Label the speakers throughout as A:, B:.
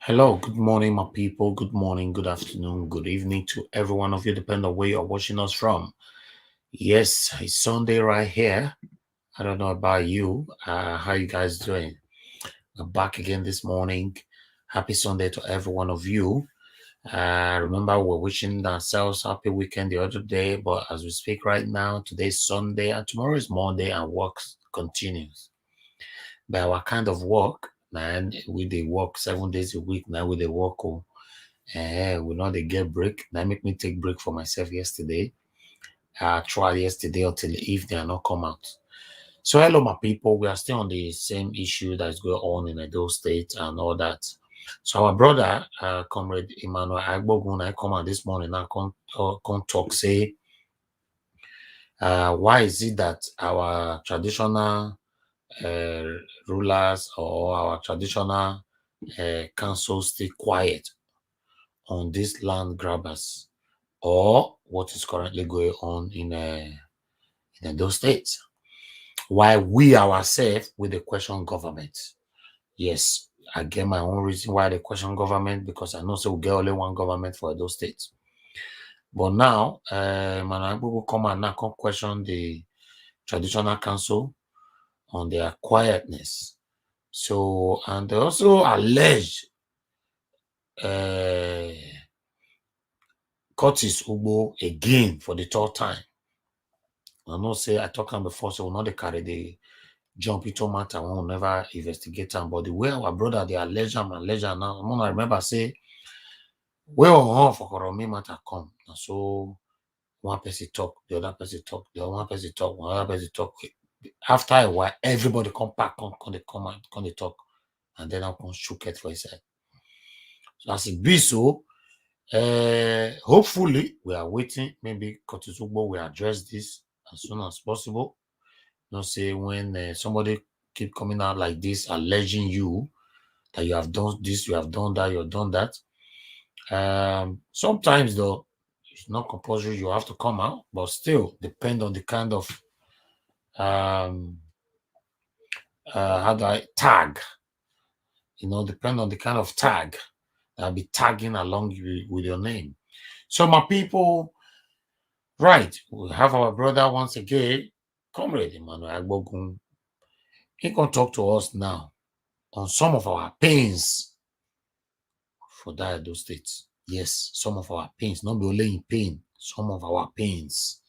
A: Hello, good morning, my people. Good morning, good afternoon, good evening to every one of you, depending on where you're watching us from. Yes, it's Sunday right here. I don't know about you. How you guys doing? I'm back again this morning. Happy Sunday to every one of you. Remember, we're wishing ourselves happy weekend the other day, but as we speak right now, today's Sunday and tomorrow is Monday and work continues. By our kind of work, man, we they work 7 days a week. Now we they work. We know they get break. That make me take break for myself yesterday. I tried yesterday until the evening and not come out. So hello, my people. We are still on the same issue that is going on in Edo State and all that. So our brother, Comrade Emmanuel Agbogun, I come out this morning and come talk say, why is it that our traditional uh, rulers or our traditional councils stay quiet on these land grabbers or what is currently going on in those states? Why we ourselves with the question government? Yes, I get my own reason why they question government because I know so we get only one government for those states. But now, man, will come and now come question the traditional council on their quietness. So, and they also allege Curtis Ugbo again for the third time. I know say I talked am before, so we'll not carry the jump into matter. We will never investigate them. But the way our brother they allege am now, I'm gonna remember say where on for Koromi matter come. And so one person talk, the other person talk, the other one person talk, one other person talk. After a while, everybody come back, come they talk, and then I come shook it for his head. So as it be so, hopefully we are waiting. Maybe Kotisugbo will address this as soon as possible. You know, say when somebody keep coming out like this, alleging you that you have done this, you have done that, you have done that. Sometimes though, it's not compulsory you have to come out, but still depend on the kind of how do I tag, depend on the kind of tag that I'll be tagging along with your name. So my people, right, we have our brother once again, Comrade Emmanuel Agbogun. He can talk to us now on some of our pains for that Edo State. Yes, some of our pains, not be only in pain, some of our pains.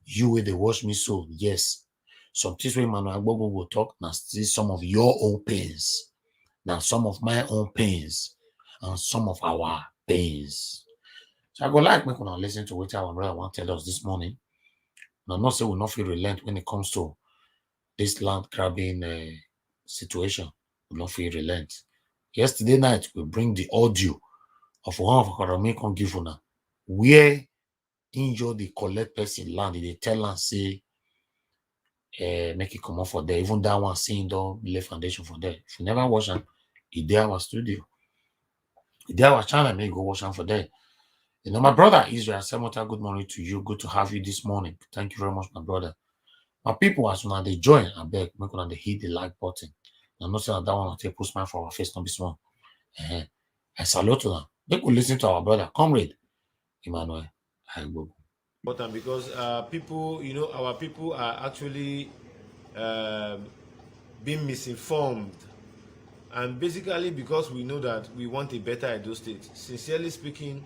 A: You will they watch me so, yes. Some things when Emmanuel Agbogun will talk, now still some of your own pains. Now some of my own pains and some of our pains. So I go like me when listen to what our brother want to tell us this morning. Now not say we not feel relent when it comes to this land grabbing situation. We not feel relent. Yesterday night we bring the audio of one of our American give una where injure the collect person land, they tell am say make it come up for there. Even that one saying don't lay foundation for there. If you never watch am, e dey our studio. E dey our channel, make you go watch am for there. My brother Israel Semota, good morning to you. Good to have you this morning. Thank you very much, my brother. My people, as una dey join, abeg make una dey hit the like button. I know say that one will take put smile for our face, not be small. I salute una. Make we listen to our brother, Comrade Emmanuel Agbogun.
B: Important because people, our people are actually um, being misinformed, and basically because we know that we want a better Edo State. Sincerely speaking,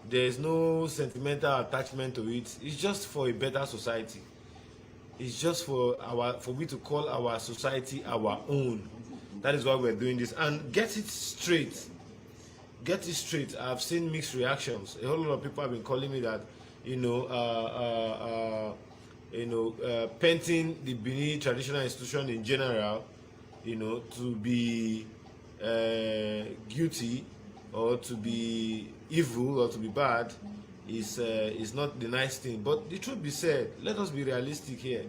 B: there is no sentimental attachment to it. It's just for a better society. It's just for we to call our society our own. That is why we're doing this, and get it straight. Get it straight. I've seen mixed reactions. A whole lot of people have been calling me that, painting the Benin traditional institution in general, to be guilty or to be evil or to be bad is not the nice thing. But the truth be said, let us be realistic here.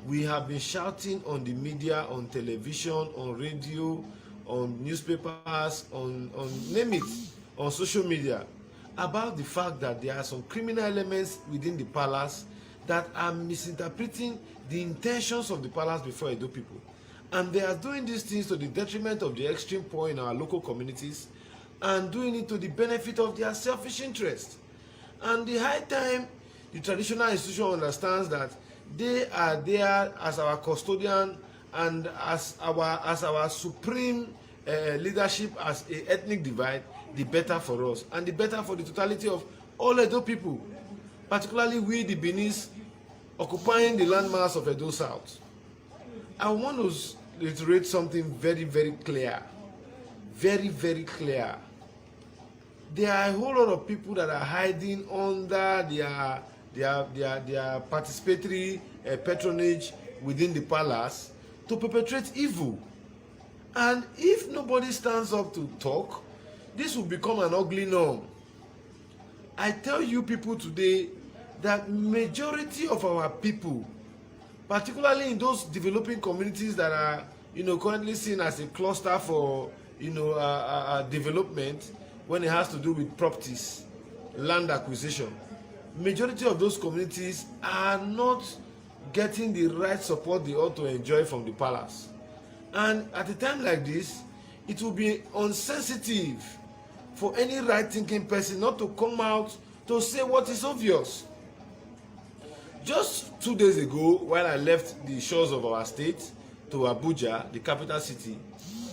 B: We have been shouting on the media, on television, on radio, on newspapers, on name it, on social media, about the fact that there are some criminal elements within the palace that are misinterpreting the intentions of the palace before Edo people. And they are doing these things to the detriment of the extreme poor in our local communities and doing it to the benefit of their selfish interest. And the high time the traditional institution understands that they are there as our custodian and as our supreme leadership as a ethnic divide, the better for us and the better for the totality of all Edo people, particularly we the Benis occupying the landmass of Edo South. I want to reiterate something very, very clear. Very, very clear. There are a whole lot of people that are hiding under their participatory patronage within the palace to perpetrate evil. And if nobody stands up to talk, this will become an ugly norm. I tell you people today that majority of our people, particularly in those developing communities that are currently seen as a cluster for development when it has to do with properties, land acquisition, majority of those communities are not getting the right support they ought to enjoy from the palace. And at a time like this, it will be insensitive for any right-thinking person not to come out to say what is obvious. Just 2 days ago, while I left the shores of our state to Abuja, the capital city,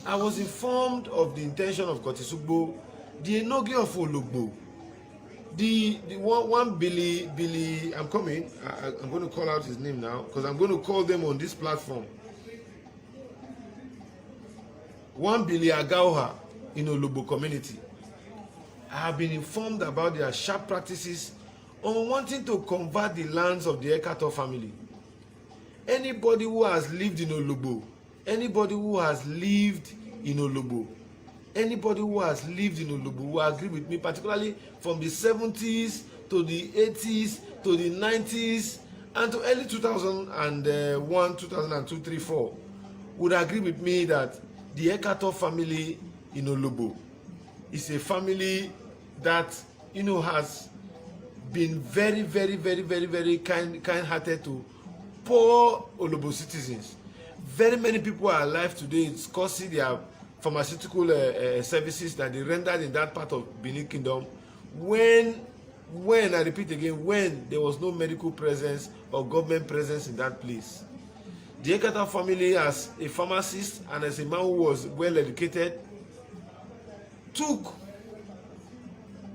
B: I was informed of the intention of Kotisugbo, the Enoge of Ologbo, the one Billy, I'm coming, I'm going to call out his name now, because I'm going to call them on this platform. One Billy Agauha in Ologbo community. I have been informed about their sharp practices on wanting to convert the lands of the Ekato family. Anybody who has lived in Ologbo, anybody who has lived in Ologbo will agree with me, particularly from the 70s to the 80s to the 90s and to early 2001, 2002, 3, 4, would agree with me that the Ekato family in Ologbo is a family that has been very, very, very, very, very kind-hearted to poor Ologbo citizens. Very many people are alive today discussing their pharmaceutical services that they rendered in that part of Benin Kingdom when I repeat again, when there was no medical presence or government presence in that place. The Ekata family, as a pharmacist and as a man who was well educated, took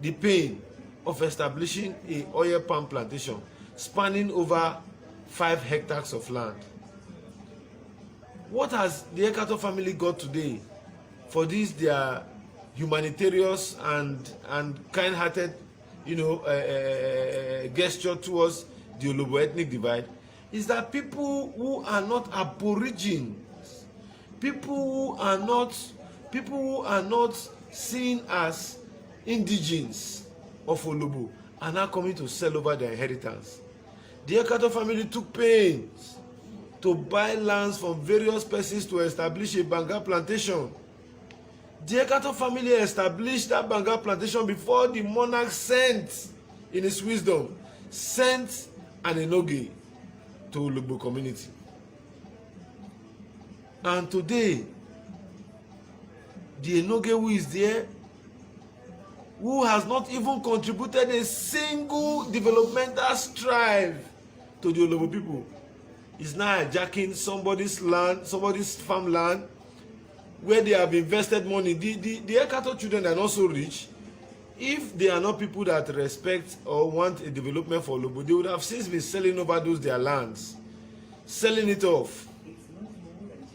B: the pain of establishing a oil palm plantation spanning over 5 hectares of land. What has the Ekato family got today for this their humanitarian and kind-hearted gesture towards the Ologbo ethnic divide is that people who are not aborigines, people who are not seen as indigenes of Ologbo are now coming to sell over their inheritance. The Ekato family took pains to buy lands from various persons to establish a banga plantation. The Ekato family established that banga plantation before the monarch sent, in his wisdom, an Enoge to Ologbo community. And today, the Enoge who is there, who has not even contributed a single developmental strive to the Ologbo people, is now hijacking somebody's land, somebody's farmland, where they have invested money. The Ekato children are not so rich. If they are not people that respect or want a development for Ologbo, they would have since been selling over their lands, selling it off.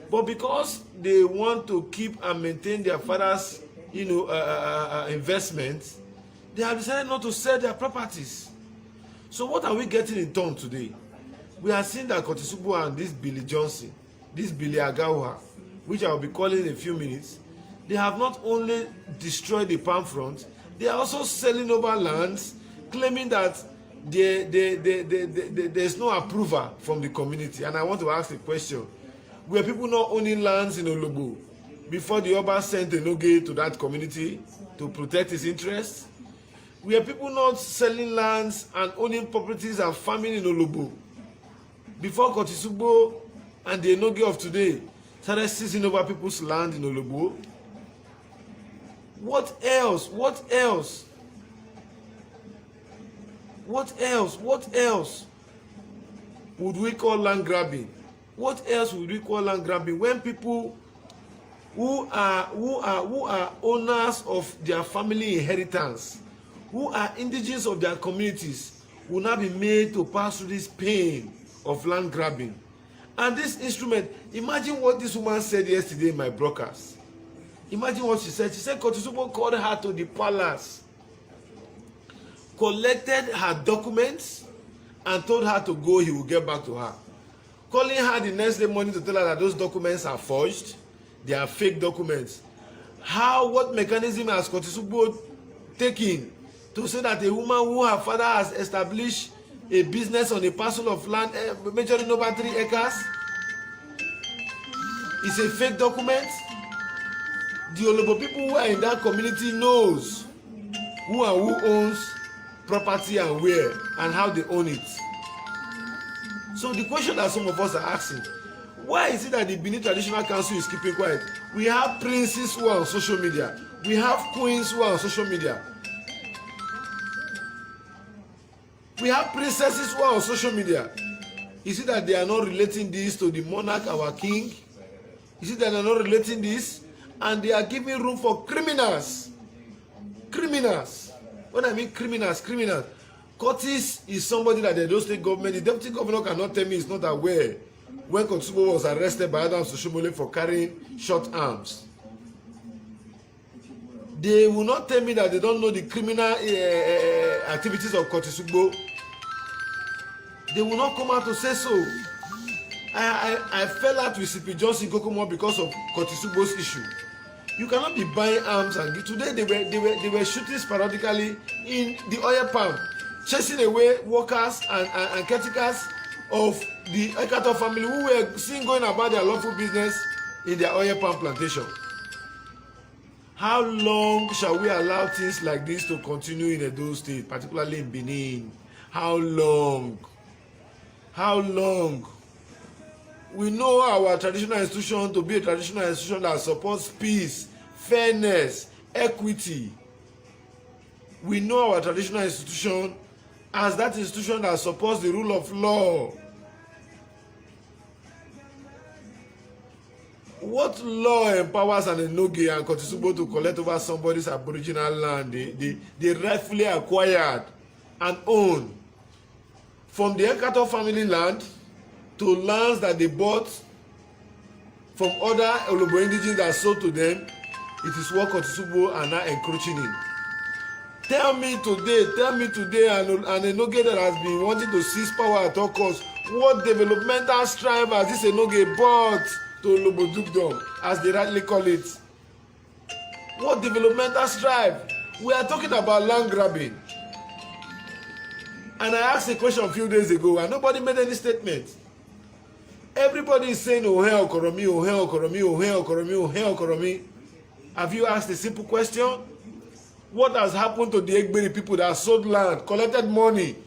B: But because they want to keep and maintain their father's investments, they have decided not to sell their properties. So what are we getting in turn today? We are seeing that Kotisugbo and this Billy Johnson, this Billy Agauha, which I will be calling in a few minutes, they have not only destroyed the palm front, they are also selling over lands, claiming that there's no approval from the community. And I want to ask a question. Were people not owning lands in Ologbo before the Oba sent Enoge to that community to protect his interests? Were people not selling lands and owning properties and farming in Ologbo before Kotisugbo and the Enoge of today started seizing over people's land in Ologbo. What else? What else? What else? What else would we call land grabbing? What else would we call land grabbing when people who are owners of their family inheritance, who are indigenous of their communities, will now be made to pass through this pain of land grabbing? And this instrument, imagine what this woman said yesterday in my broadcast. Imagine what she said. She said Kotusubo called her to the palace, collected her documents, and told her to go. He will get back to her. Calling her the next day morning to tell her that those documents are forged, they are fake documents. What mechanism has Kotusubo taken to say that a woman who her father has established a business on a parcel of land measuring over 3 acres is a fake document? The Olobo people who are in that community knows who and who owns property and where and how they own it. So the question that some of us are asking, why is it that the Benin Traditional Council is keeping quiet? We have princes who are on social media. We have queens who are on social media. We have princesses who are on social media. Is it that they are not relating this to the monarch, our king? Is it that they are not relating this? And they are giving room for criminals. Criminals. When I mean criminals, criminals. Curtis is somebody that the Edo State government, the deputy governor cannot tell me he's not aware when Kotusubo was arrested by Adams Oshomole for carrying short arms. They will not tell me that they don't know the criminal activities of Kotusubo. They will not come out to say so. I fell out with CP Johnson Kokomo because of Kotusubo's issue. You cannot be buying arms and today they were shooting sporadically in the oil palm, chasing away workers and caretakers of the Ekato family who were seen going about their lawful business in their oil palm plantation. How long shall we allow things like this to continue in Edo State, particularly in Benin? How long? How long? We know our traditional institution to be a traditional institution that supports peace, fairness, equity. We know our traditional institution as that institution that supports the rule of law. What law empowers an Enoge and Kotusubo to collect over somebody's aboriginal land they rightfully acquired and own? From the Ekato family land to lands that they bought from other Olobo indigenes that sold to them, it is what Kotusubo are now encroaching in. Tell me today, an Enoge that has been wanting to seize power at all costs, what developmental strive has this Enoge bought to Olobo Dukedom, as they rightly call it? What developmental strive? We are talking about land grabbing. And I asked a question a few days ago and nobody made any statement. Everybody is saying, oh, hell, Koromi, oh, hell, Koromi, oh, hell, Koromi, oh, hell, Koromi. Have you asked a simple question? What has happened to the Egberi people that sold land, collected money?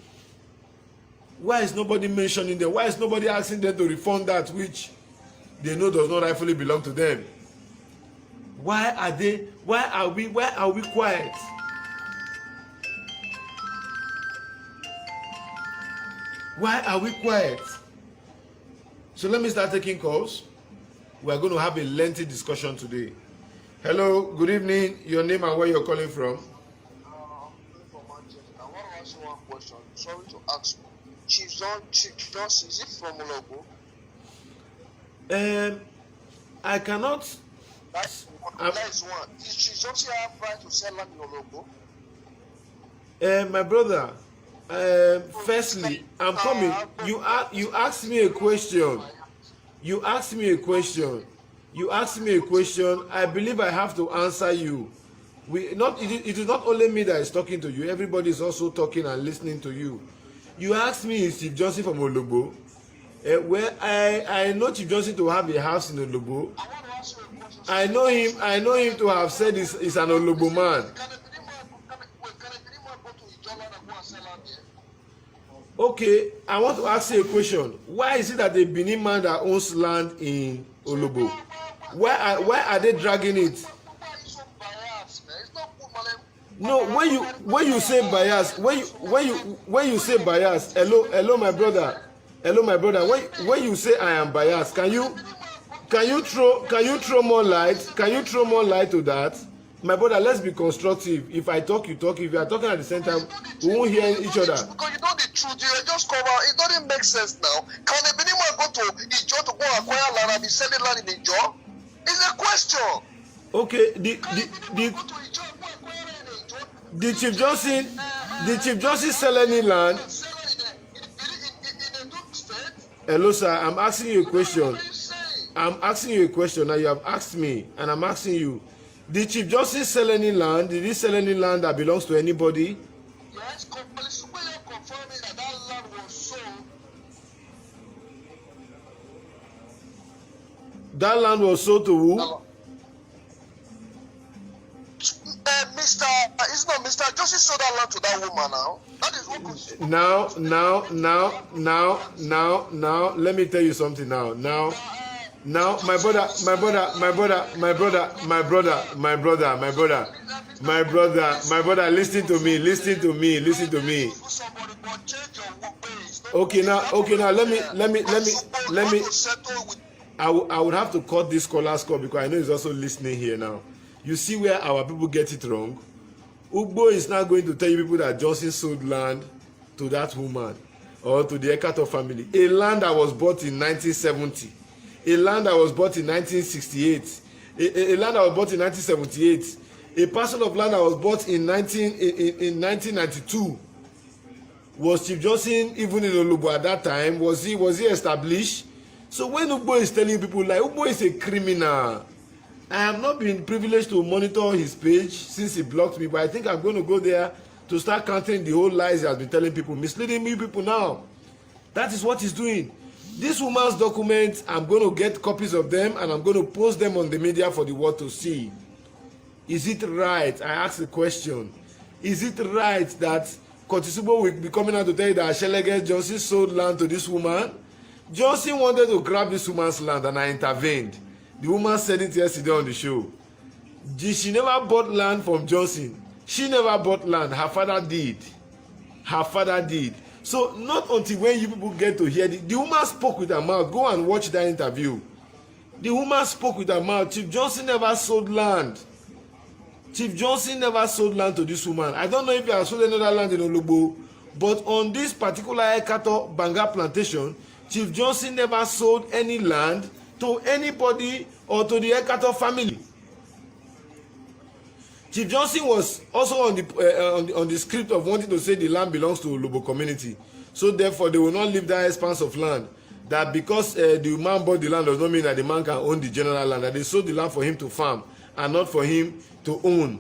B: Why is nobody mentioning them? Why is nobody asking them to refund that which they know does not rightfully belong to them? Why are we quiet? Why are we quiet? So let me start taking calls. We are going to have a lengthy discussion today. Hello, good evening. Your name and where you're calling from?
C: I want to ask you one question. Sorry to ask. Chief Johnson, is it from Olobo?
B: I cannot.
C: That is one. Is Chief Johnson have right to sell land in Olobo?
B: My brother, firstly, I'm coming. You asked me a question. You asked me a question. I believe I have to answer you. It is not only me that is talking to you. Everybody is also talking and listening to you. You asked me, is Chief Johnson from Olobo? Well, I know Chief Johnson to have a house in Olobo. I know him to have said he's an Olobo man. Okay, I want to ask you a question. Why is it that the Benin man that owns land in Olobo. Why are they dragging it?
C: Why are you so biased, man? It's not good, man.
B: No, when you say bias, when you say bias, hello my brother, when you say I am biased, can you throw more light? Can you throw more light to that? My brother, let's be constructive. If I talk, you talk. If you are talking at the same time, we won't hear each other.
C: Because you know the truth, you just cover. It doesn't make sense now. Can a Benin man go to Ijo to go acquire land and be selling land in Ijo? It's a question.
B: Okay,
C: Go to Ijo and go acquire land in Ijo.
B: the Chief Justice sell any land?
C: Sell it in a state.
B: Hello, sir. I'm asking you a question.
C: What are you saying?
B: I'm asking you a question. Now you have asked me, and I'm asking you. Did Chief Justice sell any land? Did he sell any land that belongs to anybody?
C: Yes, Superior confirming that land was sold.
B: That land was sold to who?
C: Mr. It's not Mr. Justice sold that land to that woman now. That is what
B: Now, let me tell you something now. Now, my brother, listen to me. Okay, now, let me. I would have to cut this caller's call because I know he's also listening here now. You see where our people get it wrong? UGBO is now going to tell you people that Johnson sold land to that woman or to the Ekato family. A land that was bought in 1970. A land that was bought in 1968. A land that was bought in 1978. A parcel of land that was bought in 1992. Was Chief Johnson even in Olobo at that time? Was he established? So when UGBO is telling people like UGBO is a criminal, I have not been privileged to monitor his page since he blocked me, but I think I'm going to go there to start counting the whole lies he has been telling people, misleading me people now. That is what he's doing. This woman's documents, I'm going to get copies of them and I'm going to post them on the media for the world to see. Is it right? I ask the question. Is it right that Kotisubo will be coming out to tell you that Shelege Johnson sold land to this woman? Johnson wanted to grab this woman's land and I intervened. The woman said it yesterday on the show. She never bought land from Johnson. She never bought land. Her father did. So not until when you people get to hear the woman spoke with her mouth. Go and watch that interview. The woman spoke with her mouth. Chief Johnson never sold land. Chief Johnson never sold land to this woman. I don't know if he has sold another land in Olobo, but on this particular Ekato Banga plantation, Chief Johnson never sold any land to anybody or to the Ekato family. Chief Johnson was also on the script of wanting to say the land belongs to Olobo community. So therefore, they will not leave that expanse of land. That because the man bought the land does not mean that the man can own the general land. That they sold the land for him to farm and not for him to own.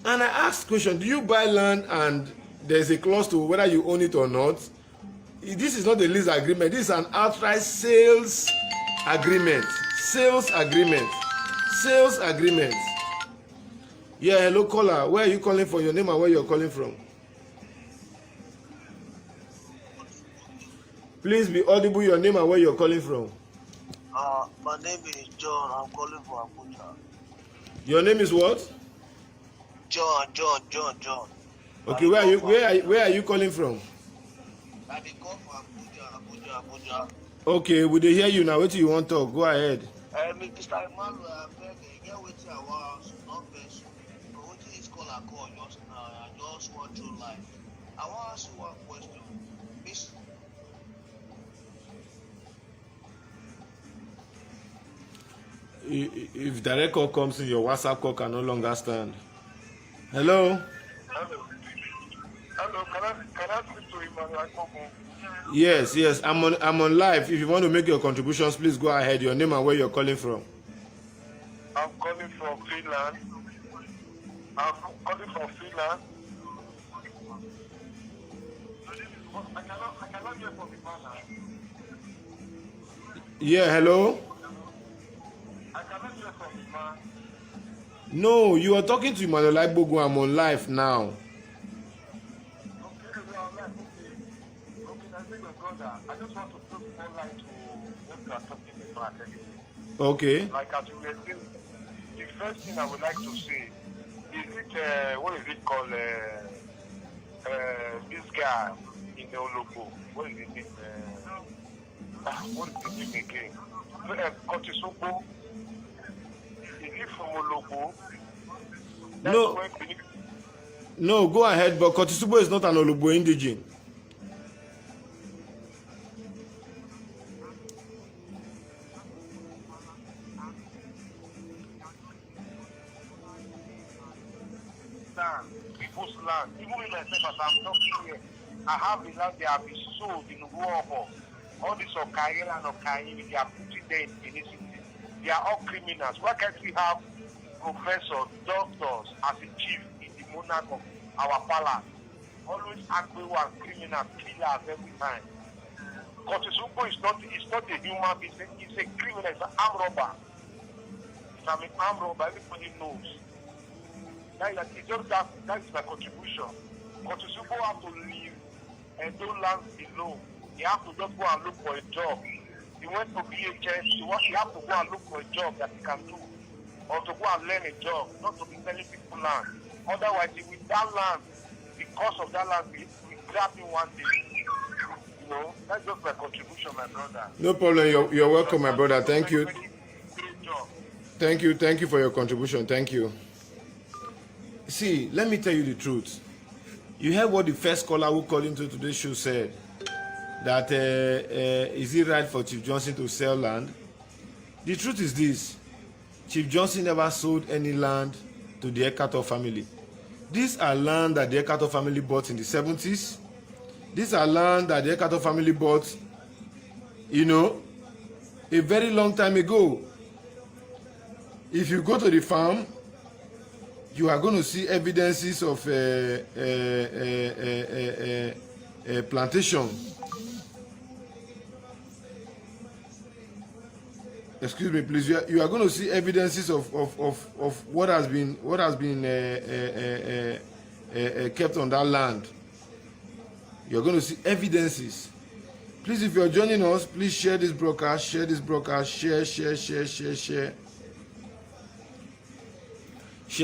B: And I asked the question, do you buy land and there's a clause to whether you own it or not? This is not a lease agreement. This is an outright sales agreement. Sales agreement. Yeah, hello caller. Where are you calling from? Your name and where you're calling from? Please be audible. Your name and where you're calling from.
C: My name is John. I'm calling from Abuja.
B: Your name is what?
C: John.
B: Okay, where are you calling from?
C: I dey call from Abuja.
B: Okay, we dey hear you now. What do you want to talk? Go ahead.
C: Mr. Emmanuel, I beg you, get wetin I want, not vex you. But wetin this caller call just now, I just want to life. I wan ask you one question.
B: If direct call comes in, your WhatsApp call can no longer stand. Hello?
D: Hello, can I speak to Emmanuel Kogo?
B: Yes, I'm on live. If you want to make your contributions, please go ahead. Your name and where you're calling from.
D: I'm calling from Finland. I cannot hear from Emmanuel.
B: Yeah, hello?
D: I cannot hear from Emmanuel.
B: No, you are talking to Emmanuel Bogo. I'm on live now.
D: Okay, I think your brother. I just want to put more light to what you are talking about.
B: Okay.
D: Like as you were saying, the first thing I would like to say is it what is it called? This guy in the Olobo. What is his name? What is his name again? Kotisobo. Is he from Olobo? That's
B: No,
D: where Benin.
B: no, go ahead. But Kotisubo is not an Olobo indigene.
D: Land, people's land. Even if myself, as I'm talking here, I have the land they have been sold in Uobo. All this Okaira and Okairi, they are putting there in Benin City. They are all criminals. Why can't we have professors, doctors as a chief in the monarch of our palace? Always act we were criminals, killers every time. Kotizuko is not a human being, it's a criminal, it's an armed robber. If I'm an armed robber, everybody knows. That is my contribution. Kotizuko have to leave and don't land alone. He have to just go and look for a job. He went to BHS, he have to go and look for a job that he can do. Or to go and learn a job, not to be telling people land. Otherwise, with that land, because of that land, we grab him one day. You know, that's just my contribution, my brother.
B: No problem. You're welcome, my brother. Thank you.
D: Great job.
B: Thank you for your contribution. Thank you. See, let me tell you the truth. You heard what the first caller who called into today's show said. That is it right for Chief Johnson to sell land? The truth is this: Chief Johnson never sold any land to the Ekato family. These are land that the Ekato family bought in the 70s. These are land that the Ekato family bought, you know, a very long time ago. If you go to the farm, you are going to see evidences of plantation. Excuse me, please. You are going to see evidences of what has been kept on that land. You are going to see evidences. Please, if you are joining us, please share this broadcast. Share this broadcast. Share. Share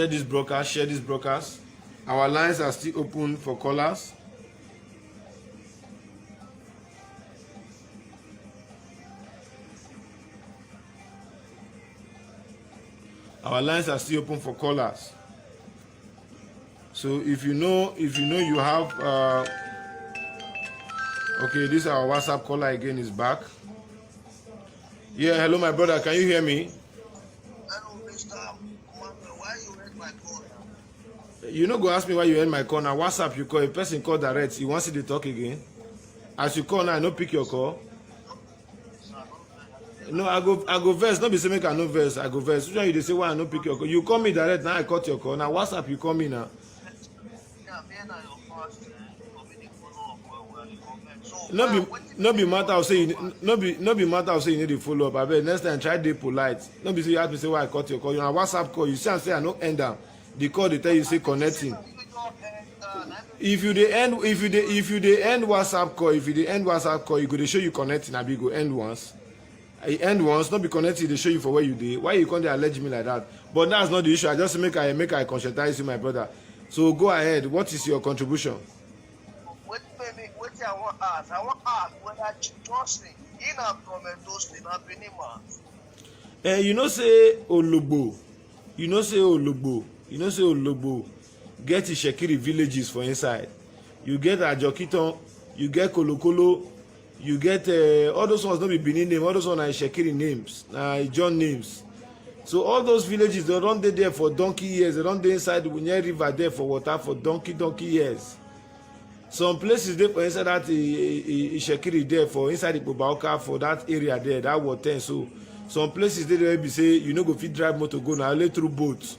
B: this broadcast. Share this broadcast. Our lines are still open for callers. Our lines are still open for callers. So if you know you have okay, this our WhatsApp caller again is back. Yeah, hello my brother, can you hear me?
C: Hello, Mr. Commander. Why you read my call?
B: You no go ask me why you end my call. Now WhatsApp you call, a person call direct, he wants you to talk again. As you call now, I no pick your call. No, I go verse. Not be say make I no verse. I go verse. Usually you say why I no pick your call. You call me direct now. I cut your call. Now WhatsApp you call me now.
C: Yeah, me and your first community follow up well. So,
B: No be matter of say no be matter of say you need to follow up. I bet next time try dey polite. No be say you ask me say why I cut your call. You know WhatsApp call. You see and say I no end am. The call they tell you say connecting. If you dey end WhatsApp call, you go dey show you connecting. Abi go end once. I end once, not be connected, they show you for where you did. Why you can't allege me like that? But that's not the issue. I just make I conscientize you, my brother. So go ahead. What is your contribution?
C: What I want to ask whether Johnson in a from those things have been man.
B: You know say Olobo. Get Ishekiri villages for inside. You get Ajokiton, you get Kolokolo. You get all those ones don't be Benin name, all those ones are Shekiri names, John names. So all those villages, they don't dey there for donkey years. They don't dey inside the Wunye River there for water for donkey years. Some places there for inside that Shekiri there for inside the Bobaoka for that area there, that water. So some places there be say you no go fit drive motor go now only through boats.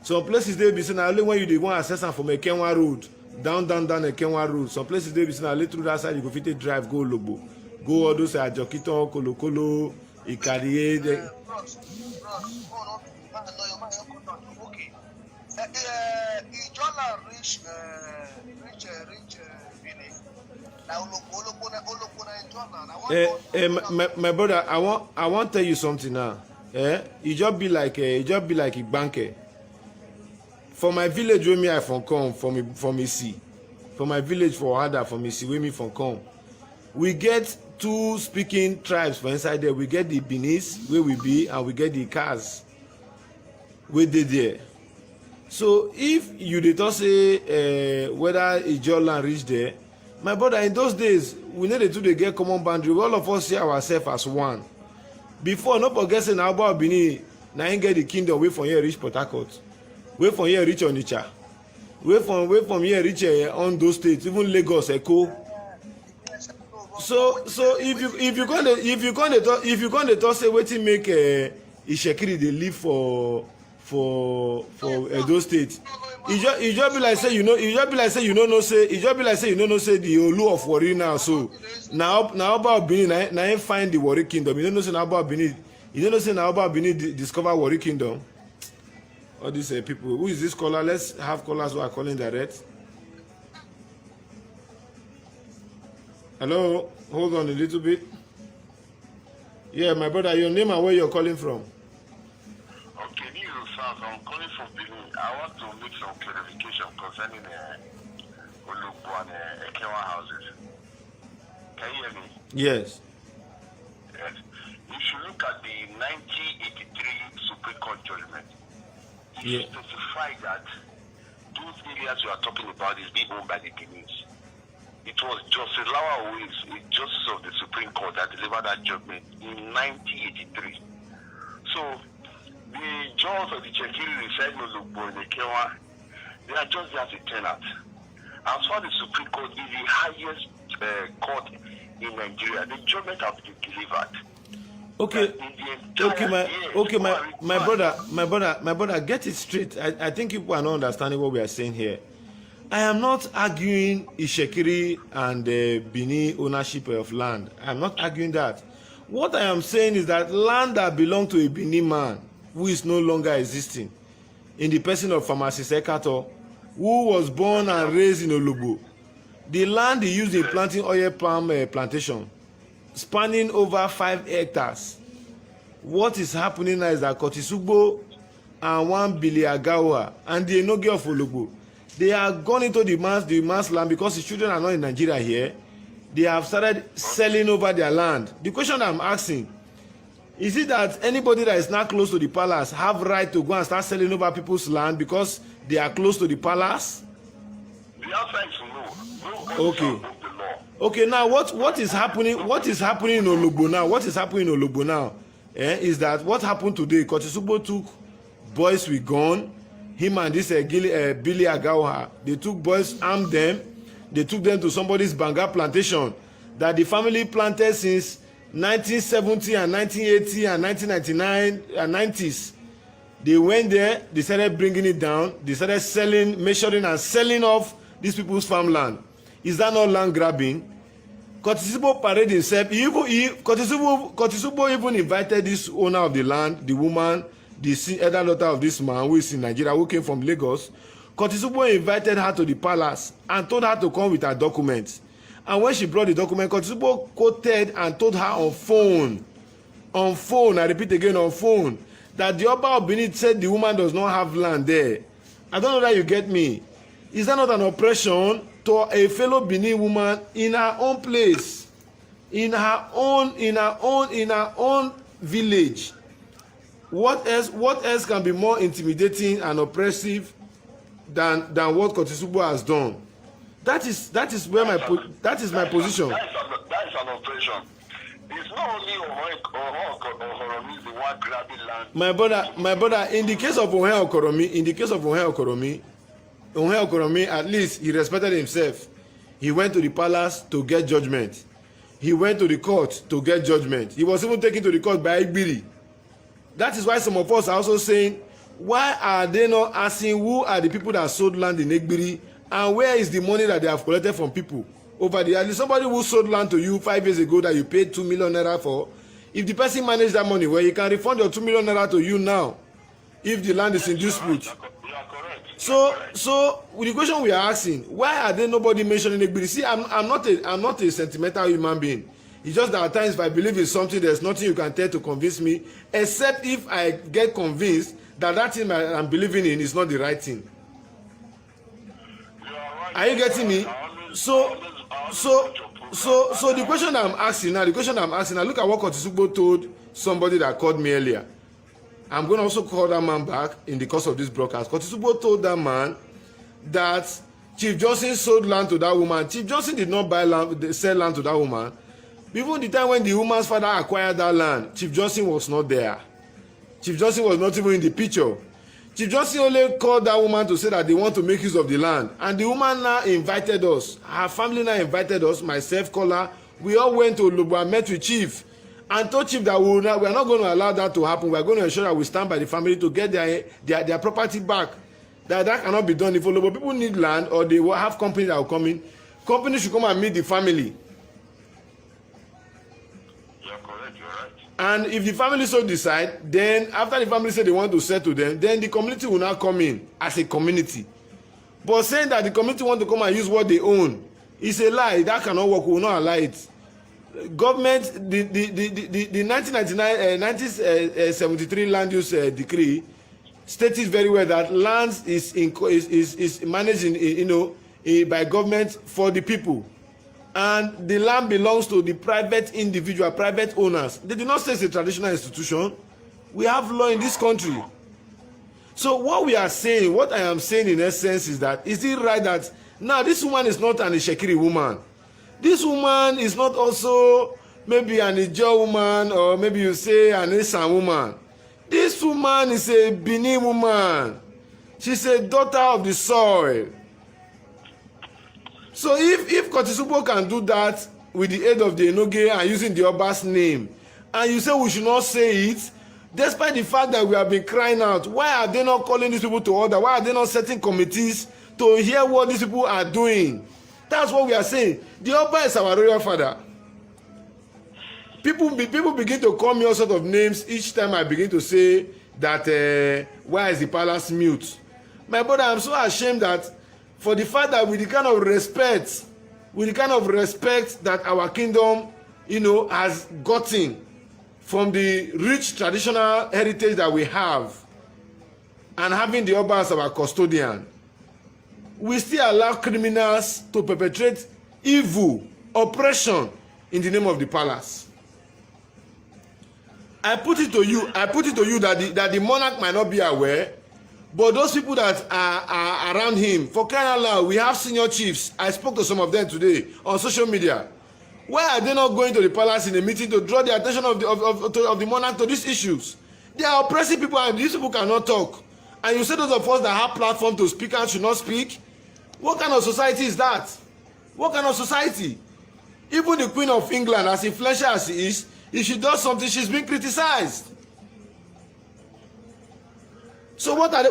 B: Some places there be say now only when you dey want access am from Ekenwa road. Down Ekenwa road. Some places they be saying a through that side you go fit drive go Lobo. Go all those Ajokiton, Kolokolo, Ikariye.
C: Okay. Ijola rich Benin. Now Olokona
B: My brother, I want to tell you something now. it just be like a banker. For my village where me I from come from me see. For my village for Ada from me see where me from come. We get two speaking tribes for inside there. We get the Benis where we be, and we get the Kaz where they there. So if you dey talk say whether Ijaw land reach there, my brother, in those days we no dey too dey get common boundary. All of us see ourselves as one. Before, no forget say na Agba Benin na him get the kingdom wey from here reach Port Harcourt, wey from here reach Onitsha, wey from here reach Ondo State, even Lagos, Eko. So if you come dey talk say wetin make Ishekiri dey live for Edo State, e just be like say you no know say the Olu of Warri now. So na Agba Benin na him find the Warri kingdom. You don't know say na Agba Benin discover Warri kingdom. All these people. Who is this caller? Let's have callers who are calling direct. Hello, hold on a little bit. Yeah, my brother, your name and where you're calling from?
D: Okay, this is South. I'm calling from Benin. I want to make some clarification concerning Olugbo and Ekewa houses. Can you hear me?
B: Yes.
D: Yes. If you look at the 1983 Supreme Court judgment, it specifies that those areas you are talking about is being owned by the Beninese. It was Justice Lawa Owais, a justice of the Supreme Court, that delivered that judgment in 1983. So, the judge of the Chekiri said no Olugbo in Ekewa, they are just there as a tenant. As far as the Supreme Court is the highest court in Nigeria, the judgment has been delivered.
B: Okay, my brother, get it straight. I think people are not understanding what we are saying here. I am not arguing Ishekiri and Benin ownership of land. I am not arguing that. What I am saying is that land that belongs to a Benin man who is no longer existing, in the person of Pharmacist Ekato, who was born and raised in Olugbo, the land he used in planting oil palm plantation, spanning over 5 hectares. What is happening now is that Kotisugbo and one Biliagawa and the Enoge of Olugbo, they are gone into the man's land because the children are not in Nigeria here. They have started selling over their land. The question I'm asking, is it that anybody that is not close to the palace have right to go and start selling over people's land because they are close to the palace?
D: The answer is no.
B: Okay. Okay, now what is happening? What is happening in Olugbo now? What is happening in Olugbo now? Is that what happened today? Kotisugbo took boys with gun. Him and this Billy Agawa, they took boys, armed them. They took them to somebody's banga plantation that the family planted since 1970 and 1980 and 1999 and 90s. They went there. They started bringing it down. They started selling, measuring, and selling off these people's farmland. Is that not land grabbing? Kotisugbo paraded himself. Kotisugbo even invited this owner of the land, the woman, the elder daughter of this man who is in Nigeria, who came from Lagos. Kotisugbo invited her to the palace and told her to come with her documents. And when she brought the document, Kotisugbo quoted and told her on phone, I repeat again, on phone, that the Oba of Benin said the woman does not have land there. I don't know that you get me. Is that not an oppression to a fellow Benin woman in her own place, in her own village? What else can be more intimidating and oppressive than what Kotisugbo has done? That is my position.
D: That is an oppression. It's not only Ohoromi the one grabbing land.
B: My brother, in the case of Ohe Okoromi, at least he respected himself. He went to the palace to get judgment. He went to the court to get judgment. He was even taken to the court by Igbiri. That is why some of us are also saying, why are they not asking who are the people that sold land in Igbiri and where is the money that they have collected from people over the years? Somebody who sold land to you 5 years ago that you paid 2 million naira for, if the person managed that money, well, he can refund your 2 million naira to you now if the land is in dispute. So with the question we are asking, why are there nobody mentioning Igbiri? See, I'm not a sentimental human being. It's just that at times if I believe in something, there's nothing you can tell to convince me, except if I get convinced that that thing I'm believing in is not the right thing. Are you getting me? So the question I'm asking now, look at what Kotisugbo told somebody that called me earlier. I'm going to also call that man back in the course of this broadcast. Kotisugbo told that man that Chief Johnson sold land to that woman. Chief Johnson did not sell land to that woman. Even the time when the woman's father acquired that land, Chief Johnson was not there. Chief Johnson was not even in the picture. Chief Johnson only called that woman to say that they want to make use of the land. And the woman now invited us. Her family now invited us, myself, Kola. We all went to Olugbo and met with Chief. And told Chief that we are not going to allow that to happen. We are going to ensure that we stand by the family to get their property back. That cannot be done. If Olugbo people need land or they will have company that will come in, company should come and meet the family. And if the family so decide, then after the family say they want to settle them, then the community will now come in as a community. But saying that the community want to come and use what they own is a lie. That cannot work. We will not allow it. Government, the 1973 land use decree stated very well that land is managed by government for the people. And the land belongs to the private individual, private owners. They do not say it's a traditional institution. We have law in this country. So what we are saying, what I am saying in essence is that, is it right that now this woman is not an Ishekiri woman? This woman is not also maybe an Ijo woman, or maybe you say an Isan woman. This woman is a Benin woman. She's a daughter of the soil. So if Kotisugbo can do that with the aid of the Enoge and using the Oba's name, and you say we should not say it, despite the fact that we have been crying out, why are they not calling these people to order? Why are they not setting committees to hear what these people are doing? That's what we are saying. The Oba is our royal father. People begin to call me all sorts of names each time I begin to say that why is the palace mute? My brother, I'm so ashamed that for the fact that with the kind of respect that our kingdom, has gotten from the rich traditional heritage that we have, and having the Oba as our custodian, we still allow criminals to perpetrate evil, oppression in the name of the palace. I put it to you that the monarch might not be aware, but those people that are around him, for crying out loud, we have senior chiefs. I spoke to some of them today on social media. Why are they not going to the palace in a meeting to draw the attention of the monarch to these issues? They are oppressing people, and these people cannot talk. And you say those of us that have platform to speak and should not speak? What kind of society is that? What kind of society? Even the Queen of England, as influential as she is, if she does something, she's being criticized. So what are they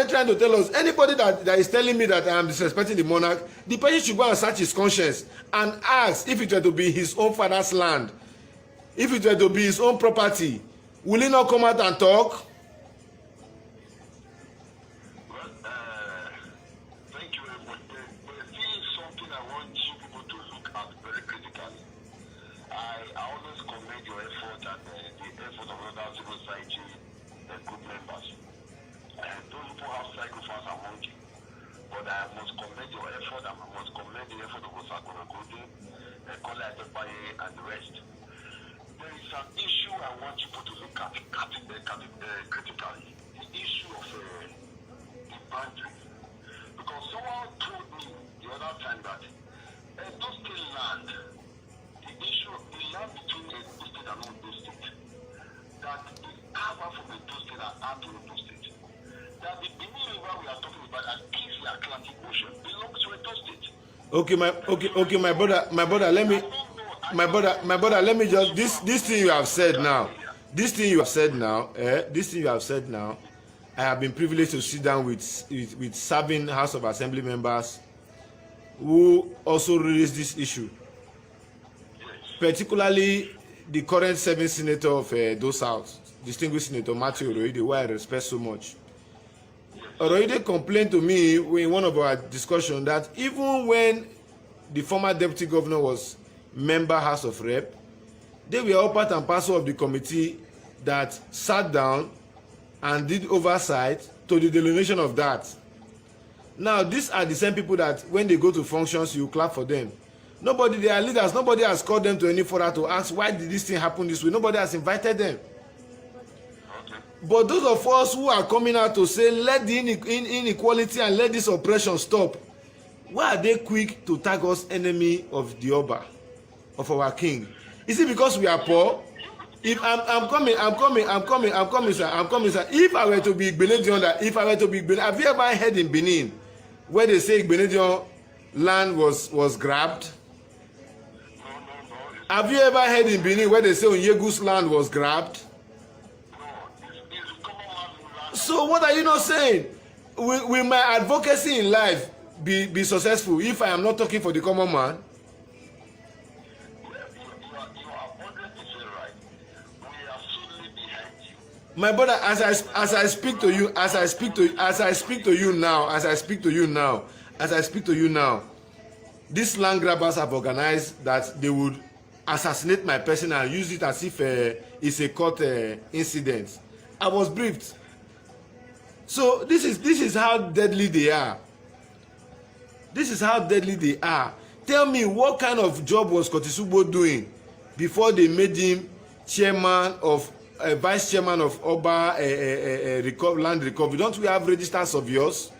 B: trying to tell us? Anybody that is telling me that I am disrespecting the monarch, the person should go and search his conscience and ask if it were to be his own father's land, if it were to be his own property, will he not come out and talk?
D: Thank you very much. But there is something I want you people to look at very critically. I always commend your effort and the effort of other civil society group members. Those people have sacrificed among you. But I must commend your effort, and I must commend the effort of Osakoro Kode, Kola Etepaye, and the rest. There is an issue I want you to look at critically. The issue of the boundary. Because someone told me the other time that those still land, the issue of the land between Edo State and Ondo State, that the cover from Edo State and out to Ondo State, that the Benin River we are talking about, that gives the Atlantic Ocean, belongs to Edo State.
B: Okay, my brother, let me just this thing you have said now. This thing you have said now, I have been privileged to sit down with serving House of Assembly members who also raised this issue. Particularly the current serving senator of those South, distinguished Senator Matthew Oroide, who I respect so much. Oroide complained to me in one of our discussions that even when the former deputy governor was member House of Rep. They were all part and parcel of the committee that sat down and did oversight to the delineation of that. Now, these are the same people that when they go to functions, you clap for them. Nobody, they are leaders, nobody has called them to any fora to ask why did this thing happen this way. Nobody has invited them. But those of us who are coming out to say, let the inequality and let this oppression stop, why are they quick to tag us enemy of the Oba, of our king? Is it because we are poor? If I'm coming, sir. If I were to be Benedion, have you ever heard in Benin where they say Benedion land was grabbed? Have you ever heard in Benin where they say Onyegu's land was grabbed? So what are you not saying? Will my advocacy in life be successful if I am not talking for the common man? My brother, as I speak to you now, these land grabbers have organized that they would assassinate my person and use it as if it's a court incident. I was briefed. So this is how deadly they are. This is how deadly they are. Tell me, what kind of job was Kotisugbo doing before they made him chairman of vice chairman of Oba land recovery? Don't we have registers of yours?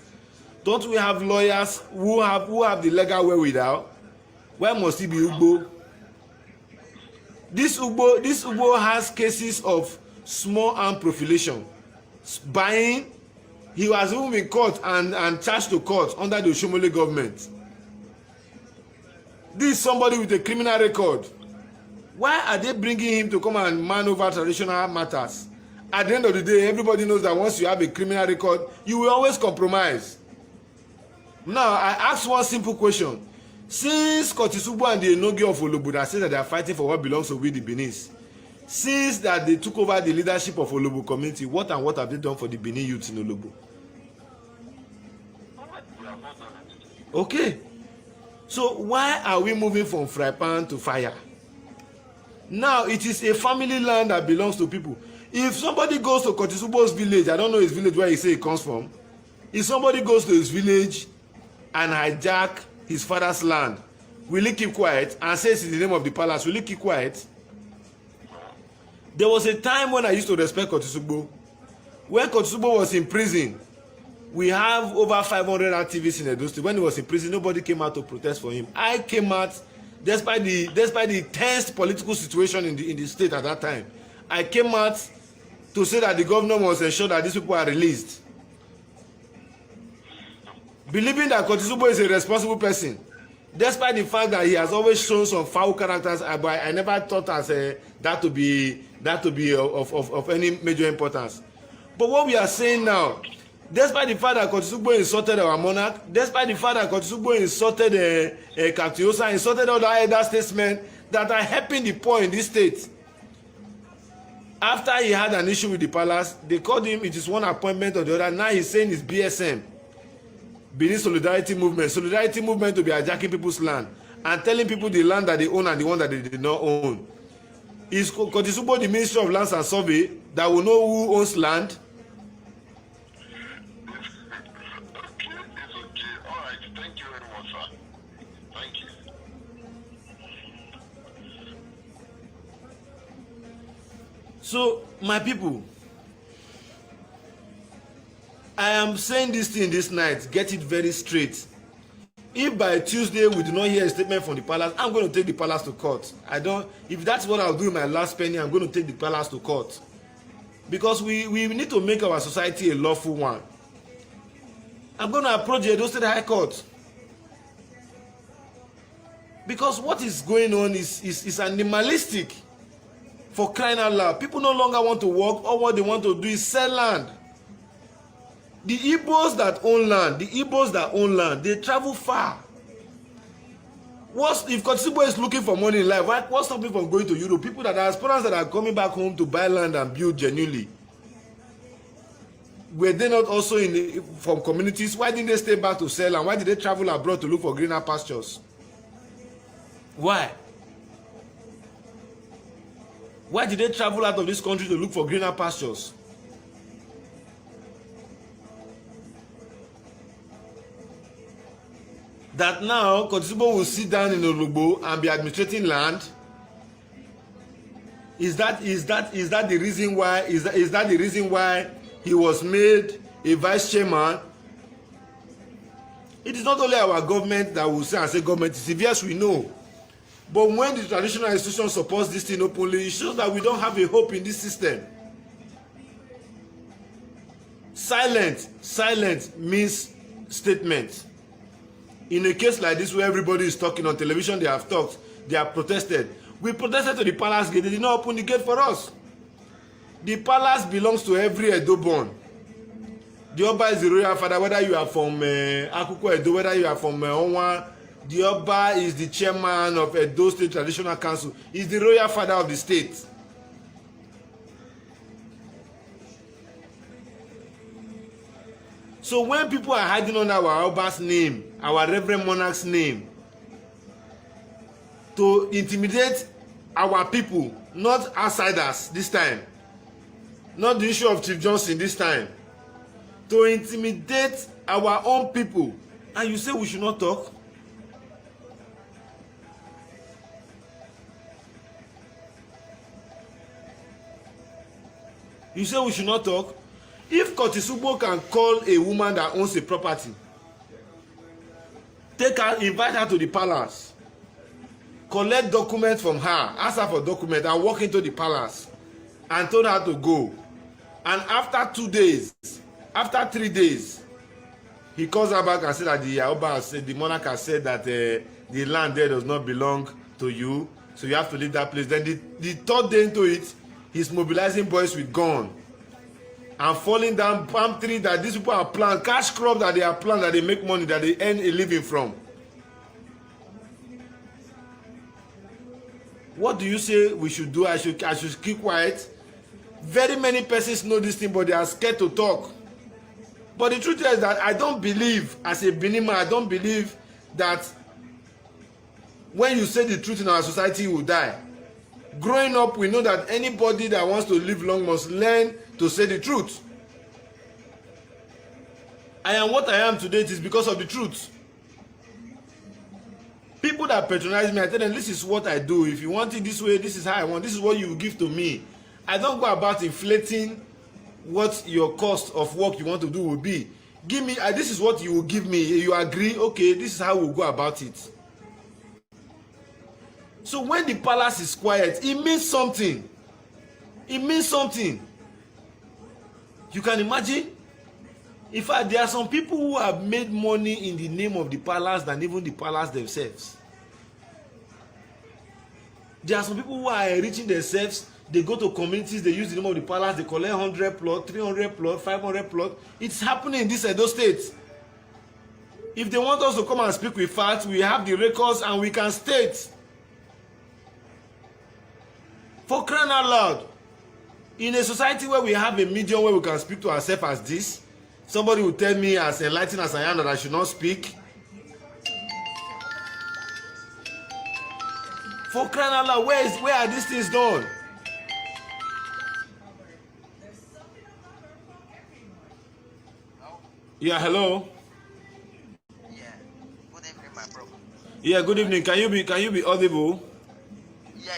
B: Don't we have lawyers who have the legal wherewithal? Why must he be UGBO? This UGBO has cases of small arm profilation, buying. He was even in court and charged to court under the Oshomole government. This is somebody with a criminal record. Why are they bringing him to come and man over traditional matters? At the end of the day, everybody knows that once you have a criminal record, you will always compromise. Now, I ask one simple question. Since Kotisugbo and the Enogi of Olobo that say that they are fighting for what belongs to we the Benis, since that they took over the leadership of Olobo community, what have they done for the Benin youth in Olobo? Okay. So why are we moving from fry pan to fire? Now it is a family land that belongs to people. If somebody goes to Kotisugbo's village, I don't know his village where he say he comes from. If somebody goes to his village and hijack his father's land, will he keep quiet and says in the name of the palace? Will he keep quiet? There was a time when I used to respect Kotisugbo. When Kotisugbo was in prison, we have over 500 activists in Edo State. When he was in prison, nobody came out to protest for him. I came out, despite the tense political situation in the state at that time. I came out to say that the governor must ensure that these people are released. Believing that Kotisugbo is a responsible person, despite the fact that he has always shown some foul characters, I never thought as that to be of any major importance. But what we are saying now, despite the fact that Kotisugbo insulted our monarch, despite the fact that Kotisugbo insulted Kaptiosa, insulted other elder statesmen that are helping the poor in this state. After he had an issue with the palace, they called him, it is one appointment or the other. Now he's saying it's BSM, Benin Solidarity Movement to be hijacking people's land and telling people the land that they own and the one that they did not own. Is Kotisugbo the Ministry of Lands and Survey that will know who owns land? So, my people, I am saying this thing this night, get it very straight. If by Tuesday we do not hear a statement from the palace, I'm going to take the palace to court. If that's what I'll do in my last penny, I'm going to take the palace to court. Because we need to make our society a lawful one. I'm going to approach the Edo State High Court. Because what is going on is animalistic. For crying out loud, people no longer want to work. All what they want to do is sell land. The Igbos that own land, they travel far. If Kotisugbo is looking for money in life, what's stopping from going to Europe? People that are aspirants that are coming back home to buy land and build genuinely. Were they not also from communities? Why didn't they stay back to sell and why did they travel abroad to look for greener pastures? Why? Why did they travel out of this country to look for greener pastures? That now Kotisubo will sit down in Olugbo and be administrating land? Is that the reason why the reason why he was made a vice chairman? It is not only our government that will say and say government is evil, yes we know. But when the traditional institution supports this thing openly, it shows that we don't have a hope in this system. Silent means statement. In a case like this where everybody is talking on television, they have talked, they have protested. We protested to the palace gate. They did not open the gate for us. The palace belongs to every Edo born. The Oba is the royal father, whether you are from Akuko Edo, whether you are from Onwa. The Oba is the chairman of Edo State Traditional Council. He's the royal father of the state. So when people are hiding under our Oba's name, our Reverend Monarch's name, to intimidate our people, not outsiders this time, not the issue of Chief Johnson this time, to intimidate our own people, and you say we should not talk? You say we should not talk? If Kotisubo can call a woman that owns a property, take her, invite her to the palace, collect documents from her, ask her for documents, and walk into the palace and told her to go. And after 2 days, after 3 days, he calls her back and said that the Oba has said, the monarch has said that the land there does not belong to you, so you have to leave that place. Then the third day into it, he's mobilizing boys with gun and falling down palm tree that these people are planting, cash crop that they are planting, that they make money, that they earn a living from. What do you say we should do? I should keep quiet? Very many persons know this thing, but they are scared to talk. But the truth is that I don't believe, as a Benin man, I don't believe that when you say the truth in our society, you will die. Growing up, we know that anybody that wants to live long must learn to say the truth. I am what I am today, it is because of the truth. People that patronize me, I tell them, this is what I do. If you want it this way, this is how I want. This is what you will give to me. I don't go about inflating what your cost of work you want to do will be. Give me, this is what you will give me. You agree? Okay, this is how we'll go about it. So when the palace is quiet, it means something. It means something. You can imagine? In fact, there are some people who have made money in the name of the palace than even the palace themselves. There are some people who are enriching themselves. They go to communities, they use the name of the palace, they collect 100 plot, 300 plot, 500 plot. It's happening in this Edo state. If they want us to come and speak with facts, we have the records and we can state. For crying out loud, in a society where we have a medium where we can speak to ourselves as this, somebody will tell me, as enlightened as I am, that I should not speak. For crying out loud, where are these things done? Yeah, hello.
C: Yeah. Good evening, my bro.
B: Yeah, good evening. Can you be audible?
C: Yeah.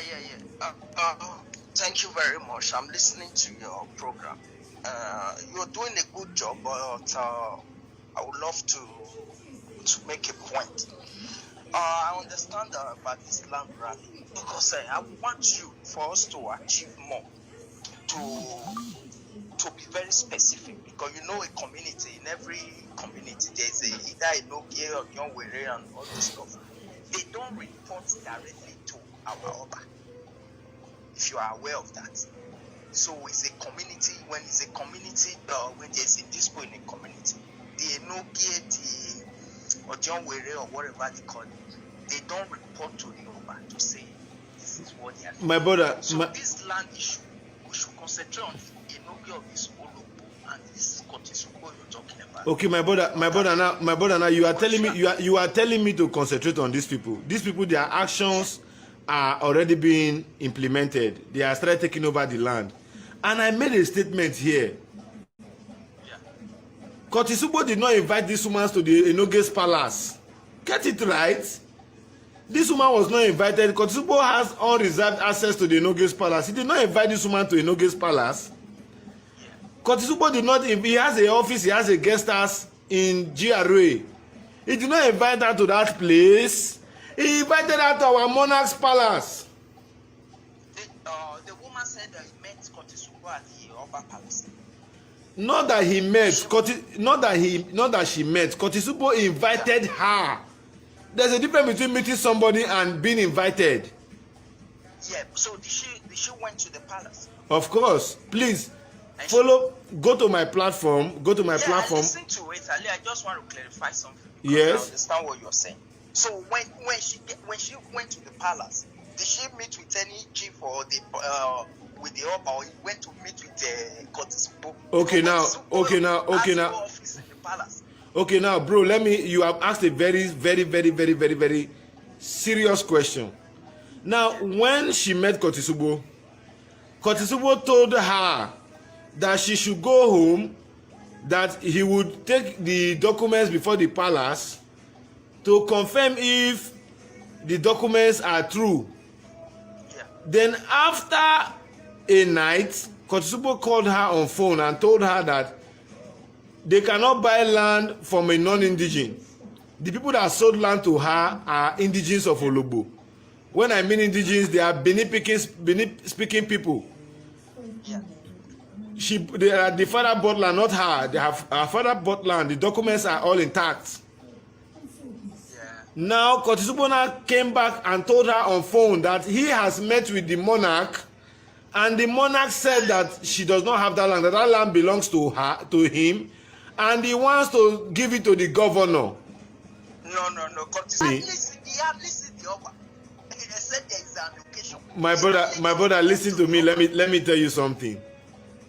C: Thank you very much. I'm listening to your program. You're doing a good job, but I would love to make a point. I understand about this land grabbing because I want you for us to achieve more, to be very specific, because you know a community, in every community there's either a Nokia or young were and all this stuff. They don't report directly to our Oba, if you are aware of that. So it's a community, when there's a dispute in a community, the Nokia, the Ojon Were or whatever they call it, they don't report to the Oba to say this is what they are doing.
B: My brother,
C: so this land issue, we should concentrate on the Enoki of this Olopo and this Kotisubo you're talking about.
B: Okay, my brother, now you are telling me to concentrate on these people. These people, their actions are already being implemented. They are started taking over the land. And I made a statement here. Kotisubo did not invite this woman to the Enoge's palace. Get it right? This woman was not invited. Kotisubo has unreserved access to the Enoge's palace. He did not invite this woman to Enoge's palace. Kotisubo did not, he has an office, he has a guest house in GRA. He did not invite her to that place. He invited her to our monarch's palace.
C: The woman said that he met Kotisubo at the Oba Palace.
B: Not that he met, not that she met. Kotisubo invited her. There's a difference between meeting somebody and being invited.
C: Yeah, so did she went to the palace?
B: Of course. Please follow, go to my platform. Go to my platform.
C: I listened to it, Ali. I just want to clarify something.
B: Yes.
C: I understand what you're saying. So when she went to the palace, did she meet with any chief or the with the Oba, or he went to meet with Kotisubo? Okay now. Office in the palace.
B: Okay, now, bro, you have asked a very, very, very, very, very, very serious question. Now, when she met Kotisubo, Kotisubo told her that she should go home, that he would take the documents before the palace to confirm if the documents are true.
C: Yeah.
B: Then after a night, Kotisubo called her on phone and told her that they cannot buy land from a non-indigene. The people that sold land to her are indigenes of Ologbo. When I mean indigenes, they are Benin-speaking people.
C: Yeah.
B: The father bought land, not her. Her father bought land. The documents are all intact.
C: Yeah.
B: Now, Kotisubo came back and told her on phone that he has met with the monarch, and the monarch said that she does not have that land, that land belongs to him, and he wants to give it to the governor.
C: No. Listen, the Oba. He said there is an occasion.
B: My brother, listen to me. Let me tell you something.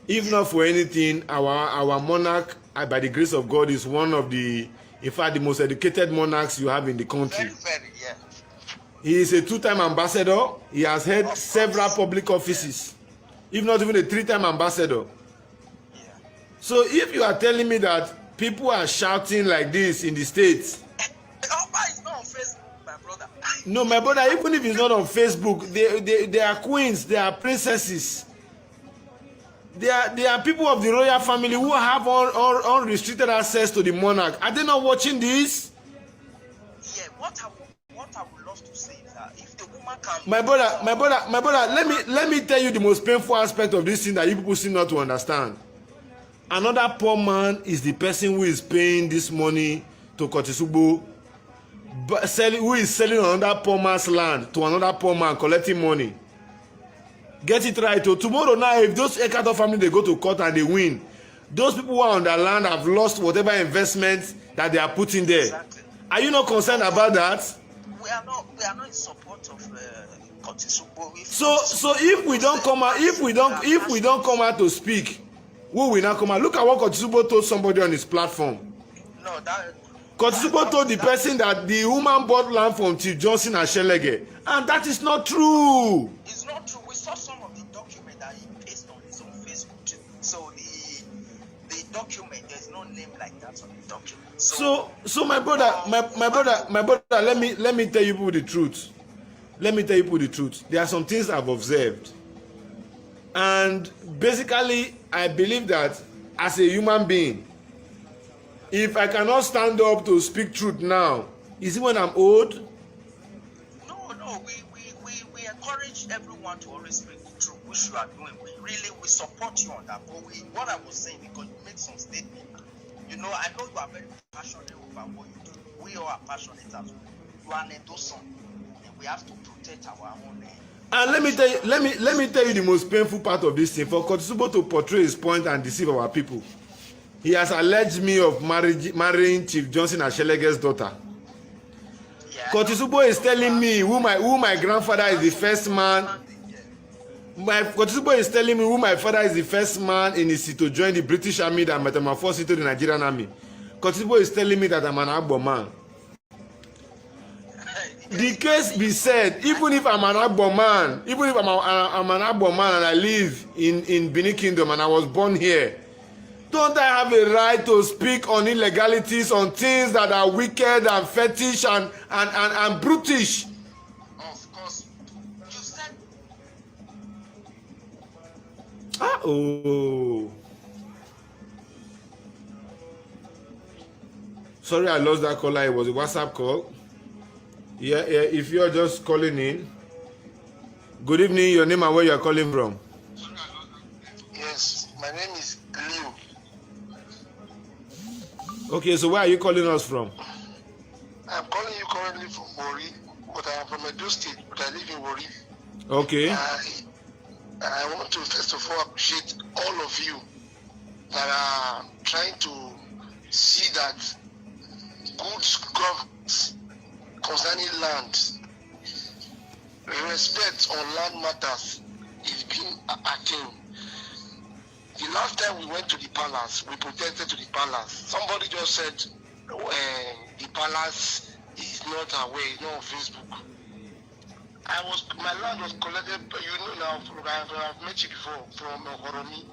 B: If not for anything, our monarch, by the grace of God, is one of the, in fact, the most educated monarchs you have in the country.
C: Very, yeah.
B: He is a 2-time ambassador. He has held several public offices, if not even a 3-time ambassador.
C: Yeah.
B: So if you are telling me that people are shouting like this in the States,
C: Oba is not on Facebook, my brother.
B: no, my brother, even if it's not on Facebook, they are queens, they are princesses. They are people of the royal family who have unrestricted access to the monarch. Are they not watching this?
C: Yeah, what I would love to say is that if the woman can...
B: My brother, let me tell you the most painful aspect of this thing that you people seem not to understand. Another poor man is the person who is paying this money to Kotisubo, who is selling another poor man's land to another poor man, collecting money. Get it right. So tomorrow now, if those Ekato family, they go to court and they win, those people who are on the land have lost whatever investment that they are putting there.
C: Exactly.
B: Are you not concerned about that?
C: We are not in support of Kotisubo.
B: So if we don't come out to speak, who will not come out? Look at what Kotisubo told somebody on his platform.
C: No, that
B: Kotisubo told the person that the woman bought land from Chief Johnson and Shelege, and that is not true.
C: It's not true. We saw some of the document that he pasted on his own Facebook too. So the document, there's no name like that on the document.
B: So my brother, let me tell you people the truth. Let me tell you people the truth. There are some things I've observed, and basically, I believe that as a human being, if I cannot stand up to speak truth now, is it when I'm old?
C: No, we encourage everyone to always speak the truth, which you are doing. We support you on that. But what I was saying, because you made some statement, I know you are very passionate about what you do. We all are passionate as well. You are an endorsement, and we have to protect our own name.
B: And let me tell you the most painful part of this thing. For Kotisubo to portray his point and deceive our people, he has alleged me of marrying Chief Johnson and Shelege's daughter.
C: Yeah,
B: Kotisubo is telling me who my grandfather is the first man. Kotisubo is telling me who my father is the first man in his to join the British Army that metamorphosed into the Nigerian Army. Kotisubo is telling me that I'm an Agbo man. the case be said, even if I'm an Agbo man, even if I'm an Agbo man and I live in Benin Kingdom and I was born here, don't I have a right to speak on illegalities, on things that are wicked and fetish and brutish?
C: Of course, you said.
B: Oh. Sorry, I lost that caller. It was a WhatsApp call. Yeah, if you're just calling in, good evening, your name and where you're calling from.
D: Yes, my name is Leo.
B: Okay, so where are you calling us from?
D: I'm calling you currently from Wari, but I am from Edo State, but I live in Wari.
B: Okay.
D: I want to first of all appreciate all of you that are trying to see that good governance concerning land, respect on land matters is being attained. The last time we went to the palace, we protested to the palace. Somebody just said the palace is not aware, it's not on Facebook. My land was collected, you know now, I've met you before, from Horomi.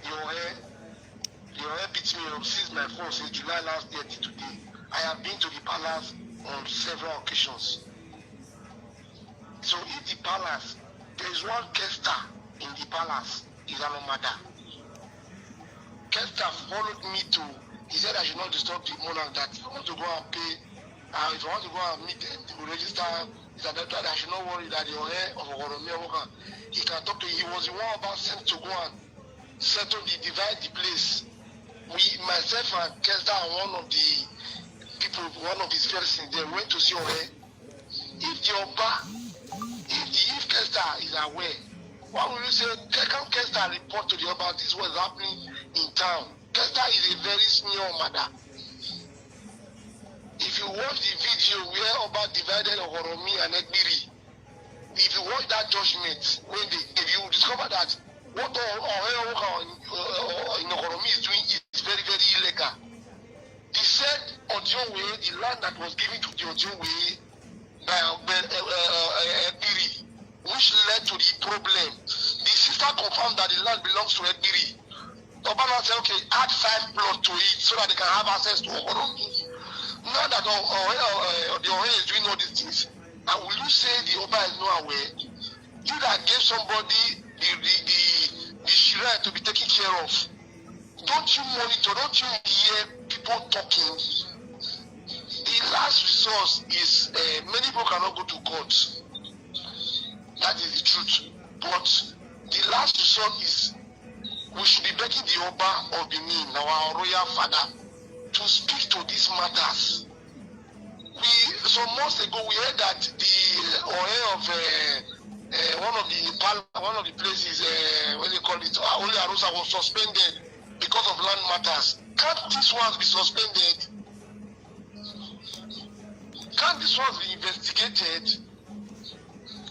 D: Your hair beats me up since my phone since July last year to today. I have been to the palace on several occasions. So if the palace, there is one Kester in the palace, is an Omada. Kester followed me to, he said I should not disturb the monarch, that if I want to go and pay, if I want to go and meet them to register, that I should not worry that your hair of Oromia, he can talk to you. He was the one about sent to go and settle divide the place. Myself and Kester and one of the people, one of his persons, they went to see Ore. If the Oba, if Kester is aware, why will you say, can Kester report to the Oba, this was happening in town? Kester is a very senior mother. If you watch the video where Oba divided Oromi and Egbiri, if you watch that judgment, if you discover that what in Oromi is doing is very, very illegal. He said Ojonwe, the land that was given to the Ojonwe by Egbiri, which led to the problem. The sister confirmed that the land belongs to Egbiri. Obama said, okay, add 5 plots to it so that they can have access to Oromi. Now that the Ohe is doing all these things, and will you say the Oba is not aware? You that gave somebody the shrine to be taken care of, don't you monitor, don't you hear people talking? The last resource is many people cannot go to court. That is the truth. But the last resort is we should be begging the Oba of Benin, our royal father, to speak to these matters. Some months ago we heard that the oil of one of the places, what they call it, only Arosa was suspended because of land matters. Can't these ones be suspended? Can't these ones be investigated?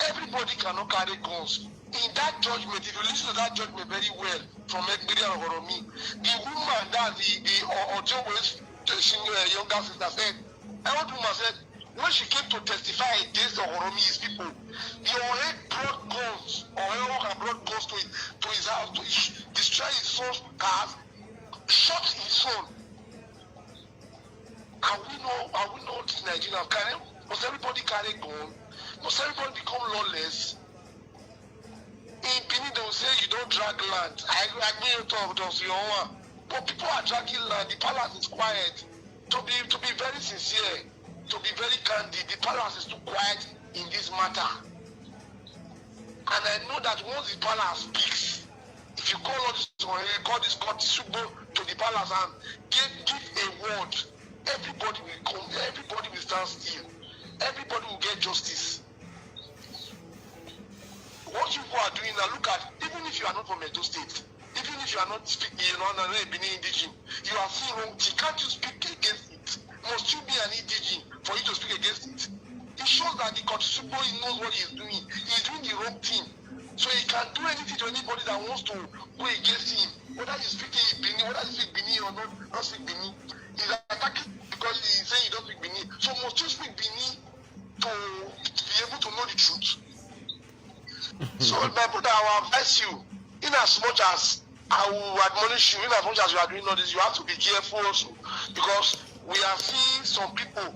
D: Everybody cannot carry guns. In that judgment, if you listen to that judgment very well from Ekbiri and Oromi, the woman that the Ojowe's younger sister said, I want woman said, when she came to testify against Oromi's people, the Ore brought guns, Ore brought guns to his house to destroy his son's cars, shot his son. And we know this Nigerian carry, must everybody carry gun? Must everybody become lawless? In Benin, they will say you don't drag land. I agree with you, but people are dragging land. The palace is quiet. To be very sincere, to be very candid, the palace is too quiet in this matter. And I know that once the palace speaks, if you call this court to the palace and give a word, everybody will come, everybody will stand still, everybody will get justice. What you are doing now, look at, even if you are not from Edo State, even if you are not speaking, Benin indigenous, you are seeing wrong thing. Can't you speak against it? Must you be an indigenous for you to speak against it? It shows that the Kotsubo knows what he is doing. He is doing the wrong thing. So he can do anything to anybody that wants to go against him. Whether you speak Benin, whether you speak Benin or not speak Benin. He's attacking because he's saying you don't speak Benin. So must you speak Benin to So my brother, I will advise you, in as much as I will admonish you, in as much as you are doing all this, you have to be careful also, because we are seeing some people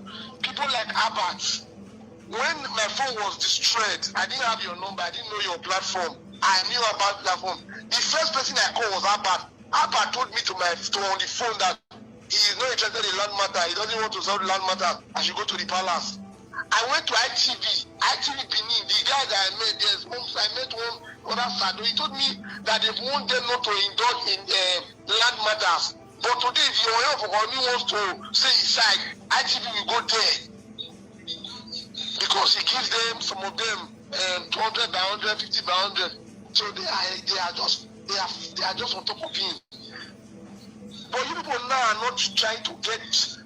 D: like Albert. When my phone was destroyed, I didn't have your number, I didn't know your platform. I knew about platform. The first person I called was Albert. Albert told me on the phone that he is not interested in land matter. He doesn't want to solve land matter. I should go to the palace. I went to ITV Benin. The guy that I met, I met one other Sado. He told me that they want them not to indulge in land matters. But today, if your help wants to say his side, ITV will go there. Because he gives them, some of them, 200 by 100, 50 by 100. So they are just on top of him. But you people now are not trying to get.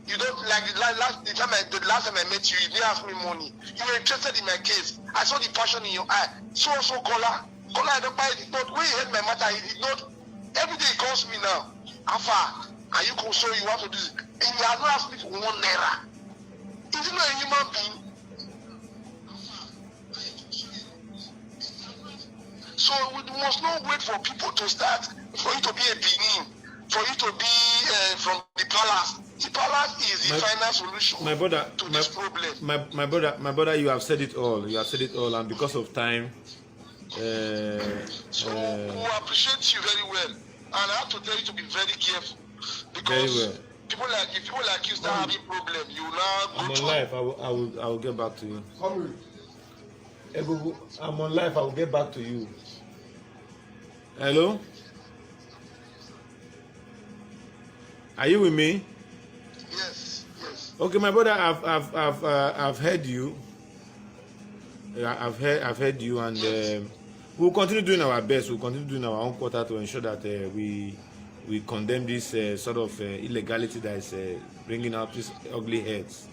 D: You don't like the last time I met you. You didn't ask me money. You were interested in my case. I saw the passion in your eye. So Kola, I don't buy it. But when he heard my matter, he did not. Every day he calls me now. Afa, are you cool? So you want to do this? And he has not asked me for 1 naira. Is he not a human being? So we must not wait for people to start, for you to be a Benin, for you to be from the palace. The palace is the final solution to this problem.
B: My brother, you have said it all. You have said it all, and because of time.
D: So we appreciate you very well, and I have to tell you to be very careful, because people like you start having problem. You now go
B: I'm on
D: to
B: live. I will get back to you. I'm on live. I will get back to you. Hello? Are you with me?
D: Yes.
B: Okay, my brother, I've heard you. I've heard you, and we'll continue doing our best. We'll continue doing our own quarter to ensure that we condemn this sort of illegality that is bringing out these ugly heads.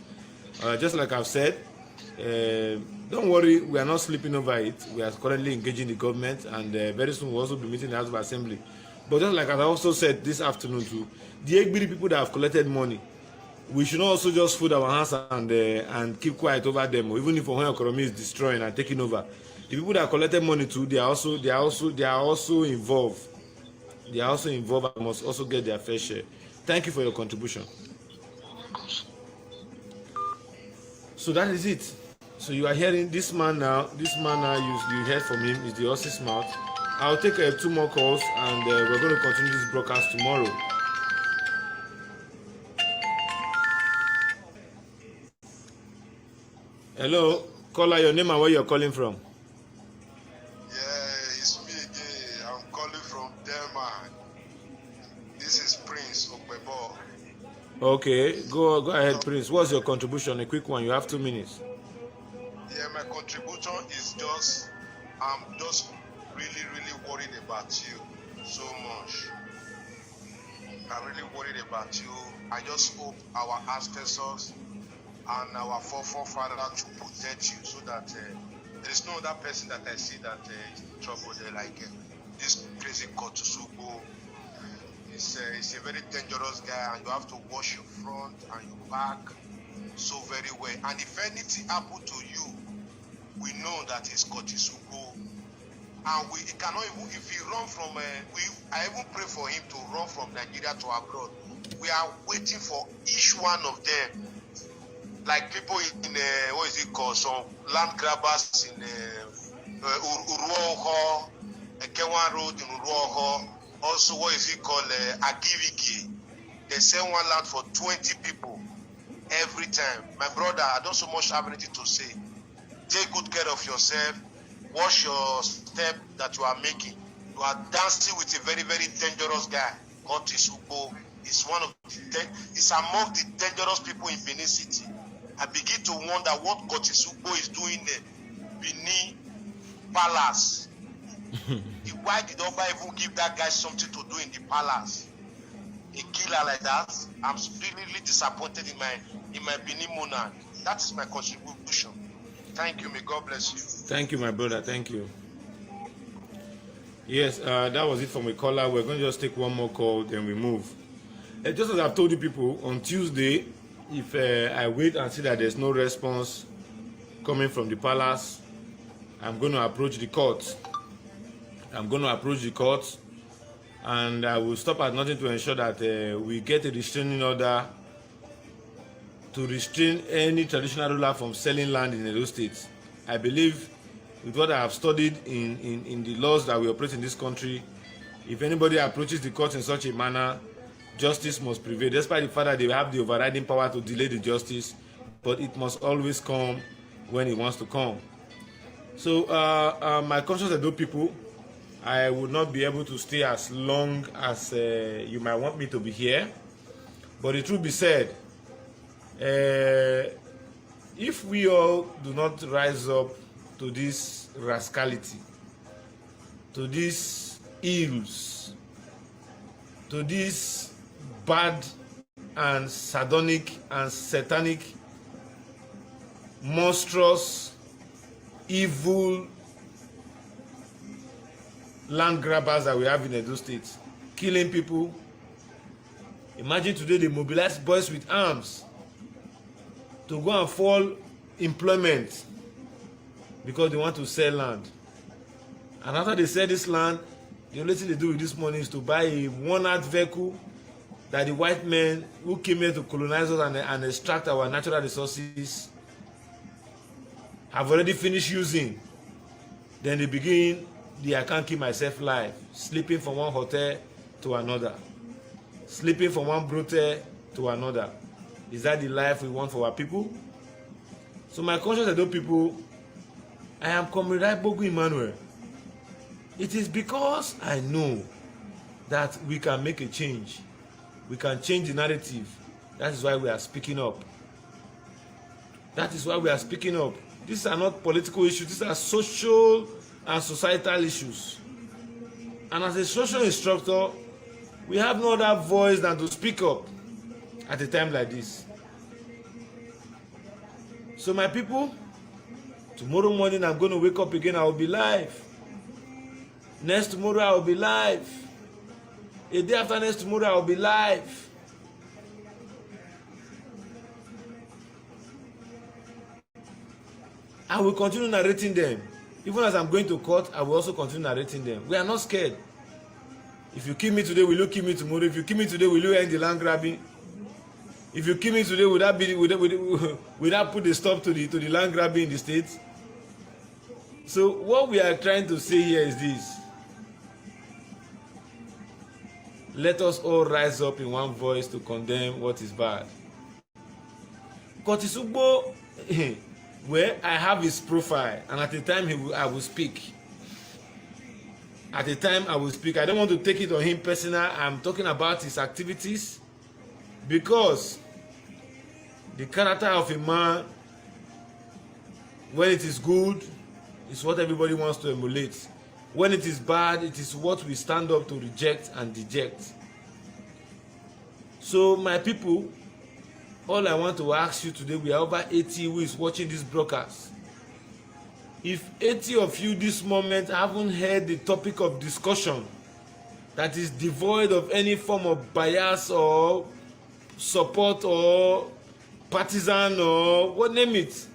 B: Just like I've said, don't worry, we are not sleeping over it. We are currently engaging the government, and very soon we'll also be meeting the House of Assembly. But just like I also said this afternoon too, the AGBD people that have collected money, we should not also just fold our hands and keep quiet over them, or even if our economy is destroying and taking over. The people that collected money too, they are also involved. They are also involved and must also get their fair share. Thank you for your contribution. So that is it. So you are hearing this man now. You heard from him is the horse's mouth. I'll take 2 more calls, and we're going to continue this broadcast tomorrow. Hello, caller, your name and where you're calling from.
E: Yeah, it's me again. I'm calling from Denmark. This is Prince Okpebo.
B: Okay, go ahead, Prince. What's your contribution? A quick one. You have 2 minutes.
E: Yeah, my contribution is I'm just really worried about you so much. I'm really worried about you. I just hope our ancestors and our forefathers to protect you, so that there is no other person that I see that is in trouble there, like this crazy Kotusubo. He's a very dangerous guy, and you have to wash your front and your back so very well. And if anything happen to you, we know that it's Kotusubo. And we cannot even, if he run from, I even pray for him to run from Nigeria to abroad. We are waiting for each one of them. Like people in, what is it called, some land grabbers in Uruoho, Kewan Road in Uruoho. Also, what is it called, Agiriki. They sell one land for 20 people every time. My brother, I don't so much have anything to say. Take good care of yourself. Watch your step that you are making. You are dancing with a very dangerous guy called Tisubo. He's he's among the dangerous people in Benin City. I begin to wonder what Kotisubo is doing in the Benin Palace. Why did Oba even give that guy something to do in the palace? A killer like that? I'm really disappointed in my Benin monarch. That is my contribution. Thank you. May God bless you.
B: Thank you, my brother. Thank you. Yes, that was it from a caller. We're going to just take 1 more call, then we move. Just as I've told you people, on Tuesday, if I wait and see that there's no response coming from the palace, I'm going to approach the court. And I will stop at nothing to ensure that we get a restraining order to restrain any traditional ruler from selling land in Edo State. I believe, with what I have studied in the laws that we operate in this country, if anybody approaches the court in such a manner, justice must prevail, despite the fact that they have the overriding power to delay the justice, but it must always come when it wants to come. So my conscious Edo people, I would not be able to stay as long as you might want me to be here. But the truth be said, if we all do not rise up to this rascality, to these ills, to this bad and sardonic and satanic, monstrous, evil land grabbers that we have in Edo State, killing people. Imagine today they mobilize boys with arms to go and fall employment because they want to sell land. And after they sell this land, the only thing they do with this money is to buy a worn-out vehicle that the white men who came here to colonize us and extract our natural resources have already finished using. Then they begin the I can't keep myself life, sleeping from one hotel to another, sleeping from one brothel to another. Is that the life we want for our people? So my conscious Edo people, I am Comrade Bogu Emmanuel. It is because I know that we can make a change. We can change the narrative. That is why we are speaking up. That is why we are speaking up. These are not political issues. These are social and societal issues. And as a social instructor, we have no other voice than to speak up at a time like this. So my people, tomorrow morning I'm going to wake up again. I will be live. Next tomorrow I will be live. A day after next tomorrow I will be live. I will continue narrating them. Even as I'm going to court, I will also continue narrating them. We are not scared. If you kill me today, will you kill me tomorrow? If you kill me today, will you end the land grabbing? If you kill me today, will that put a stop to the land grabbing in the states? So what we are trying to say here is this. Let us all rise up in one voice to condemn what is bad. Curtis UGBO, where I have his profile, and at the time I will speak. At the time I will speak. I don't want to take it on him personal. I'm talking about his activities, because the character of a man, when it is good, is what everybody wants to emulate. When it is bad, it is what we stand up to reject and deject. So my people, all I want to ask you today, we are over 80 who is watching this broadcast. If 80 of you this moment haven't heard the topic of discussion that is devoid of any form of bias or support or partisan or what name it,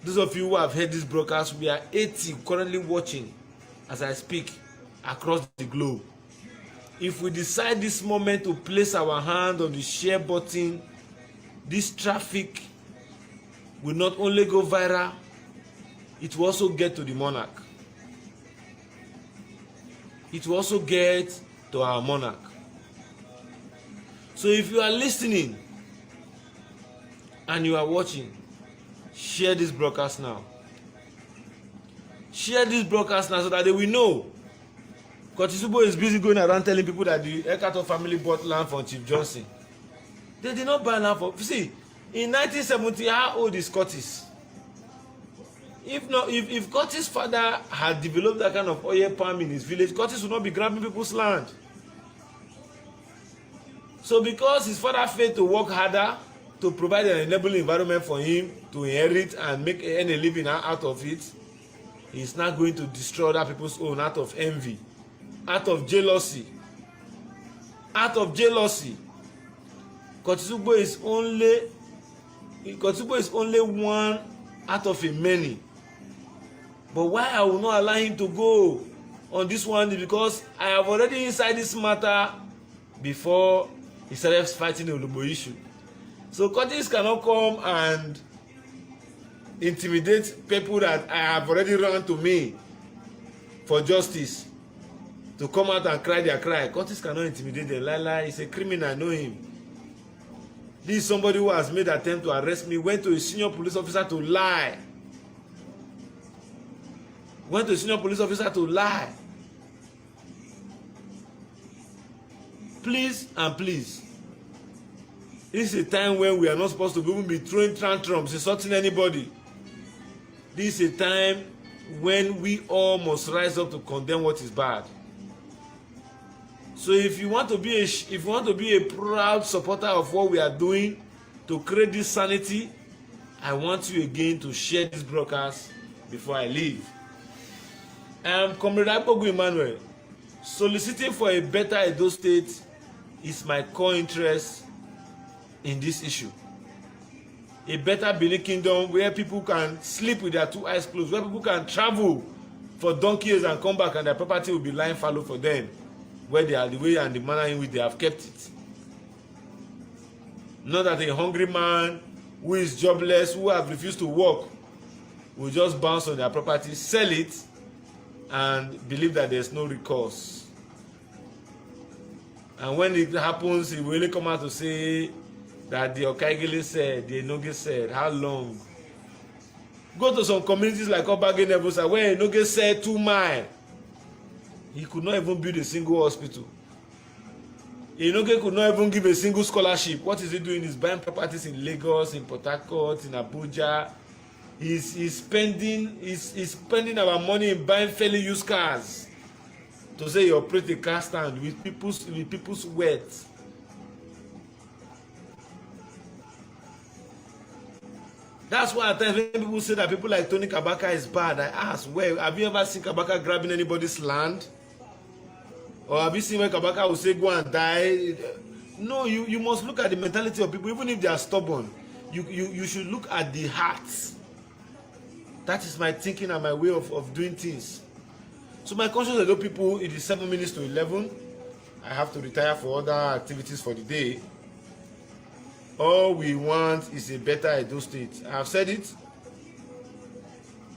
B: those of you who have heard this broadcast, we are 80 currently watching as I speak across the globe. If we decide this moment to place our hand on the share button, this traffic will not only go viral, it will also get to the monarch. It will also get to our monarch. So if you are listening and you are watching, share this broadcast now. Share this broadcast now so that they will know. Curtis UGBO is busy going around telling people that the Ekato family bought land from Chief Johnson. They did not buy land for. See, in 1970, how old is Curtis? If Curtis' father had developed that kind of oil palm in his village, Curtis would not be grabbing people's land. So because his father failed to work harder to provide an enabling environment for him to inherit and make earn a living out of it, he is now going to destroy other people's own out of envy, out of jealousy. Out of jealousy. Curtis UGBO is only one out of a many But why I will not allow him to go on this one is because I have already inside this matter before he started fighting the Olugbo issue. So Curtis cannot come and intimidate people that I have already run to me for justice to come out and cry their cry. Curtis cannot intimidate them. Lala, he's a criminal, I know him. This is somebody who has made an attempt to arrest me, went to a senior police officer to lie. Went to a senior police officer to lie. Please and please. This is a time when we are not supposed to even be throwing tantrums, insulting anybody. This is a time when we all must rise up to condemn what is bad. So if you want to be a proud supporter of what we are doing to create this sanity, I want you again to share this broadcast before I leave. Comrade Agbogu Emmanuel, soliciting for a better Edo State is my core interest in this issue. A better Benin Kingdom where people can sleep with their two eyes closed, where people can travel for donkey years and come back and their property will be lying fallow for them, where they are, the way and the manner in which they have kept it. Not that a hungry man who is jobless, who have refused to work, will just bounce on their property, sell it, and believe that there's no recourse. And when it happens, he will only come out to say that the Okaigele said, the Enoge said, how long? Go to some communities like Obage Nebusa where Enoge said 2 miles. He could not even build a single hospital. Enoge could not even give a single scholarship. What is he doing? He's buying properties in Lagos, in Port Harcourt, in Abuja. He's spending our money in buying fairly used cars to say you operate a car stand with people's wealth. That's why at times when people say that people like Tony Kabaka is bad, I ask, well, have you ever seen Kabaka grabbing anybody's land? Or have you seen when Kabaka will say go and die? No, you must look at the mentality of people, even if they are stubborn. You should look at the hearts. That is my thinking and my way of doing things. So my conscience of those people, it is 7 minutes to 11. I have to retire for other activities for the day. All we want is a better Edo State. I have said it.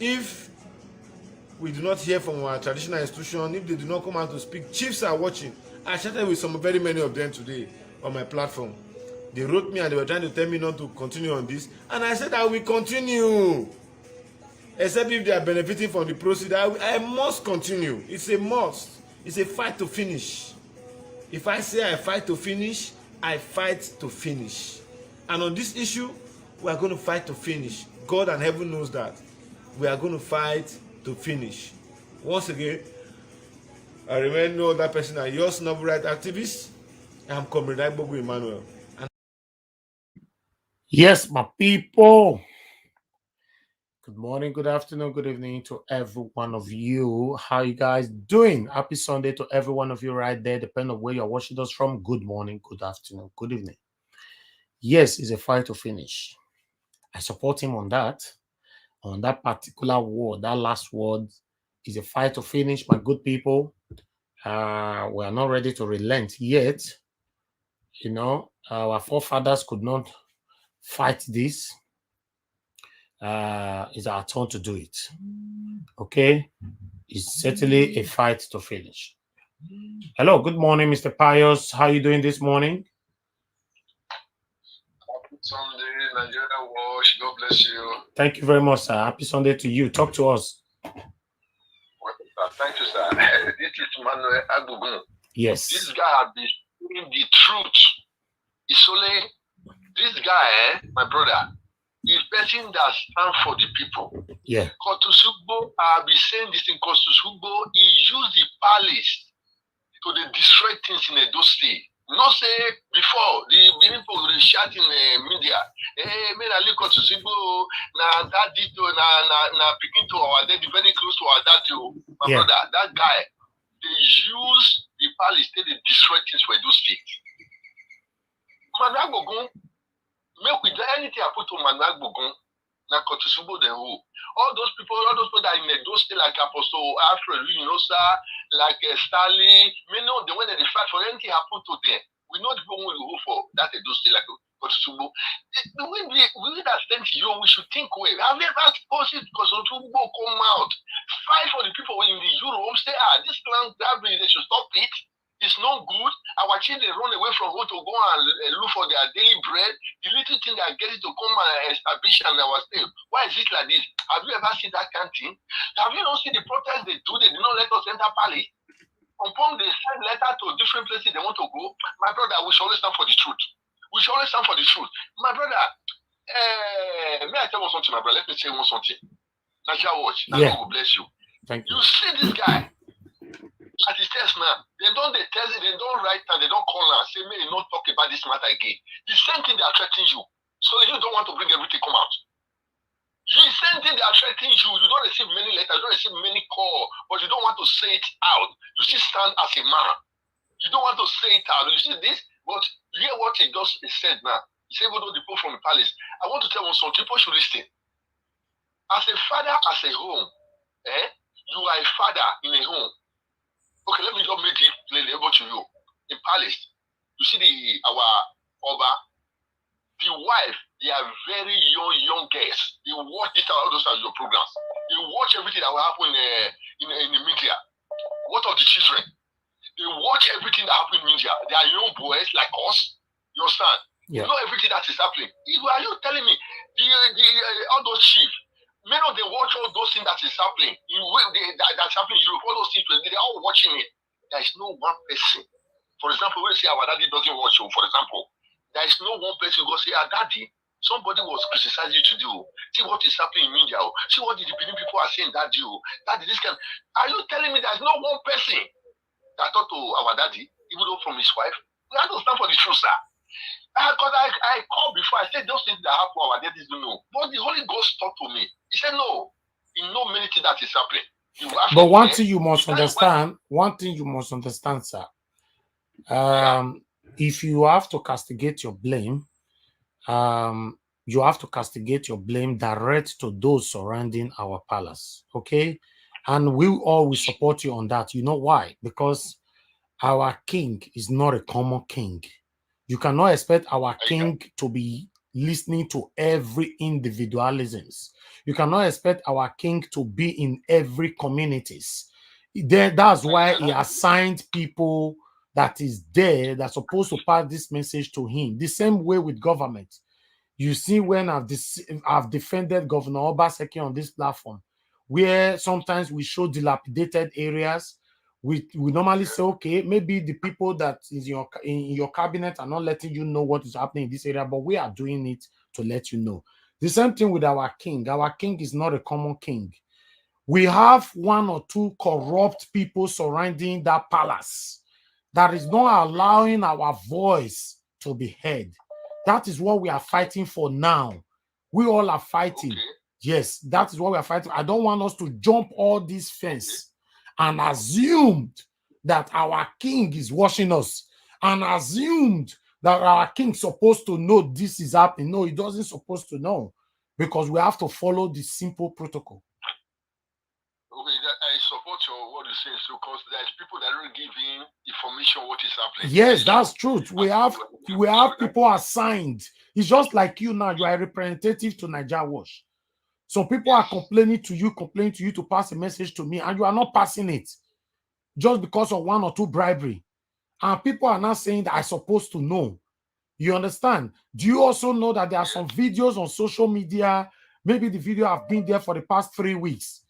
B: If we do not hear from our traditional institution, if they do not come out to speak, chiefs are watching. I chatted with very many of them today on my platform. They wrote me and they were trying to tell me not to continue on this. And I said I will continue. Except if they are benefiting from the proceeds, I must continue. It's a must. It's a fight to finish. If I say I fight to finish, I fight to finish. And on this issue, we are going to fight to finish. God and heaven knows that. We are going to fight to finish. Once again, I remain no other person than your noble right activist. I'm Comrade Agbogu Emmanuel.
A: Yes, my people. Good morning, good afternoon, good evening to every one of you. How you guys doing? Happy Sunday to every one of you right there, depending on where you're watching us from. Good morning, good afternoon, good evening. Yes, it's a fight to finish. I support him on that particular word. That last word is a fight to finish, my good people. We are not ready to relent yet. You know, our forefathers could not fight this. It's our turn to do it. Okay? It's certainly a fight to finish. Hello, good morning, Mr. Pius. How are you doing this morning?
E: Happy Sunday, Nigeria Wash. God bless you.
A: Thank you very much, sir. Happy Sunday to you. Talk to us.
E: Well, thank you, sir. This is Manuel Agbogu.
A: Yes.
E: This guy has been speaking the truth. It's only this guy, my brother, is person that stands for the people.
A: Yeah.
E: Kotusugbo, I've been saying this in Kotusugbo, he used the palace to destroy things in Edo State. Not say before, the Benin people were shouting in the media, hey, man, I look Kotusugbo, now that did na picking to our dead, very close to our dad, my brother, that guy, they use the palace to destroy things for Edo State. Managogun, make with anything I put on Managogun,
F: na Kotusubo then who. All those people that in those state like Apostle Alfred, sir, like Stanley, many of them when they fight for anything happen to them. We know the people we go for that they do state like Kotusubo. We that stand here, we should think well. Have you ever posted Kotusubo come out, fight for the people in the Europe, say, this land, they should stop it. It's not good. Our children run away from home to go and look for their daily bread. The little thing they are getting to come and establish in our state. Why is it like this? Have you ever seen that kind of thing? Have you not seen the protest they do? They did not let us enter Pali. Upon they send letter to different places they want to go. My brother, we should always stand for the truth. We should always stand for the truth. My brother, may I tell you something, my brother? Let me say one something. National Watch.
A: Yeah.
F: God will bless you.
A: Thank you.
F: You see this guy. At his test now, they don't write and they don't call now, say, may you not talk about this matter again. The same thing they are threatening you. So you don't want to bring everything come out. The same thing they are threatening you. You don't receive many letters, you don't receive many calls, but you don't want to say it out. You still stand as a man. You don't want to say it out. You see this, but hear what he just said now. He said, even though the people from the palace, I want to tell you something, people should listen. As a father, as a home, you are a father in a home. Okay, let me just make it plain able to you. In palace, you see our Oba, the wife, they are very young girls. They watch this all those are your programs. They watch everything that will happen in the media. What of the children? They watch everything that happens in media. They are young boys like us. You understand?
A: Yeah.
F: You know everything that is happening. Are you telling me all those chiefs? Many of them watch all those things that is happening. That's happening in Europe. All those things, they're all watching it. There is no one person. For example, when you say our daddy doesn't watch you, for example, there is no one person who go say, daddy, somebody was criticizing you to do. See what is happening in media. See what the Benin people are saying, daddy. Daddy, this can. Are you telling me there's no one person that talked to our daddy, even though from his wife? We have to stand for the truth, sir. Because I called before, I said those things that happen, our daddies don't know. But the Holy Ghost talked to me. He said, no, you know many things that is happening.
A: But one thing you must understand, sir. If you have to castigate your blame, you have to castigate your blame direct to those surrounding our palace. Okay? And we all will support you on that. You know why? Because our king is not a common king. You cannot expect our king to be listening to every individualisms. You cannot expect our king to be in every communities. That's why he assigned people that is there that's supposed to pass this message to him. The same way with government. You see, when I've defended Governor Obaseki on this platform, where sometimes we show dilapidated areas, we normally say, okay, maybe the people that is in your cabinet are not letting you know what is happening in this area, but we are doing it to let you know. The same thing with our king. Our king is not a common king. We have one or two corrupt people surrounding that palace that is not allowing our voice to be heard. That is what we are fighting for now. We all are fighting. Okay. Yes, that is what we are fighting. I don't want us to jump all this fence and assumed that our king is watching us and assumed that our king is supposed to know this is happening. No, he doesn't supposed to know because we have to follow the simple protocol.
F: Okay, I support what you say, so because there's people that don't give him information what is happening.
A: Yes, that's true. We have people assigned. It's just like you now. You are a representative to Niger Watch. Some people are complaining to you to pass a message to me, and you are not passing it just because of one or two bribery. And people are not saying that I'm supposed to know. You understand? Do you also know that there are some videos on social media? Maybe the video have been there for the past 3 weeks.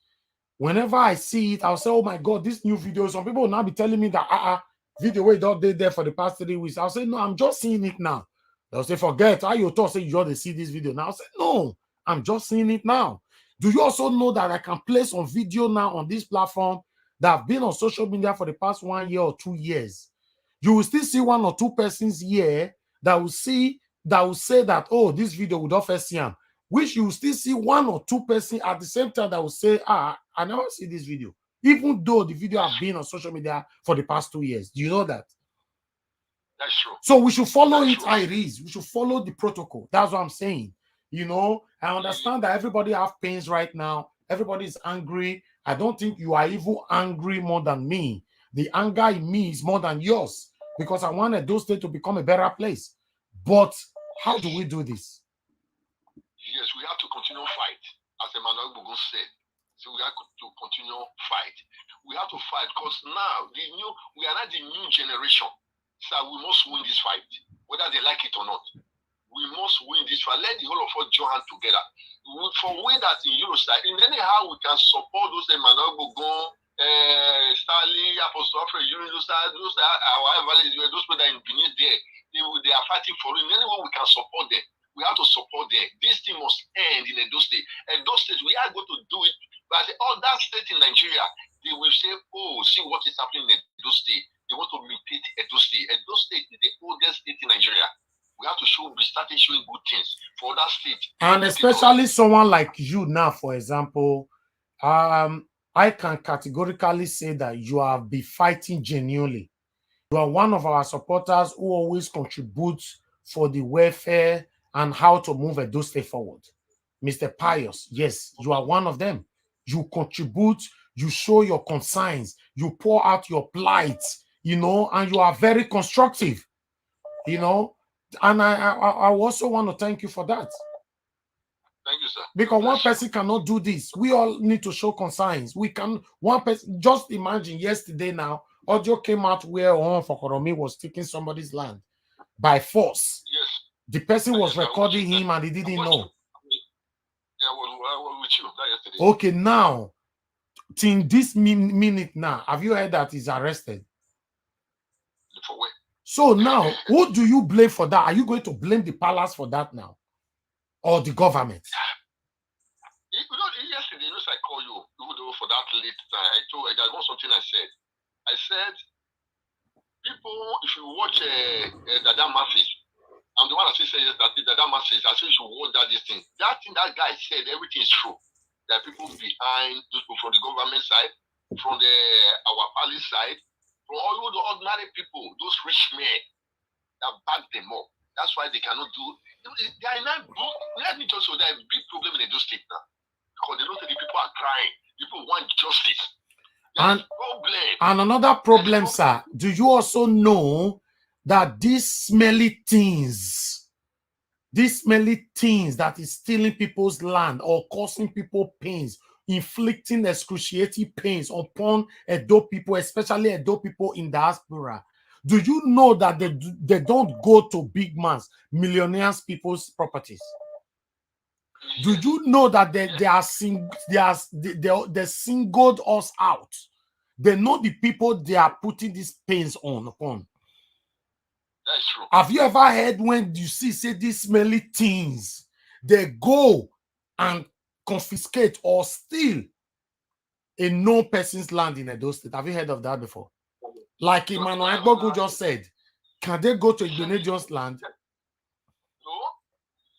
A: Whenever I see it, I'll say, oh my God, this new video. Some people will now be telling me that video wait don't did there for the past 3 weeks. I'll say, no, I'm just seeing it now. They'll say, forget. How you thought say you just see this video now? I'll say, no, I'm just seeing it now. Do you also know that I can play some video now on this platform that have been on social media for the past 1 year or 2 years? You will still see one or two persons here that will say that, oh, this video would offer CM. Which you will still see one or two persons at the same time that will say, I never see this video, even though the video has been on social media for the past 2 years. Do you know that?
F: That's true.
A: So we should follow it how it is. We should follow the protocol. That's what I'm saying. You know, I understand that everybody have pains right now. Everybody is angry. I don't think you are even angry more than me. The anger in me is more than yours because I wanted those states to become a better place. But how do we do this?
F: Yes, we have to continue fight, as Emmanuel Bugo said. So we have to continue fight. We have to fight because now we are not the new generation. So we must win this fight, whether they like it or not. We must win this fight. Let the whole of us join hands together. For we that in Euroside, in anyhow we can support those Emmanuel Bugo, Stanley, Apostle Alfred, Euroside, those people that in Benin there, they are fighting for it. In any way we can support them. We have to support them. This thing must end in Edo State. Edo State, we are going to do it. But the other state in Nigeria, they will say, oh, see what is happening in Edo State. They want to imitate Edo State. Edo State is the oldest state in Nigeria. We have to we started showing good things for that state.
A: And especially someone like you now, for example, I can categorically say that you have been fighting genuinely. You are one of our supporters who always contributes for the welfare and how to move Edo State forward. Mr. Pius, yes, you are one of them. You contribute, you show your concerns, you pour out your plight, you know, and you are very constructive, you know. And I also want to thank you for that.
F: Thank you, sir.
A: Because one person cannot do this. We all need to show concerns. We can, one person, just imagine yesterday now, audio came out where on Fokoromi was taking somebody's land by force.
F: Yes.
A: The person was recording him and he didn't know.
F: Yeah, I was with you that yesterday.
A: Okay, now, till this minute now, have you heard that he's arrested?
F: For where?
A: So now, who do you blame for that? Are you going to blame the palace for that now? Or the government?
F: Yesterday, I called you for that late time. I told there was something I said. I said, people, if you watch Dada Mafis, I'm the one that said yes, that Dada Mafis, I said you should watch this thing. That thing that guy said, everything is true. There are people behind, those people from the government side, from our palace side, from all the ordinary people, those rich men that back them up. That's why they cannot do. They are not. Let me just say there is a big problem in Edo State now because they know that the people are crying. People want justice.
A: And another problem, sir. Do you also know that these smelly things that is stealing people's land or causing people pains, inflicting excruciating pains upon Edo people, especially Edo people in diaspora? Do you know that they don't go to big mans, millionaires people's properties? Do you know that they singled us out? They know the people they are putting these pains upon.
F: That's true.
A: Have you ever heard when you say these smelly things, they go and confiscate or steal a no person's land in Edo State? Have you heard of that before? Like Emmanuel Agbogu just said, can they go to Igbonejion's land?
F: No.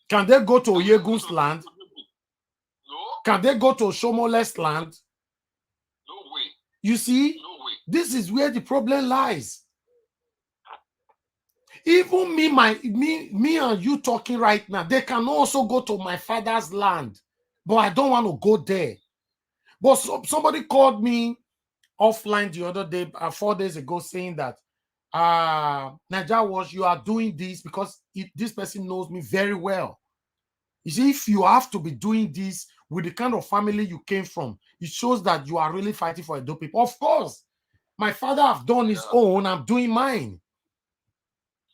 A: Can they go to Oyegun's land?
F: No.
A: Can they go to Shomole's land?
F: No way.
A: You see,
F: no way.
A: This is where the problem lies. Even me and you talking right now, they can also go to my father's land, but I don't want to go there. But somebody called me offline the other day, 4 days ago, saying that Naija, you are doing this because this person knows me very well. You see, if you have to be doing this with the kind of family you came from, it shows that you are really fighting for Edo people. Of course, my father have done his own, I'm doing mine.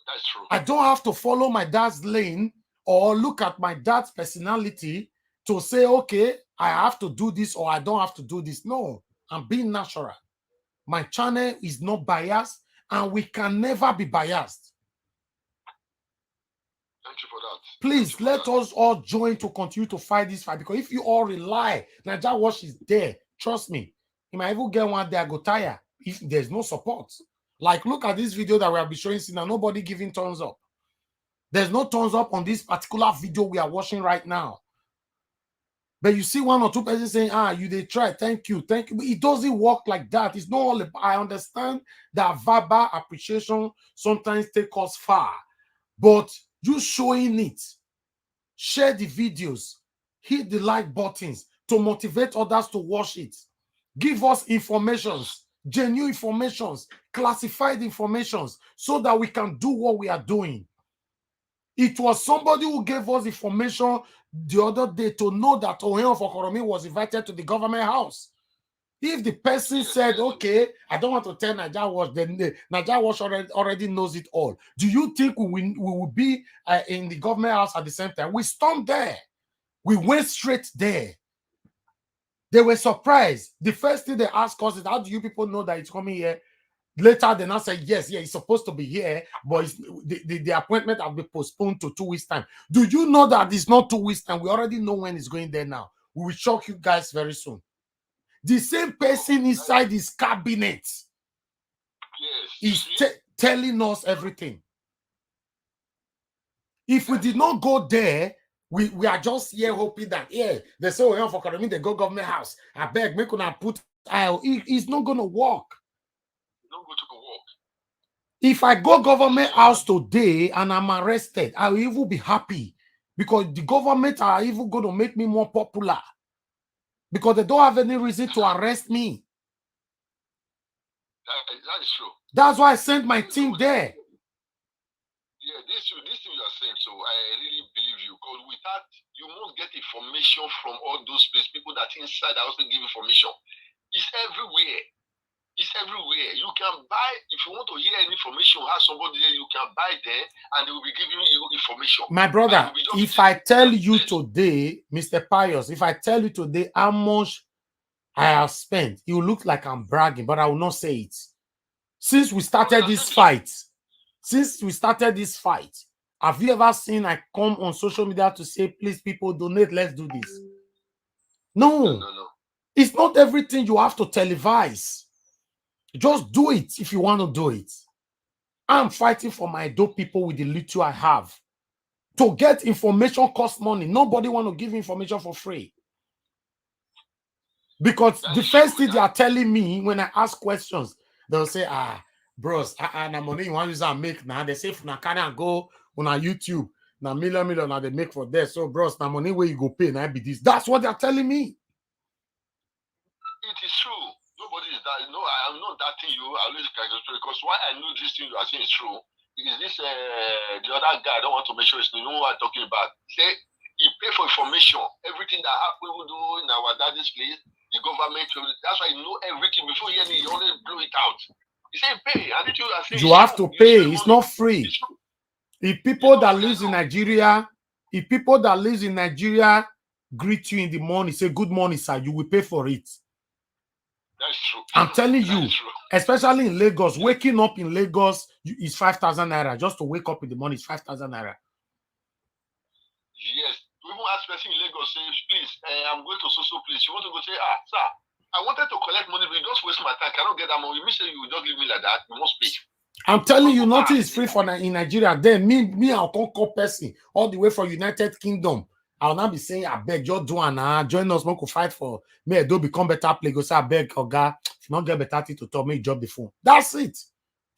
F: That's true.
A: I don't have to follow my dad's lane or look at my dad's personality to say, okay, I have to do this or I don't have to do this. No, I'm being natural. My channel is not biased and we can never be biased.
F: Thank you for that.
A: Please let us all join to continue to fight this fight, because if you all rely, Naija Watch is there. Trust me, you might even get one day I go tire if there's no support. Like, look at this video that we have been showing now. Nobody giving thumbs up. There's no thumbs up on this particular video we are watching right now. But you see one or two persons saying, you did try, thank you. It doesn't work like that. It's not all about, I understand that verbal appreciation sometimes take us far, but you showing it share the videos, hit the like buttons to motivate others to watch it. Give us informations, genuine informations, classified informations, so that we can do what we are doing. It was somebody who gave us information the other day to know that Oheon Fokoromi was invited to the government house. If the person said, okay, I don't want to tell Naija Watch, then the Naija Watch already knows it all. Do you think we will be in the government house at the same time? We stormed there. We went straight there. They were surprised. The first thing they asked us is, how do you people know that it's coming here? Later, they now say, yes, yeah, it's supposed to be here, but the appointment has been postponed to 2 weeks' time. Do you know that it's not 2 weeks' time? We already know when it's going there now. We will shock you guys very soon. The same person inside his cabinet is telling us everything. If we did not go there, we are just here hoping that, yeah, they say, oh, for Karami, they go government house. I beg, make una put it's not going to work. If I go government house today and I'm arrested, I will even be happy because the government are even going to make me more popular because they don't have any reason to arrest me.
F: That is true.
A: That's why I sent my team there.
F: Yeah, this thing you are saying, so I really believe you. Because with that, you must get information from all those places, people that inside also give information. It's everywhere. It's everywhere. You can buy, if you want to hear any information, have somebody there, you can buy there, and they will be giving you information.
A: My brother, if I tell you today, Mr. Pius, if I tell you today how much I have spent, you look like I'm bragging, but I will not say it. Since we started this fight, have you ever seen I come on social media to say, please, people, donate, let's do this? No. It's not everything you have to televise. Just do it if you want to do it. I'm fighting for my dope people with the little I have. To get information costs money. Nobody want to give information for free. Because the first thing they are telling me when I ask questions, they'll say, bros, na money you want to use and make now. They say, if na can go on YouTube, na million now they make for there. So, bros, na money where you go pay, now be this. That's what they're telling me.
F: It is true. Nobody is that. No, I'm not that thing you. I always because why I know this thing you are saying is true. Is this the other guy? I don't want to mention his name. You know what I'm talking about? Say he pay for information. Everything that happen we do in our daddy's place, the government. That's why you know everything before you always blow it out. He say pay. And you are saying
A: you have to pay. It's not free. If people that lives in Nigeria, greet you in the morning, say good morning, sir, you will pay for it.
F: That's true.
A: I'm telling you, especially in Lagos, waking up in Lagos is 5,000 naira. Just to wake up in the morning is 5,000 naira.
F: Yes. Even ask person in Lagos, say, please, I'm going to so place. You want to go say, sir, I wanted to collect money, but you just waste my time. I cannot get that money. You say you will just leave me like that. You must pay.
A: I'm telling you, nothing is free for in Nigeria. Then me, I'll call person all the way from United Kingdom. I'll not be saying, I beg, you're doing join us, we could fight for me. Don't become better play. Go say, I beg, Oga, if you not get better thing to talk, me drop the phone. That's it.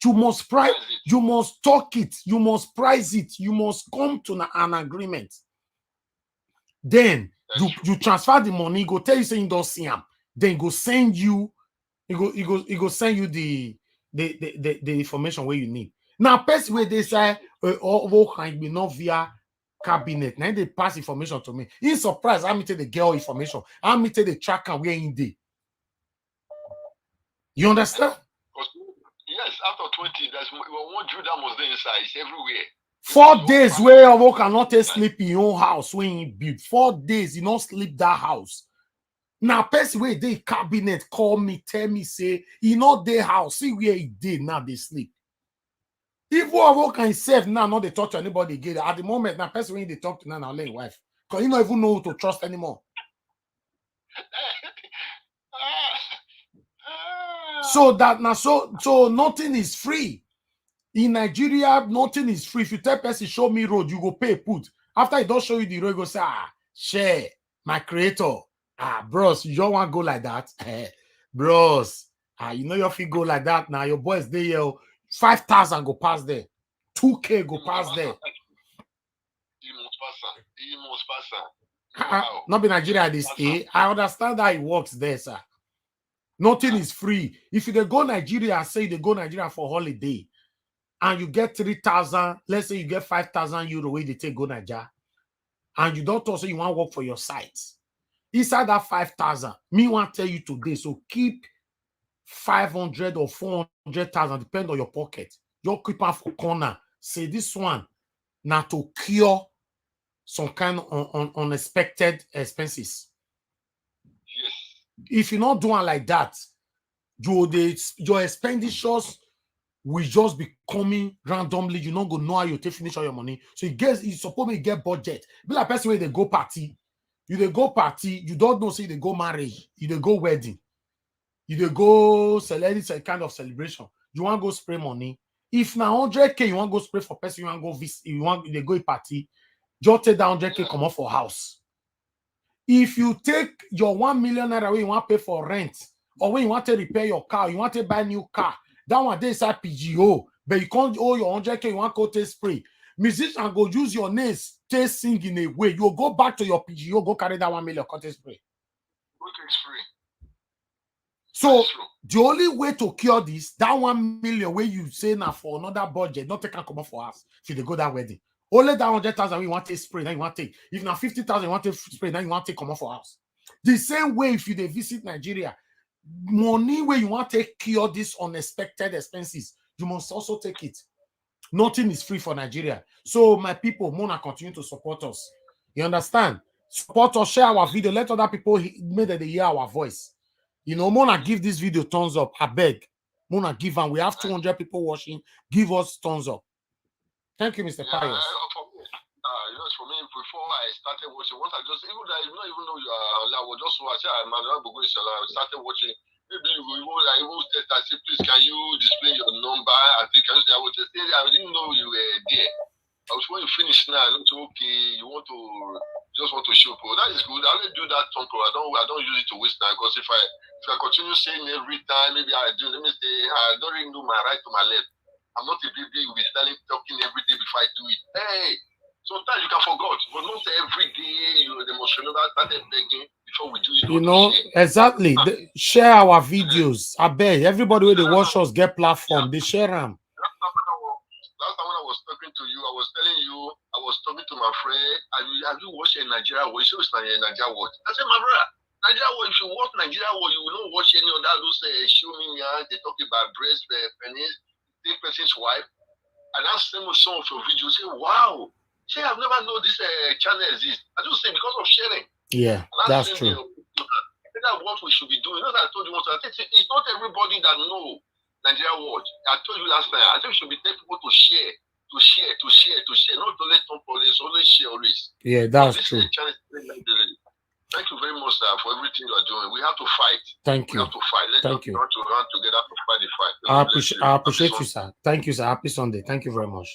A: You must price, you must talk it, you must price it, you must come to an agreement. Then you transfer the money, go tell you saying you don't see him. Then go send you, he go send you the information where you need. Now, person where they say, oh, can be not via cabinet. Now they pass information to me. He's surprised. I meet the girl information. I meet the tracker where in day. You understand?
F: Yes, after 20, there's one Jew that was there inside. It's everywhere.
A: 4 days where you cannot sleep in your own house when you build. 4 days, you don't sleep that house. Now, person where they cabinet call me, tell me, say, you know their house. See where he did. Now they sleep. If we work and save now, not they talk to anybody again. At the moment, now person when they talk to now only wife. Because you don't even know who to trust anymore. So that now so nothing is free. In Nigeria, nothing is free. If you tell person show me road, you go pay put. After he don't show you the road, you go say, share my creator. Bros, you don't want to go like that. Bros, you know your feet go like that now. Your boys there, 5,000 go pass there. 2K go pass there.
F: You must pass
A: Not be Nigeria they stay. I understand how it works there, sir. Nothing is free. If you dey go Nigeria, say they go Nigeria for holiday, and you get 3,000, let's say you get 5,000 euro where they take go Nigeria, and you don't also you want to work for your site. Inside that 5,000, me want to tell you today, so keep 500 or 400,000, depend on your pocket. Your keep am for corner. Say this one now to cure some kind of unexpected expenses.
F: Yes.
A: If you're not doing like that, your expenditures will just be coming randomly. You not go know how you take finish all your money. So you suppose to get budget. Be like person where they go party. You go party, you don't know say they go marriage, you they go wedding, you they go celebrity kind of celebration. You want to go spray money. If now 100K you want to go spray for person, you want to go visit, they go a party, just take that 100K come off for house. If you take your 1 million naira where you want to pay for rent, or when you want to repair your car, you want to buy a new car, that one they say PGO, but you can't owe your 100K, you want to go take spray. Musician go use your names, take sing in a way. You'll go back to your PGO, go carry that 1 million, cut spray. So the only way to cure this, that 1 million where you say now for another budget, not take and come up for us if they go that wedding. Only that 100,000 we want to spray, then you want to take. If now 50,000 you want to spray, then you want to come up for us. The same way if you they visit Nigeria, money where you want to cure this unexpected expenses, you must also take it. Nothing is free for Nigeria. So my people, Mona continue to support us. You understand? Support us, share our video, let other people make that they hear our voice. You know, Mona give this video thumbs up. I beg. Mona give, and we have 200 people watching. Give us thumbs up. Thank you, Mr. Pius.
F: For me, before I started watching, once I just even know you are, I was just watching. I started watching. Maybe you will test and say, please, can you display your number? I think I was just saying, I didn't know you were there. I was when you finish now, I don't say, okay, you want to just want to show. Well, that is good. I only do that tomorrow. I don't use it to waste time, because if I continue saying every time, maybe I do. Let me say, I don't really know my right to my left. I'm not a baby who is talking every day before I do it. Hey, sometimes you can forget, but not every day. The most started begging before we do it.
A: You know, exactly. Share our videos. I beg everybody where they watch us get platform. They share them.
F: Last time when I was talking to you, I was telling you, I was talking to my friend, have you watched a Nigeria Watch? It's not a Nigeria Watch. I said, my brother, Nigeria Watch, if you watch Nigeria Watch, you will not watch any of that. Those show me, they talk about breast, penis, take person's wife. And that's some of your videos. Say, wow. Say, I've never known this channel exists. I just say because of sharing.
A: Yeah, that's true.
F: That's what we should be doing. You know that I told you once. I think it's not everybody that know Nigeria Watch. I told you last time. I think we should be telling people to share, not to let them police, always share always.
A: Yeah, that's true.
F: Thank you very much, sir, for everything you are doing. We have to fight.
A: Thank you.
F: We have to fight. Let's run together to fight the fight.
A: I appreciate you, sir. Thank you, sir. Happy Sunday. Thank you very much.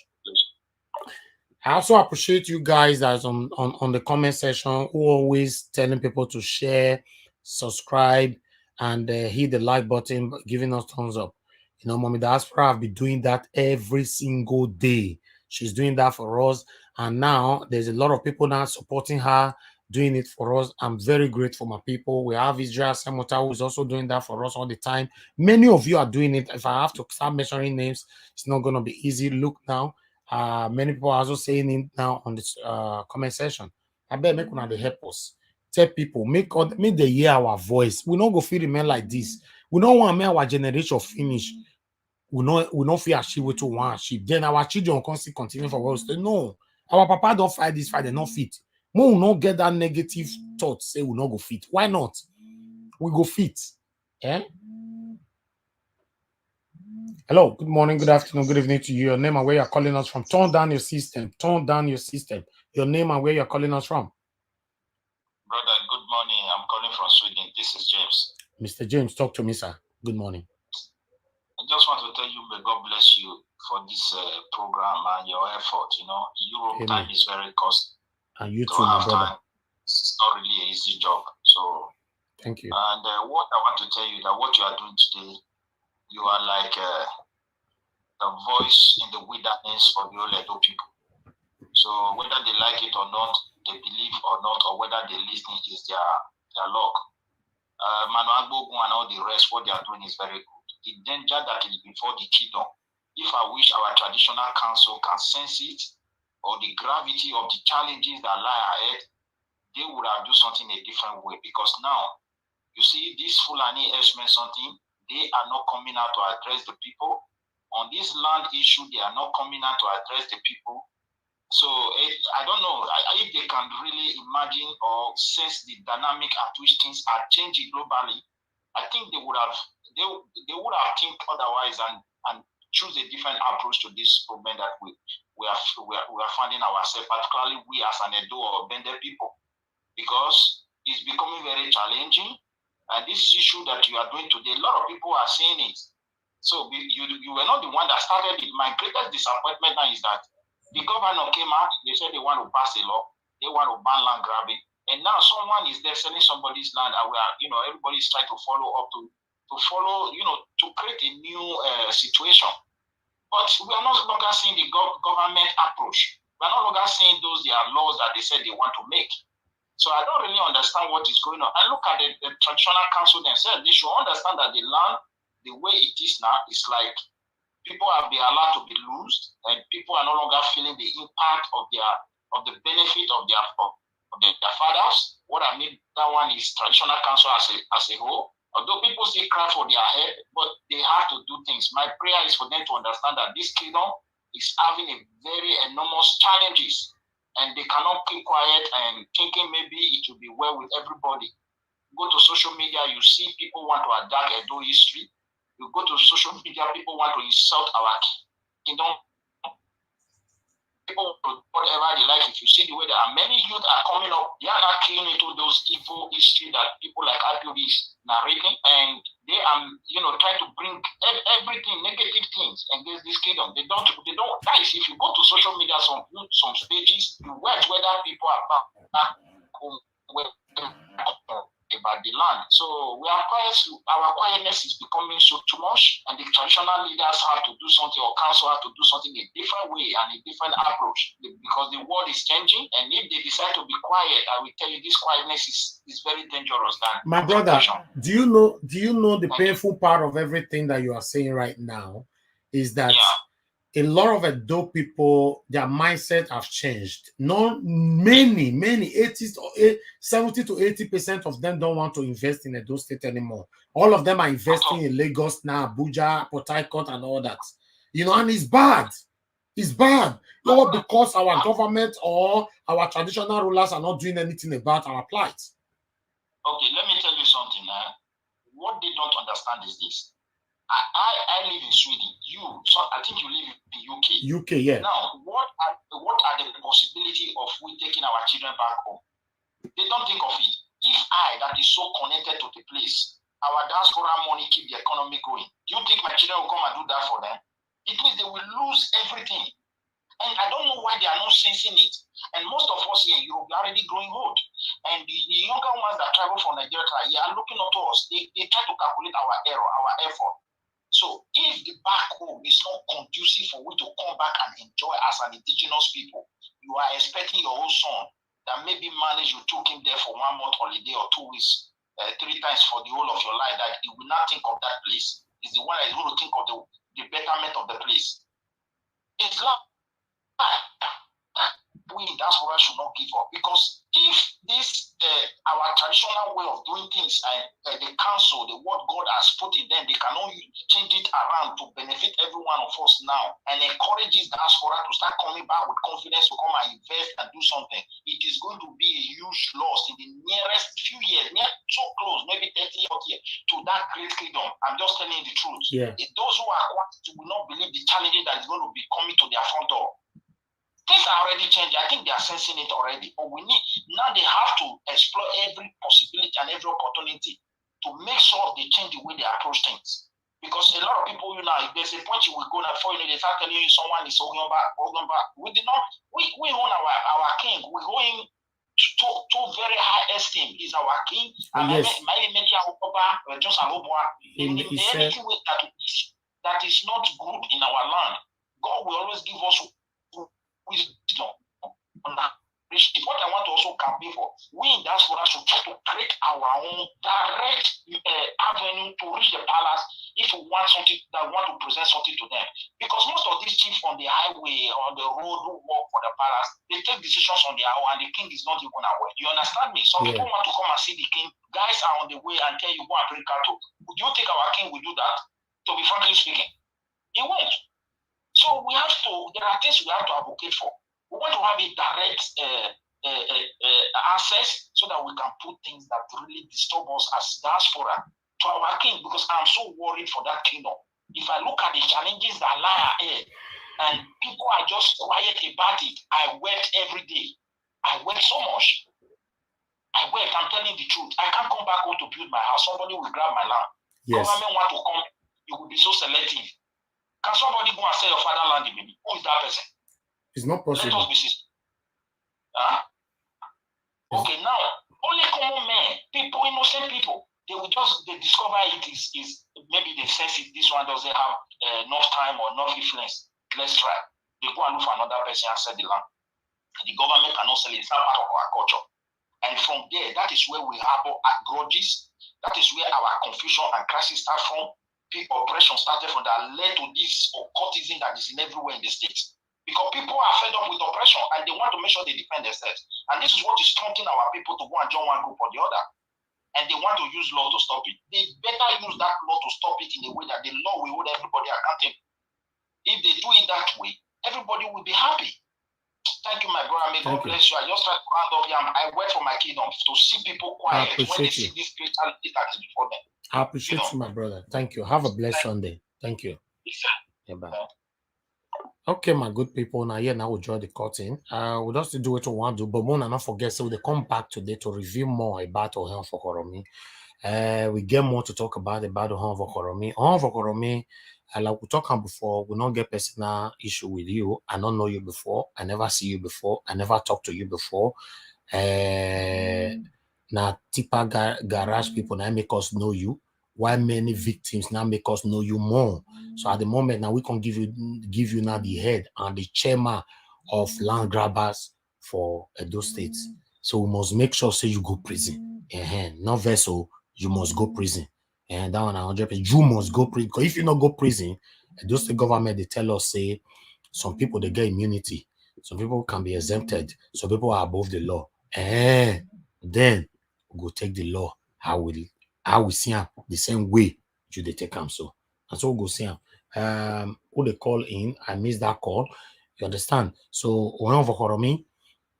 A: I also appreciate you guys that's on the comment section who always telling people to share, subscribe, and hit the like button, giving us thumbs up. You know, Mommy Diaspora have been doing that every single day. She's doing that for us. And now there's a lot of people now supporting her, doing it for us. I'm very grateful, my people. We have Israel Samota, who is also doing that for us all the time. Many of you are doing it. If I have to start mentioning names, it's not going to be easy. Look now. Many people are also saying it now on this comment section. I bet make one of the help us. Tell people, make they hear our voice. We don't go feel remain like this. We don't want to make our generation finish. We don't feel achieve what we want achieve. Then our children can still continue for what we say. No, our papa don't fight this fight, they not fit. We will not get that negative thought, say we not go fit. Why not? We go fit. Eh? Hello, good morning, good afternoon, good evening to you. Your name and where you're calling us from. Turn down your system. Turn down your system. Your name and where you're calling us from.
G: Brother, good morning. I'm calling from Sweden. This is James.
A: Mr. James, talk to me, sir. Good morning.
G: I just want to tell you, may God bless you for this program and your effort. You know, Europe time is very costly.
A: And you too, my brother.
G: It's not really an easy job. So,
A: thank you.
G: And what I want to tell you that what you are doing today, you are like the voice in the wilderness for the Oledo people. So whether they like it or not, they believe or not, or whether they listen is their luck. Manuel Bogun and all the rest, what they are doing is very good. The danger that is before the kingdom, if I wish our traditional council can sense it, or the gravity of the challenges that lie ahead, they would have done something a different way. Because now, you see, this Fulani herdsmen something, they are not coming out to address the people. On this land issue, they are not coming out to address the people. So I don't know if they can really imagine or sense the dynamic at which things are changing globally. I think they would have think otherwise and choose a different approach to this problem that we are finding ourselves, particularly we as an Edo or Bende people, because it's becoming very challenging. And this issue that you are doing today, a lot of people are saying it. So you were not the one that started it. My greatest disappointment now is that the governor came out, they said they want to pass a law, they want to ban land grabbing, and now someone is there selling somebody's land, and we are, everybody is trying to follow up to follow, to create a new situation. But we are no longer seeing the government approach. We are no longer seeing those their laws that they said they want to make. So I don't really understand what is going on. And look at the traditional council themselves. They should understand that the land, the way it is now, is like people have been allowed to be loosed, and people are no longer feeling the impact of the benefit of their fathers. What I mean, that one is traditional council as a whole. Although people still cry for their head, but they have to do things. My prayer is for them to understand that this kingdom is having a very enormous challenges, and they cannot keep quiet and thinking maybe it will be well with everybody. Go to social media, you see people want to attack Edo history. You go to social media, people want to insult our kingdom. People do whatever they like. If you see the way there are many youth are coming up, they are not keying into those evil history that people like IPOB is narrating, and they are, trying to bring everything negative things against this kingdom. They don't. Guys, if you go to social media, some pages, you watch whether people are back home about the land. So we are quiet. Our quietness is becoming so too much, and the traditional leaders have to do something, or council have to do something a different way and a different approach, because the world is changing. And if they decide to be quiet, I will tell you, this quietness is very dangerous.
A: My brother, do you know the painful part of everything that you are saying right now is that a lot of Edo people, their mindset have changed. Many 70 to 80% of them don't want to invest in Edo State anymore. All of them are investing in Lagos now, Abuja, Port Harcourt, and all that. And it's bad. It's bad. All because our government or our traditional rulers are not doing anything about our plight.
G: Okay, let me tell you something. What they don't understand is this. I live in Sweden. I think you live in the UK.
A: UK, yeah.
G: Now, what are the possibility of we taking our children back home? They don't think of it. If that is so connected to the place, our diaspora money keep the economy going. Do you think my children will come and do that for them? It means they will lose everything. And I don't know why they are not sensing it. And most of us here in Europe are already growing old. And the younger ones that travel from Nigeria are looking at us. They try to calculate our error, our effort. So if the back home is not conducive for we to come back and enjoy as an indigenous people, you are expecting your own son that maybe manage you took him there for 1 month holiday or 2 weeks, 3 times for the whole of your life, that he will not think of that place. Is the one that is going to think of the betterment of the place. It's like we in diaspora should not give up, because if this our traditional way of doing things and the council, the word God has put in them, they cannot change it around to benefit every one of us now, and encourages diaspora to start coming back with confidence to come and invest and do something, it is going to be a huge loss in the nearest few years, so close, maybe 30 years to that great kingdom. I'm just telling you the truth.
A: Yeah.
G: Those who are wanting will not believe the challenges that is going to be coming to their front door. Things are already changing. I think they are sensing it already. But now they have to explore every possibility and every opportunity to make sure they change the way they approach things. Because a lot of people, if there's a point you will go now before they start telling you someone is holding back. We own our king. We owe him to very high esteem. He's our king. And
A: yes.
G: Anything that is not good in our land, God will always give us wisdom What I want to also campaign for, we in diaspora should try to create our own direct avenue to reach the palace if we want something, that want to present something to them. Because most of these chiefs on the highway or the road who work for the palace, they take decisions on their own and the king is not even aware. You understand me? Some people want to come and see the king. Guys are on the way and tell you, go and bring cattle. Would you think our king will do that? To be frankly speaking, he won't. So we have to, there are things we have to advocate for. We want to have a direct access so that we can put things that really disturb us as diaspora to our king, because I'm so worried for that kingdom. If I look at the challenges that lie ahead and people are just quiet about it, I wept every day. I wept so much. I wept, I'm telling the truth. I can't come back home to build my house. Somebody will grab my land.
A: Yes.
G: Government want to come, it will be so selective. Can somebody go and sell your fatherland, baby? Who is that person?
A: It's not possible.
G: Let us be sincere. Huh? Okay, now, only common men, people, innocent people, they will just, they discover it is maybe they sense it, this one doesn't have enough time or enough influence. Let's try. They go and look for another person and sell the land. The government cannot sell it. It's not part of our culture. And from there, that is where we harbor grudges. That is where our confusion and crisis start from. Oppression started from that led to this occultism that is in everywhere in the states. Because people are fed up with oppression and they want to make sure they defend themselves. And this is what is prompting our people to go and join one group or the other. And they want to use law to stop it. They better use that law to stop it in a way that the law will hold everybody accountable. If they do it that way, everybody will be happy. Thank you, my brother. May God bless you. I just try to round up here. I wait for my kingdom to see people quiet when they see this spirituality that is before them.
A: I appreciate you, my brother. Thank you. Have a blessed Sunday. Thank you.
G: Yes, sir.
A: Yeah, bye. Okay, my good people. Now, yeah, now we'll draw the curtain. We'll just do what we want to do, but we'll not forget. So they come back today to review more about Ohel for Koromi. We get more to talk about Ohel for Koromi. Ohel for Koromi, like we talked about before, we don't get personal issue with you. I don't know you before. I never see you before. I never talked to you before. Now, Tipa garage people now make us know you. Why many victims now make us know you more? So at the moment now we can give you now the head and the chairman of land grabbers for those states. So we must make sure say you go prison. Not vessel, you must go prison. And that one 100%, you must go prison. Because if you not go prison, those state government they tell us say some people they get immunity, some people can be exempted, some people are above the law. Then we go take the law. How we see them the same way you they take them so. And so we go see them. Who they call in? I missed that call. You understand? So for me,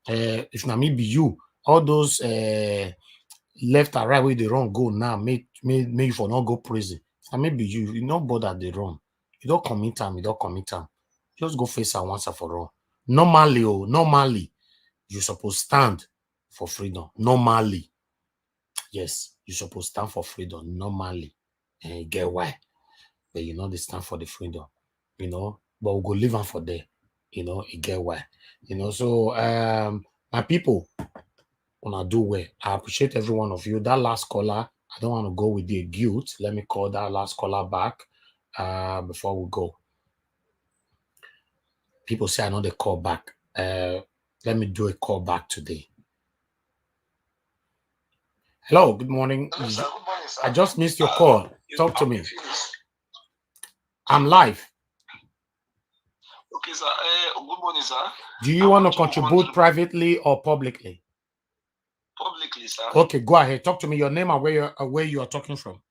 A: if not me be you, all those left and right where they run go now, make you for not go prison. And maybe you not bother they run. You don't commit time, Just go face her once and for all. Normally, you supposed stand for freedom. Normally. Yes, you supposed stand for freedom normally. And you get why. But you know they stand for the freedom. But we'll go live on for there. You get why. So my people, when I do well, I appreciate every one of you. That last caller, I don't want to go with the guilt. Let me call that last caller back before we go. People say I know they call back. Let me do a call back today. Hello, good morning.
G: Hello, sir. Good morning, sir.
A: I just missed your call. Talk to me. I'm live.
G: Okay, sir. Good morning, sir.
A: Do you want to contribute privately or publicly?
G: Publicly, sir.
A: Okay, go ahead. Talk to me. Your name and where you are talking from.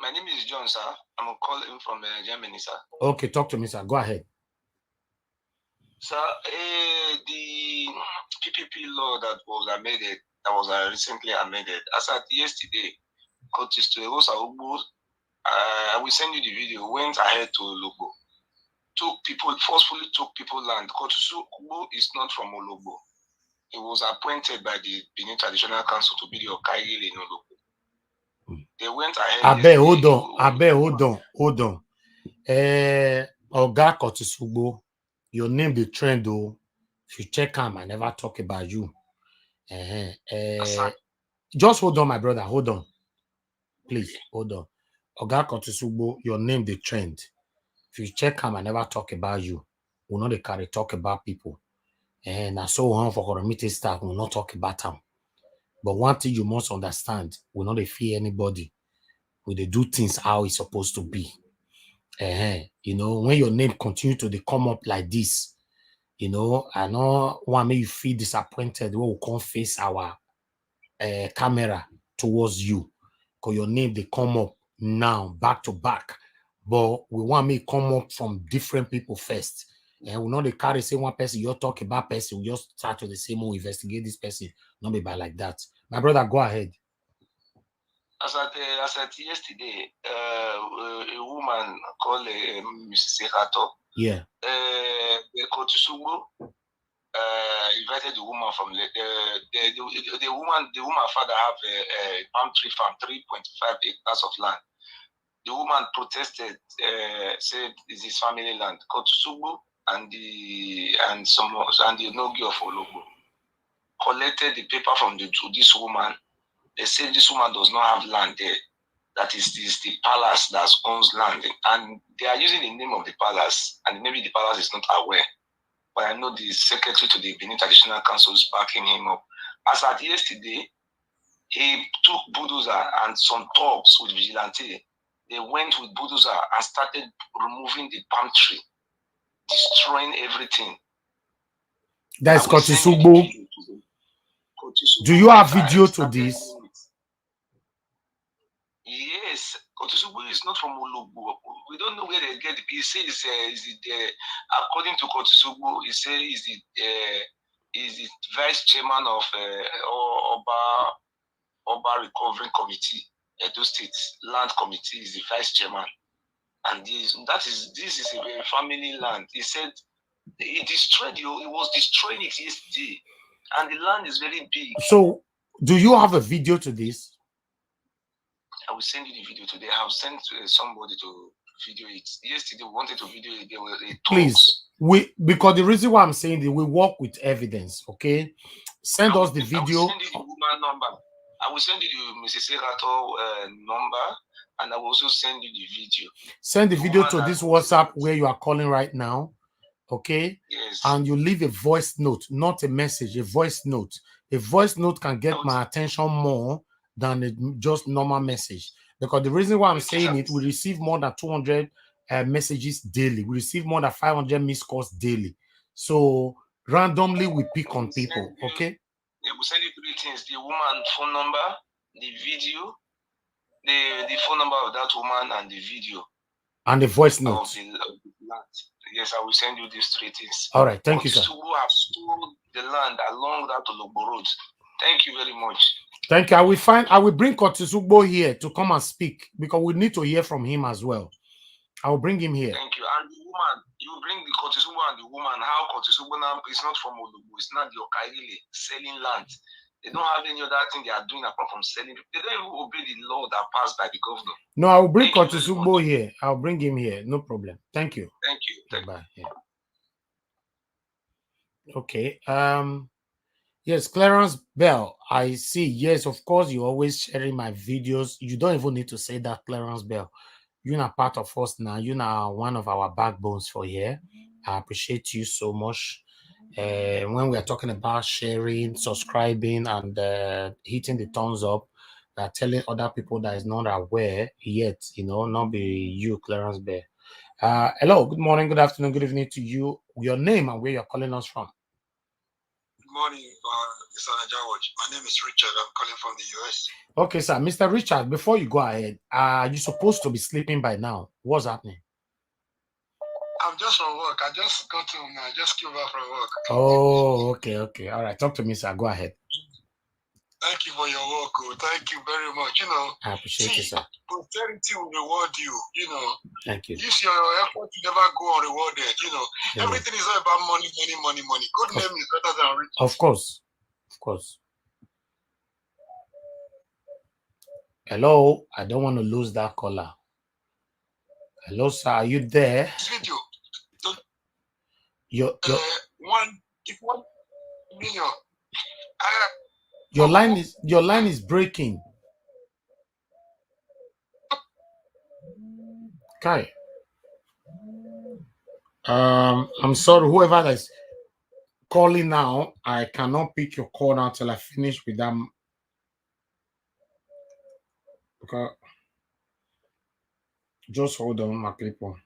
G: My name is John, sir. I'm calling from Germany, sir.
A: Okay, talk to me, sir. Go ahead.
G: Sir, the PPP law that was amended, recently amended, as at yesterday, Curtis to Erosa Ugbo, I will send you the video, went ahead to Ologbo, forcefully took people land. Curtis Ugbo is not from Ologbo. He was appointed by the Benin Traditional Council to be the Okairi in Ologbo. They went ahead.
A: Hold on. Oga Curtis Ugbo, your name the trend though. If you check him, I never talk about you. Just hold on, my brother. Hold on. Please, hold on. Oga Curtis Ugbo, your name the trend. If you check him, I never talk about you. We know they carry talk about people. And I saw one for committee staff will not talk about them. But one thing you must understand, we not fear anybody. We they do things how it's supposed to be. You know, when your name continue to come up like this, you know, I know one make you feel disappointed when we can't face our camera towards you. Because your name they come up now back to back. But we want me come up from different people first. And we know they carry say one person, you're talking about person, we just start to the same way, investigate this person, not be by like that. My brother, go ahead.
G: As at yesterday, a woman called Mrs. Sekato,
A: Yeah.
G: Kotusubo, invited the woman from the woman father have a palm tree farm, 3.5 acres of land. The woman protested, said it's his family land. Kotusubo and the Nogi of Ologo collected the paper from this woman. They said this woman does not have land there. That is the palace that owns land. And they are using the name of the palace, and maybe the palace is not aware. But I know the secretary to the Benin Traditional Council is backing him up. As at yesterday, he took bulldozer and some talks with vigilante. They went with bulldozer and started removing the palm tree, destroying everything.
A: That's Kotisugbo. Do you have video to this?
G: Yes, Kotisugbo is not from Ologbo. We don't know where they get it. He says according to Kotisugbo, he says is the vice chairman of Oba Recovery Committee, Edo State Land Committee is the vice chairman. And this is a family land. He said he destroyed you. He was destroying it yesterday, and the land is very big.
A: So, do you have a video to this?
G: I will send you the video today. I have sent somebody to video it. Yesterday, we wanted to video it. There were
A: please, because the reason why I'm saying that we work with evidence. Okay, send us the video.
G: I will send you the woman number. I will send you the Mrs. Serato number, and I will also send you the video.
A: Send the video to this WhatsApp where you are calling right now. Okay.
G: Yes.
A: And you leave a voice note, not a message, a voice note. A voice note can get my attention more than a just normal message. Because the reason why I'm saying it, we receive more than 200 messages daily. We receive more than 500 missed calls daily. So randomly we pick on people. Okay.
G: Yeah, we send you 3 things: the woman phone number, the video, the phone number of that woman, and the video.
A: And the voice note.
G: Of the land. Yes, I will send you these 3 things.
A: All right, thank you, sir.
G: Who have sold the land along that Ologbo Road. Thank you very much.
A: Thank you. I will bring Kotisugbo here to come and speak because we need to hear from him as well. I will bring him here.
G: Thank you. And the woman, you bring the Kotisugbo and the woman. How Kotisugbo now is not from Ologbo, it's not the Okaile selling land. They don't have any other thing they are doing apart from selling. They don't even obey the law that passed by the governor.
A: No, I will bring Kotisugbo here. I'll bring him here. No problem. Thank you.
G: Thank you.
A: Bye. Yeah. Okay. Yes, Clarence Bell. I see. Yes, of course, you're always sharing my videos. You don't even need to say that, Clarence Bell. You're not part of us now. You're now one of our backbones for here. I appreciate you so much. When we are talking about sharing, subscribing, and hitting the thumbs up, telling other people that is not aware yet, not be you, Clarence Bear. Hello, good morning, good afternoon, good evening to you. Your name and where you're calling us from.
H: Good morning, Mr. Najawaj. My name is Richard. I'm calling from the US.
A: Okay, sir. Mr. Richard, before you go ahead, you're supposed to be sleeping by now. What's happening?
H: I'm just from work. I just got home now. I just came back from work.
A: Oh, okay. All right. Talk to me, sir. Go ahead.
H: Thank you for your work. Thank you very much.
A: I appreciate it, sir.
H: Posterity will reward you.
A: Thank you.
H: If your effort will never go unrewarded, everything is all about money. Good name is better than rich.
A: Of course. Hello, I don't want to lose that caller. Hello, sir. Are you there?
H: Video.
A: One million. Your line is breaking. Okay. I'm sorry, whoever that is. calling now. I cannot pick your call now till I finish with them. Okay. Just hold on, my people.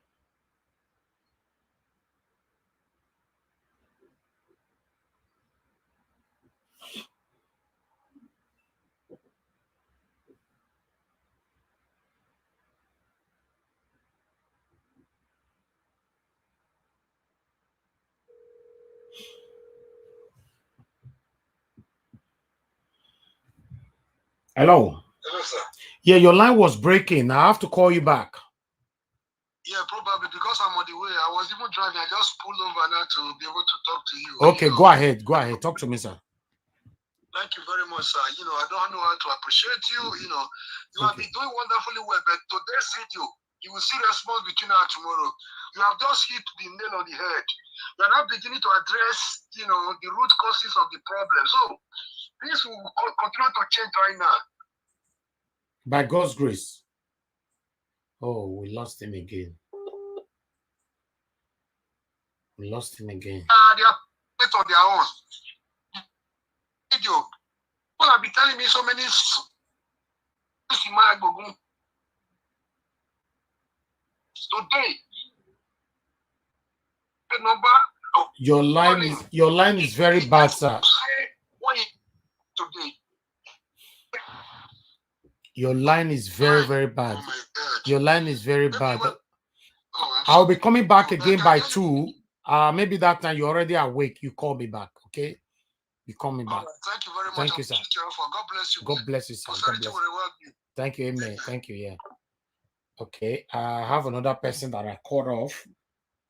A: Hello.
H: Hello, sir.
A: Yeah, your line was breaking. I have to call you back.
H: Yeah, probably because I'm on the way. I was even driving. I just pulled over now to be able to talk to you.
A: Okay, go ahead. Go ahead. Talk to me, sir.
H: Thank you very much, sir. I don't know how to appreciate you. You have been doing wonderfully well, but today's video, you will see response between now and tomorrow. You have just hit the nail on the head. You are now beginning to address, the root causes of the problem. So this will continue to change right now.
A: By God's grace. Oh, we lost him again. We lost him again.
H: They are it on their own. Video. People have been telling me so many. Today, the number.
A: Your line is very bad, sir.
H: Today.
A: Your line is very, very bad. Your line is very bad. I'll be coming back again by 2. Maybe that time you're already awake. You call me back, okay? You call me back.
H: Thank you very much.
A: Thank you, sir.
H: God bless you.
A: God bless you, sir. God bless you. Thank you, amen. Thank you, yeah. Okay, I have another person that I called off.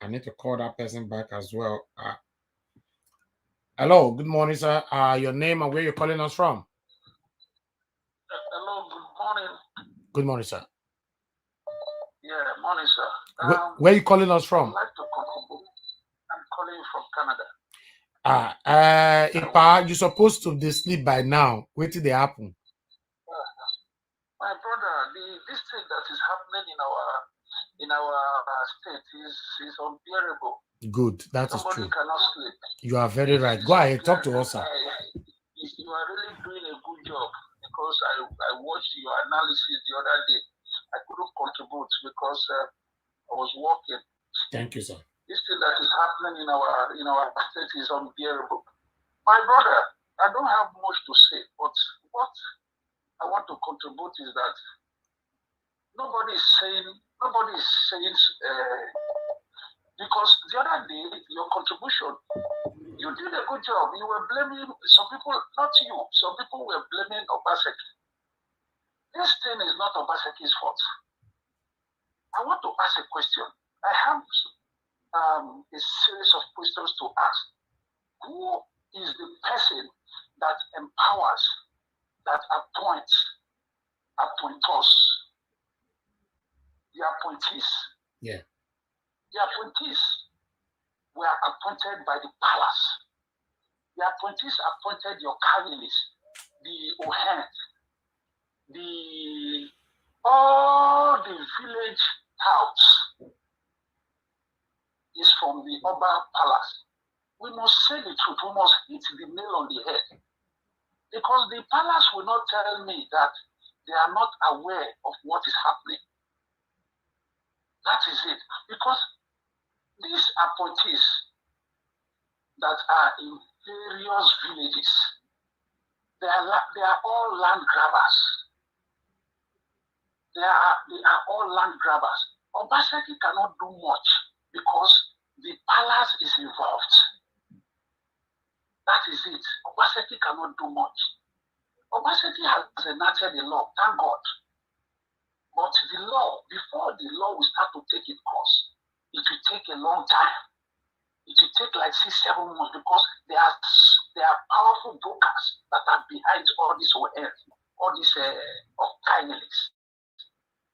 A: I need to call that person back as well. Hello, good morning, sir. Your name and where you're calling us from?
I: Hello, good morning.
A: Good morning, sir.
I: Yeah, morning, sir.
A: Where are you calling us from?
I: I'd like to contribute. I'm calling from Canada.
A: Ipa, you're supposed to be sleep by now. Wait till they happen.
I: My brother, this thing that is happening in our state is unbearable.
A: Good, that is true.
I: Somebody cannot sleep.
A: You are very right. Go ahead, talk to us, sir.
I: You are really doing a good job because I watched your analysis the other day. I couldn't contribute because I was working.
A: Thank you, sir.
I: This thing that is happening in our state is unbearable. My brother, I don't have much to say, but what I want to contribute is that nobody is saying because the other day your contribution, you did a good job. You were blaming some people, not you. Some people were blaming Obaseki. This thing is not Obaseki's fault. I want to ask a question. I have a series of questions to ask. Who is the person that empowers, that appoints us? The appointees.
A: Yeah.
I: The appointees were appointed by the palace. The appointees appointed your Kavilis, the Ohen, all the village touts is from the Oba Palace. We must say the truth. We must hit the nail on the head. Because the palace will not tell me that they are not aware of what is happening. That is it. Because these appointees that are in various villages, they are all land grabbers. They are all land grabbers. Obaseki cannot do much because the palace is involved. That is it. Obaseki cannot do much. Obaseki has enacted the law, thank God. But the law, before the law will start to take its course, it will take a long time. It will take like 6-7 months because there are powerful brokers that are behind all this kindness.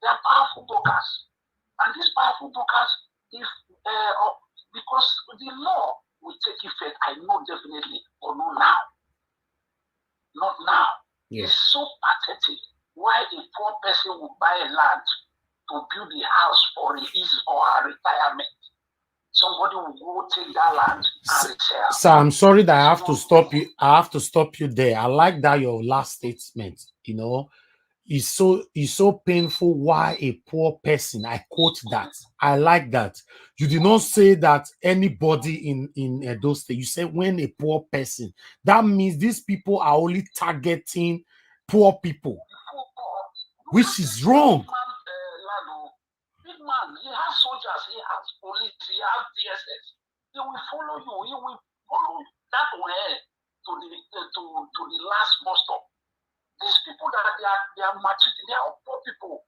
I: They are powerful brokers. And these powerful brokers, because the law will take effect, I know definitely, but not now. Not now.
A: Yeah.
I: It's so pathetic. Why a poor person will buy a land to build a house for his or her retirement. somebody will go take that land and resell.
A: Sir, I'm sorry that I have to stop you. I have to stop you there. I like that your last statement, you know, is so painful. Why a poor person? I quote that. I like that. You did not say that anybody in Edo State. You said when a poor person. That means these people are only targeting poor people, which is wrong.
I: Big man, he has soldiers, he has police, he has DSS. He will follow you. He will follow that way to the last bus stop. These people that they are maltreating, they are poor people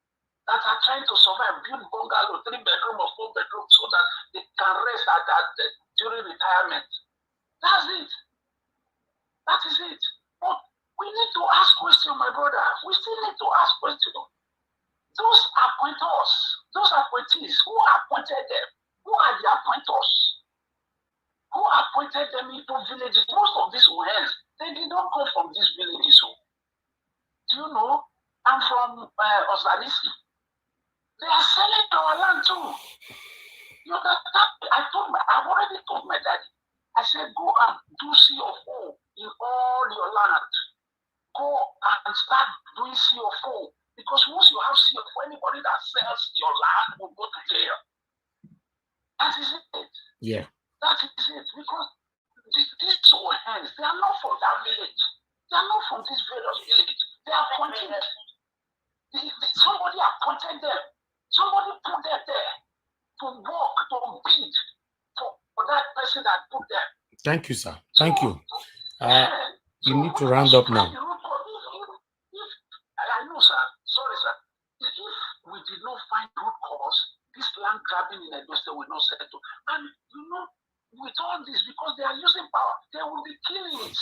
I: that are trying to survive, build bungalow, 3-bedroom or 4-bedroom, so that they can rest during retirement. That's it. That is it. But we need to ask questions, my brother. We still need to ask questions. Those appointers, those appointees, who appointed them? Who are the appointers? Who appointed them into villages? Most of these ones, they did not come from these villages. So, do you know? I'm from Osadisi. They are selling our land too. You know, I've already told my daddy. I said, go and do CFO in all your land. Go and start doing CFO. Because once you have CFO, anybody that sells your land will go to jail. That is it.
A: Yeah.
I: That is it. Because these old hands, they are not from that village. They are not from this various village. They are appointed. Somebody appointed them. Somebody put them there to work, to bid for that person that put them.
A: Thank you, sir. Thank you. You need to round up now.
I: I know, sir. Sorry, sir. If we did not find root cause, this land grabbing in Edo State will not settle. And you know, with all this, because they are using power, there will be killings.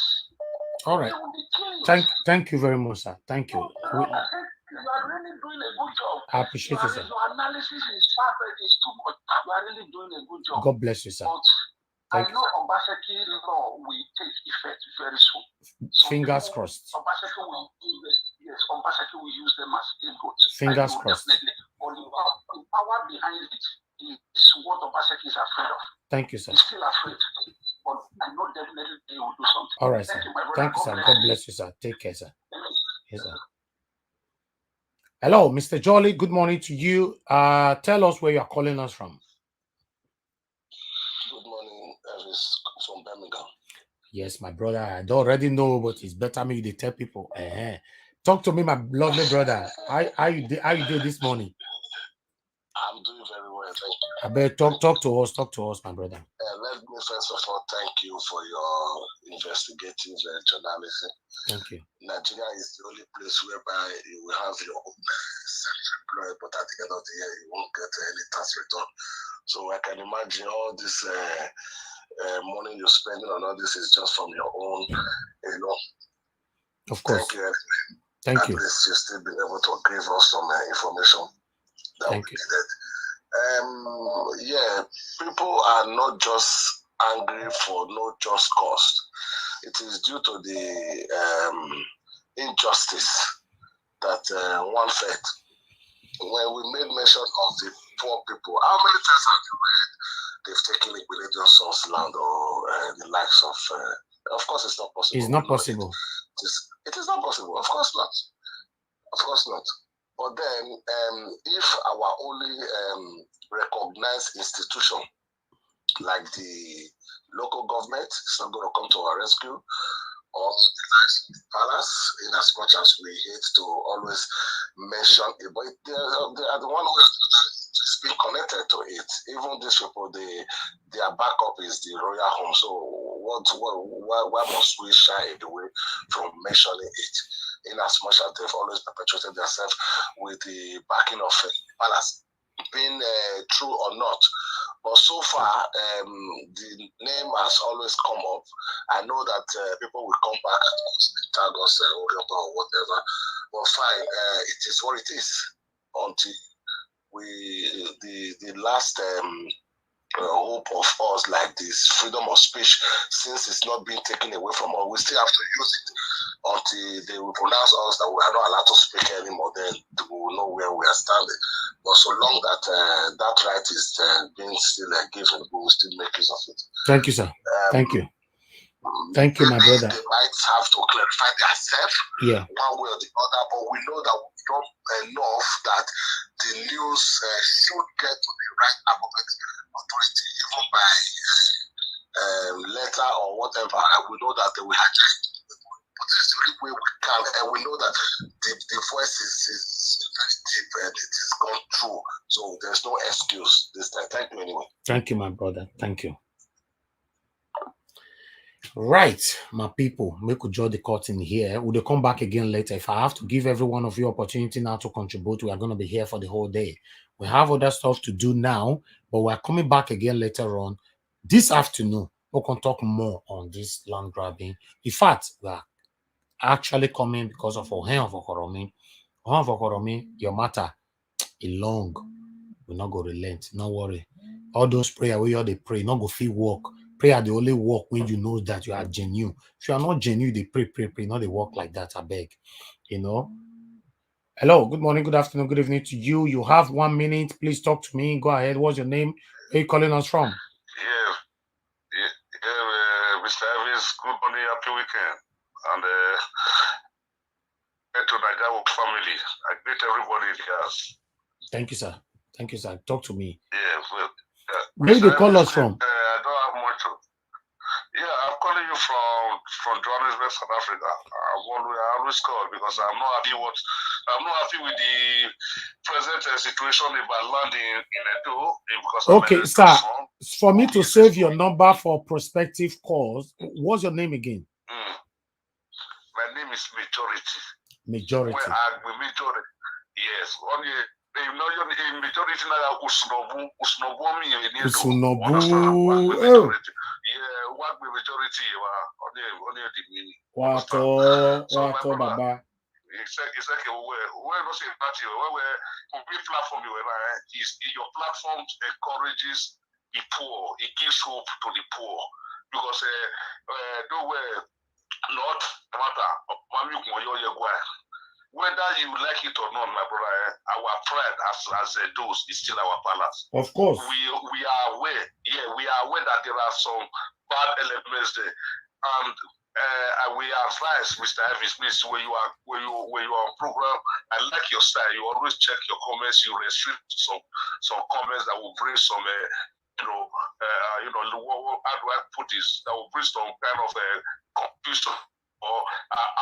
A: All right.
I: There will be killings.
A: Thank you very much, sir. Thank you.
I: You are really doing a good job.
A: I appreciate it, sir.
I: Your analysis is perfect. It's too much. You are really doing a good job.
A: God bless you, sir.
I: But I know Obaseki law will take effect very soon.
A: Fingers crossed.
I: Obaseki will use them as scapegoats.
A: Fingers crossed.
I: Definitely. But the power behind it is what Obaseki is afraid of.
A: Thank you, sir.
I: He's still afraid. But I know definitely he will do something.
A: All right, sir. Thank you, sir. God bless you, sir. Take care, sir. Yes, sir. Hello, Mr. Jolly. Good morning to you. Tell us where you are calling us from.
J: Good morning, Elvis from Birmingham.
A: Yes, my brother. I don't already know, but it's better me to tell people. Talk to me, my lovely brother. How you doing this morning?
J: I'm doing very well, thank you.
A: I better talk to us, my brother.
J: Let me first of all thank you for your investigative journalism.
A: Thank you.
J: Nigeria is the only place whereby you will have your own self-employed, but at the end of the year, you won't get any tax return. So I can imagine all this money you're spending on all this is just from your own, you know.
A: Of course.
J: Thank you.
A: Thank you.
J: At least you've still been able to give us some information that we needed. Yeah, people are not just angry for no just cause. It is due to the injustice that one fed. When we made mention of the poor people, how many times have you read they've taken liquidation source land or the likes of course it's not possible.
A: It's not possible.
J: It is not possible. Of course not. Of course not. But then, if our only recognized institution, like the local government, is not going to come to our rescue, or the palace, in as much as we hate to always mention it, but they are the one who is being connected to it. Even these people, their backup is the royal home. So why must we shy away from mentioning it? In as much as they've always perpetuated themselves with the backing of palace, being true or not. But so far, the name has always come up. I know that people will come back and tag us or whatever. But fine, it is what it is. Until the last hope of us like this freedom of speech, since it's not being taken away from us, we still have to use it until they will pronounce us that we are not allowed to speak anymore. Then we will know where we are standing. But so long that that right is being still given, we will still make use of it.
A: Thank you, sir. Thank you. Thank you, my brother.
J: They might have to clarify themselves, one way or the other, but we know that we've done enough that the news should get to the right appropriate authority, even by letter or whatever. And we know that they will hijack it. But it's the only way we can, and we know that the voice is very deep and it is gone through. So there's no excuse this time. Thank you anyway.
A: Thank you, my brother. Thank you. Right, my people, we could draw the curtain here. We'll come back again later. If I have to give every one of you opportunity now to contribute, we are going to be here for the whole day. We have other stuff to do now, but we're coming back again later on this afternoon. We can talk more on this land grabbing. In fact, we are actually coming because of Ohen of Okoromi. Ohen of Okoromi, your matter is long. We'll not go relent. No worry. All those prayers where you they pray, not go feel work. Prayer the only work when you know that you are genuine. If you are not genuine, they pray. Not they work like that. I beg. You know. Hello, good morning, good afternoon, good evening to you. You have 1 minute. Please talk to me. Go ahead. What's your name? Where are you calling us from?
K: Mr. Evans, good morning, happy weekend. And to Nigeria family. I greet everybody in the house.
A: Thank you, sir. Thank you, sir. Talk to me.
K: Yeah, well,
A: where do you call us from?
K: I don't have much to. Yeah, I'm calling you from Johannesburg, South Africa. I always call because I'm not happy with the present situation about landing in Edo.
A: Okay, sir. For me to save your number for prospective calls, what's your name again?
K: My name is Majority.
A: Majority.
K: Majority. Yes. Only majority now
A: Usunobu.
K: Yeah, what majority only the meaning.
A: Wato Baba.
K: It's like we're not saying party where we platform is your platform encourages the poor, it gives hope to the poor. Because though we're not matter whether you like it or not, my brother, our pride as those is still our palace.
A: Of course.
K: We are aware, we are aware that there are some bad elements there. And we advise Mr. Evans, please, when you are on program, I like your style. You always check your comments, you restrict some comments that will bring some how do I put this? That will bring some kind of confusion or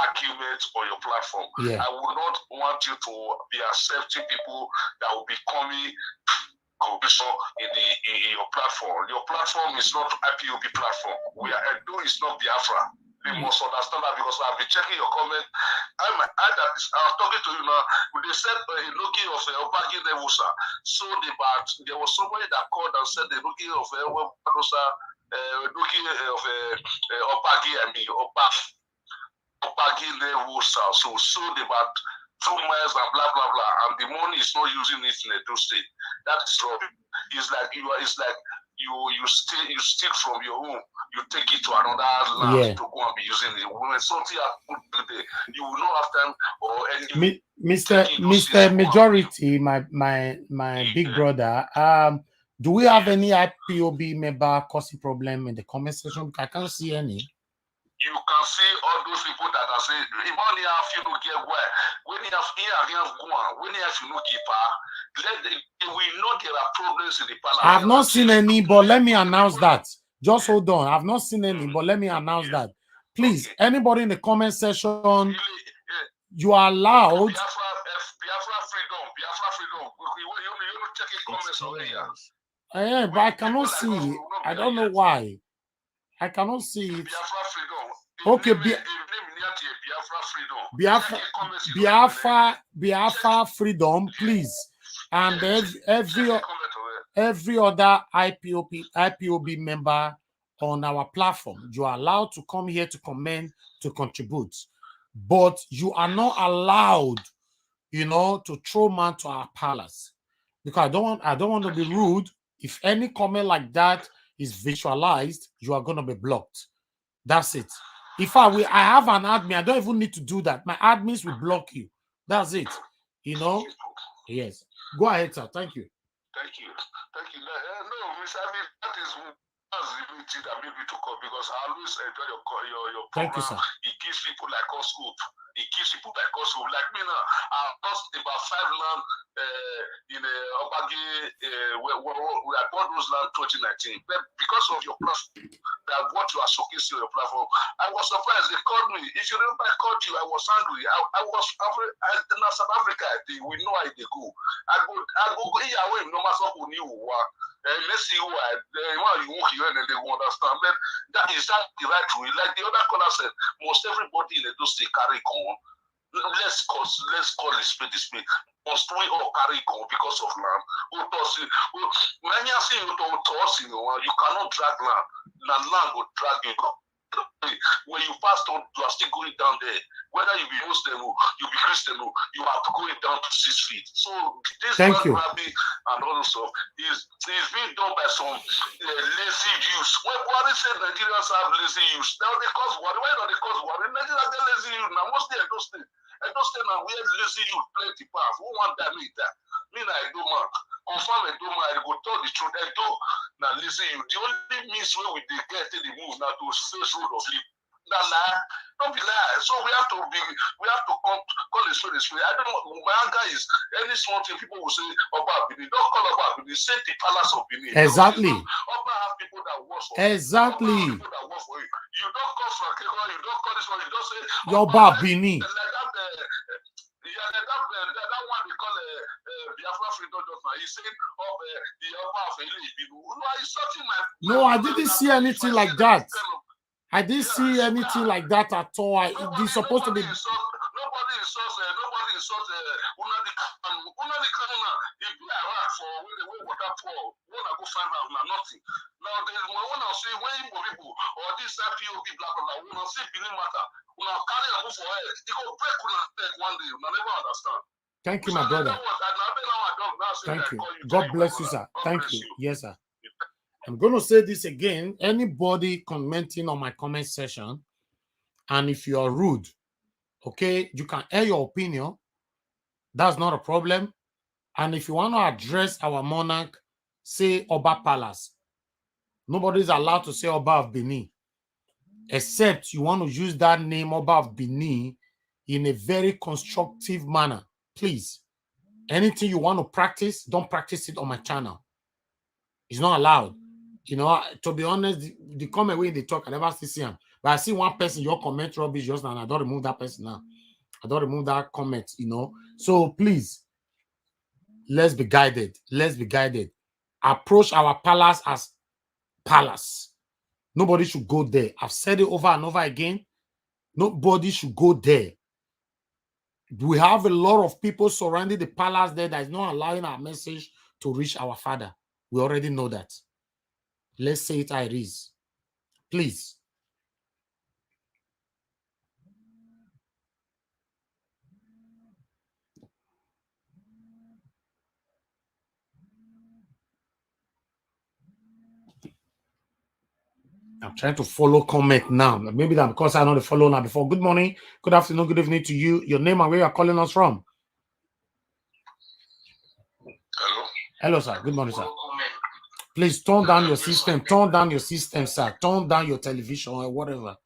K: argument on your platform.
A: Yeah.
K: I would not want you to be accepting people that will be coming confusion in your platform. Your platform is not IPOB platform. Edo is not Biafra. You must understand that because I've been checking your comment. I'm talking to you now. They said looking of Opagi Nevusa. So there was somebody that called and said the looking of looking of Opagi and me Opagi Nevusa. So about 2 miles and blah blah blah, and the money is not using it in Edo State. That is wrong. It's like you steal from your home, you take it to another land to go and be using it. When something happens today, you will not have time or any.
A: Mr. Majority, my big brother. Do we have any IPOB member causing problem in the comment section? I can't see any.
K: You can see all those people that are saying, if only have you no get where, when you have when you have no keeper, we know there are problems in the parliament.
A: I have not seen any, but let me announce that. Just hold on. I've not seen any, but let me announce that. Please, anybody in the comment section, you are allowed.
K: Biafra freedom. You check in comments over here.
A: Yeah, but I cannot see. I don't know why. I cannot see it. Okay, Biafra freedom, please. And every other IPOB member on our platform, you are allowed to come here to comment, to contribute, but you are not allowed, to throw man to our palace, because I don't want to be rude. If any comment like that is visualized, you are going to be blocked. That's it. If I have an admin, I don't even need to do that. My admins will block you. That's it. You know? Yes. Go ahead, sir. Thank you.
K: Thank you. Thank you. No, Mr. Amin, that's the only thing that made me to call, because I always enjoy your program.
A: Thank you, sir.
K: It gives people like us hope. It gives people like us hope. Like me now, I've lost about 5 land in Obagi, where I bought those land 2019. But because of your platform, that what you are showcasing on your platform, I was surprised. They called me. If you remember, I called you. I was angry. I was in South Africa. We know how they go. I go away. No matter who knew what. Let's see why you won't hear and they won't understand. But that is that the right way. Like the other caller said, most everybody in the state carry on. Let's call it spade. Must we all carry on because of land? Many are saying you cannot drag land. Land will drag you. When you pass on, you are still going down there. Whether you be Muslim or you be Christian, you are going down to 6 feet. So this land grabbing and all this stuff is being done by some lazy youths. When Buhari said Nigerians have lazy youths, now they cause worry. Why not they cause worry? Nigerians get lazy youths. Now mostly I don't say now we have lazy youth plenty pass. Who want that me that? Me I do man. Confirm I do man. I go tell the truth. I do now lazy youth. The only means where we get to the move now to face road of living. That lie, don't be lie. So we have to call it straight. I don't know. My anger is any small thing people will say about Benin. Don't call about Benin. Say the palace of Benin.
A: Exactly.
K: Oba have people that work for
A: exactly.
K: You. People that work for you. You don't call Frankego. You don't call this one. You don't say
A: Yoba Benin.
K: Like that one we call Biafra freedom just now. He's saying the Oba of Ele Ibinu. No, he's searching my.
A: No, I didn't see anything like that. I didn't see anything like that at all. It's supposed to be.
K: Nobody insults Unadi Kana. If you are right for when they went water pour, when I go find out nothing. Now there's one I say when people or this IPOB black when I say Benin matter, when I carry a move for head, it go break one day. I never understand.
A: Thank you, my brother. Thank you. God bless you, sir. Thank you. Yes, sir. I'm going to say this again. Anybody commenting on my comment section, and if you are rude, okay, you can air your opinion. That's not a problem. And if you want to address our monarch, say Oba Palace. Nobody's allowed to say Oba of Benin, except you want to use that name Oba of Benin in a very constructive manner. Please, anything you want to practice, don't practice it on my channel. It's not allowed. You know, to be honest, the comment way they talk, I never see him. But I see one person, your comment rubbish just now, and I don't remove that person now. I don't remove that comment, you know. So please, let's be guided. Let's be guided. Approach our palace as palace. Nobody should go there. I've said it over and over again. Nobody should go there. We have a lot of people surrounding the palace there that is not allowing our message to reach our father. We already know that. Let's say it how it is. Please. I'm trying to follow comment now. Maybe that because I know the follow now before. Good morning, good afternoon, good evening to you. Your name and where you are calling us from.
K: Hello.
A: Hello, sir. Good morning, sir. Please turn down your system. Turn down your system, sir. Turn down your television or whatever.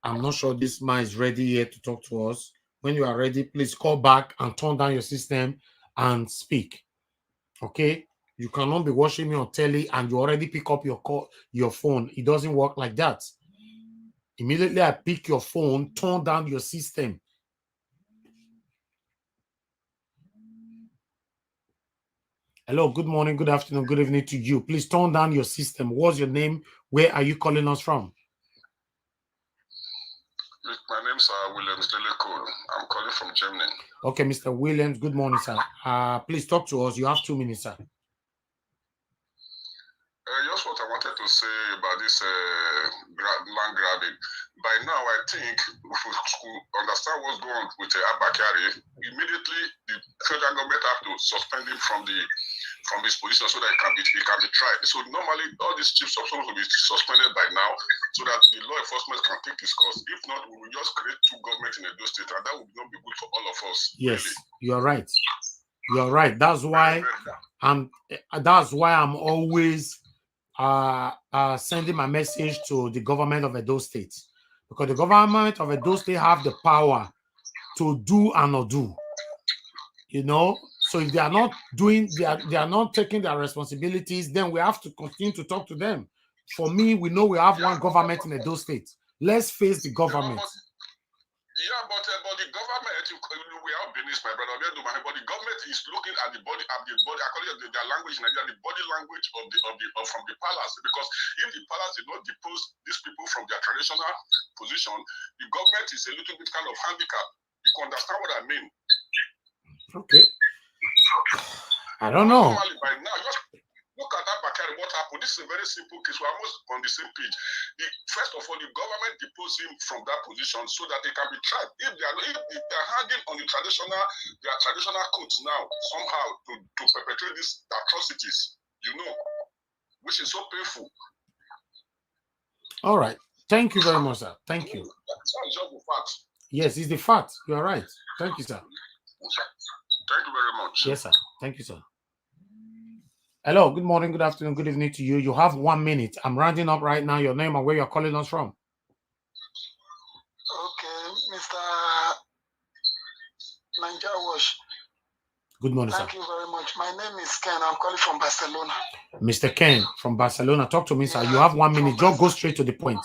A: I'm not sure this man is ready yet to talk to us. When you are ready, please call back and turn down your system and speak. Okay? You cannot be watching me on telly and you already pick up your phone. It doesn't work like that. Immediately I pick your phone, turn down your system. Hello, good morning, good afternoon, good evening to you. Please turn down your system. What's your name? Where are you calling us from?
K: My name is Williams Deleko. I'm calling from Germany.
A: Okay, Mr. Williams, good morning, sir. Please talk to us. You have 2 minutes, sir.
K: Just what I wanted to say about this land grabbing.
E: by now, I think if we could understand what's going on with Abakari, immediately the federal government have to suspend him from his position so that it can be tried. So normally all these chiefs are supposed to be suspended by now so that the law enforcement can take this course. If not, we will just create two governments in Edo State, and that would not be good for all of us.
A: Yes,
E: really.
A: you're right. You're right. That's why I'm always sending my message to the government of Edo State, because the government of Edo State have the power to do and not do. You know, so if they are not doing, they are not taking their responsibilities, then we have to continue to talk to them. For me, we know we have one government in Edo State. Let's face the government.
E: But the government, we have Benin, my brother, but the government is looking at the body, according to their language in Nigeria, the body language from the palace. Because if the palace did not depose these people from their traditional position, the government is a little bit kind of handicapped. You can understand what I mean?
A: Okay. I don't know.
E: Normally, by now, just look at that Bakari, what happened. This is a very simple case. We're almost on the same page. First of all, the government deposed him from that position so that they can be tried. If they're hanging on their traditional codes now, somehow, to perpetrate these atrocities, which is so painful.
A: All right. Thank you very much, sir. Thank you.
E: That's just the fact.
A: Yes, it's the fact. You are right. Thank you, sir.
E: Thank you very much.
A: Yes, sir. Thank you, sir. Hello, good morning, good afternoon, good evening to you. You have 1 minute. I'm rounding up right now. Your name and where you're calling us from.
H: Okay, Mr. Wash.
A: Good morning,
H: Thank
A: sir.
H: you very much. My name is Ken. I'm calling from Barcelona.
A: Mr. Ken from Barcelona. Talk to me, sir. You have 1 minute. Just go straight to the point.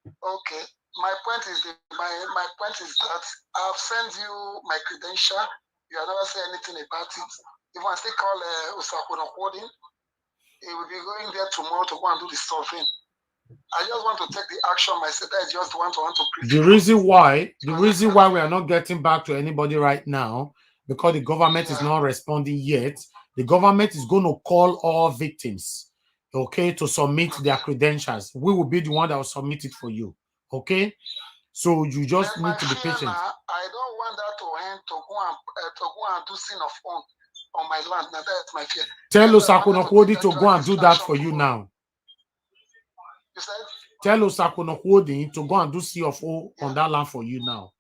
H: Okay. My point is that I've sent you my credential. You have never said anything about it. If I still call Osakuna Holding, he will be going there tomorrow to go and do the surveying. I just want to take the action myself. I just want to
A: the reason why we are not getting back to anybody right now, because the government is not responding yet. The government is going to call all victims, okay, to submit their credentials. We will be the one that will submit it for you, okay? So you just need to be patient.
H: I don't want that to end to go and do sin of on my land. Now that's my fear.
A: Tell Osakuna Holding to go and do that for you now.
H: You said?
A: Tell Osakuna Holding to go and do CFO on that land for you now.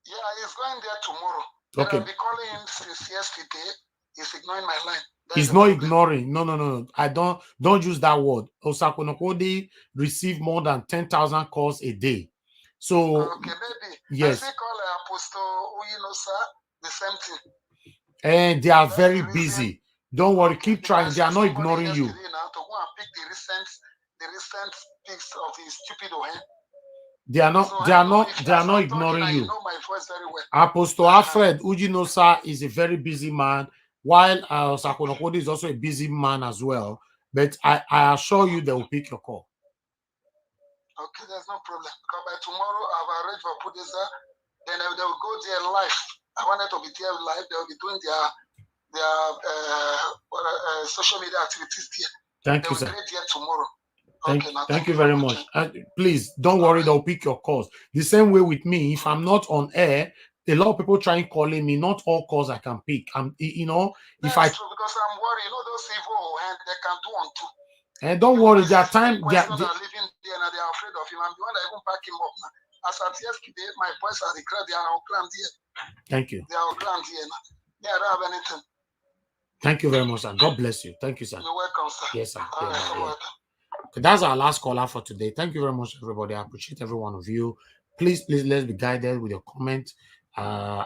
H: Yeah, he's going there tomorrow.
A: Okay.
H: I'll be calling him since yesterday. He's ignoring my line.
A: He's not ignoring. No. I don't use that word. Osakuna Holding receive more than 10,000 calls a day. So
H: okay, baby.
A: Yes.
H: I call Apostle Uyinosa the same thing.
A: And they are very busy. Don't worry, keep trying. They are not ignoring you.
H: Now to go and pick the recent pics of his stupid Ohen.
A: They are not ignoring you.
H: You know my voice very well.
A: Apostle Alfred Ujinosa is a very busy man, while Osakuna Holding is also a busy man as well. But I assure you they will pick your call.
H: Okay, there's no problem. Because by tomorrow I've arranged for Pudeza, then they will go there live. I wanted to be there live. They will be doing their social media activities there.
A: Thank you, sir.
H: There tomorrow.
A: Thank you very much. Please don't worry, they'll pick your calls. The same way with me, if I'm not on air, a lot of people trying calling me. Not all calls I can pick.
H: That's true, because I'm worried. Those evil and they can do on two.
A: And don't worry, their time.
H: They are living there and they are afraid of him. I'm the one that even pack him up now. As at yesterday, my boys are declared they are outclamped here.
A: Thank you.
H: They are outclamped here now. Yeah, I don't have anything.
A: Thank you very much, sir. God bless you. Thank you, sir.
H: You're welcome, sir.
A: Yes, sir.
H: Okay,
A: that's our last caller for today. Thank you very much, everybody. I appreciate every one of you. Please, let's be guided with your comment. I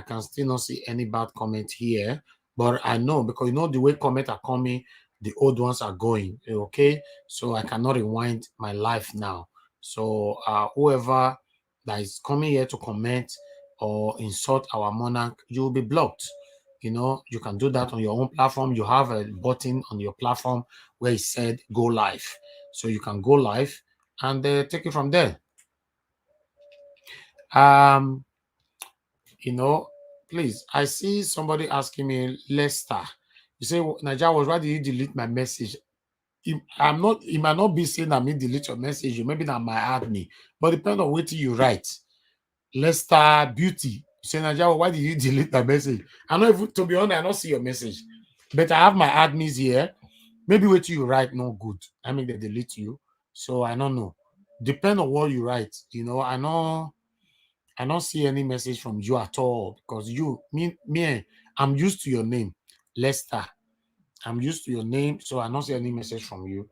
A: can still not see any bad comment here, but I know, because the way comments are coming, the old ones are going. Okay, so I cannot rewind my life now. So whoever that is coming here to comment or insult our monarch, you will be blocked. You can do that on your own platform. You have a button on your platform where it said go live. So you can go live and take it from there. Please, I see somebody asking me, Lester. You say, Naija, why did you delete my message? I'm not, it might not be saying that me delete your message, maybe that might add me, but depend on what you write. Lester Beauty. Say, Naja, why did you delete that message? I know, if, to be honest, I don't see your message, but I have my admins here. Maybe what you write no good. I mean, they delete you. So I don't know. Depend on what you write. You know, I don't see any message from you at all because I'm used to your name, Lester. I'm used to your name, so I don't see any message from you.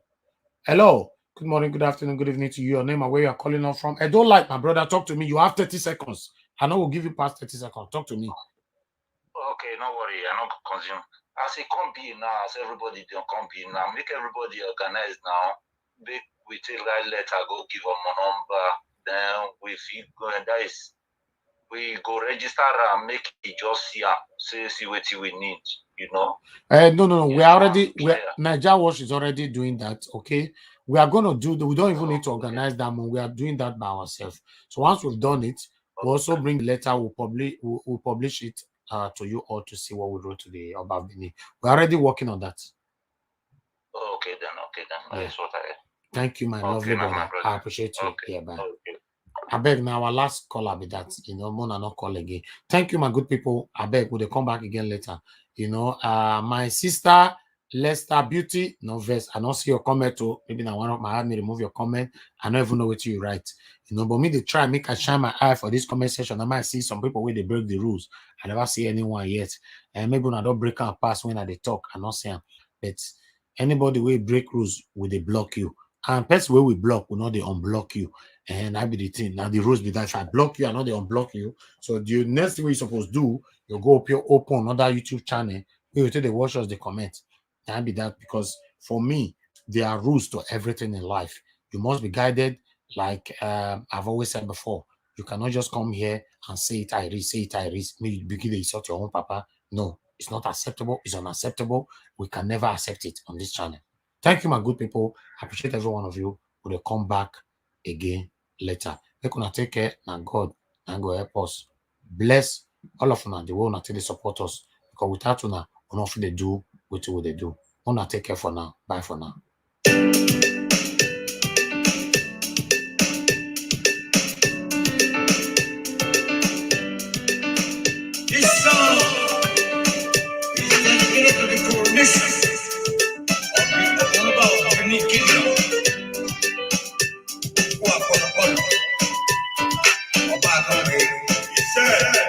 A: Hello. Good morning, good afternoon, good evening to you. Your name and where you are calling off from. I don't like my brother. Talk to me. You have 30 seconds. I know we'll give you past 30 seconds. Talk to me.
G: Okay, no worry. I don't consume. As a company now, as everybody don't company now, make everybody organized now. Make we take right letter, go give them a number. Then we feel go and that is we go register and make it just see what we need, you know.
A: No. We are already, Niger Wash is already doing that. Okay. We are going to do, we don't even need to organize that one. We are doing that by ourselves. So once we've done it, we'll also bring the letter, we'll publish it to you all to see what we wrote today about Benin. We're already working on that.
G: Okay then.
A: Yeah.
G: That's what I.
A: Thank you, my lovely brother. I appreciate you.
G: Okay.
A: Yeah, bye.
G: Okay.
A: I beg now our last caller be that, you know, Mona not call again. Thank you, my good people. I beg will they come back again later. You know, my sister Lester Beauty, no verse. I don't see your comment too. Maybe now one of my me remove your comment. I don't even know what you write. You know, but me they try make I shine my eye for this comment section. I might see some people where they break the rules. I never see anyone yet. And maybe when I don't break and pass when I they talk, I don't see them. But anybody will break rules, will they block you? And person where we block will not they unblock you. And I be the thing. Now the rules be that if I block you, I know they unblock you. So the next thing you're supposed to do, you go up your open another YouTube channel, you take the watch us the comment. And be that because for me, there are rules to everything in life. You must be guided, like I've always said before. You cannot just come here and say it, I read. Maybe you begin to insult your own papa. No, it's not acceptable, it's unacceptable. We can never accept it on this channel. Thank you, my good people. I appreciate every one of you. We'll come back again later. Make una take care and God and go help us. Bless all of una the way una take support us. Because without una, we not they do what they do. Una take care for now. Bye for now.
L: This song is dedicated to the coronation of the Oba of Benin Kingdom. Yes, sir.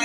L: I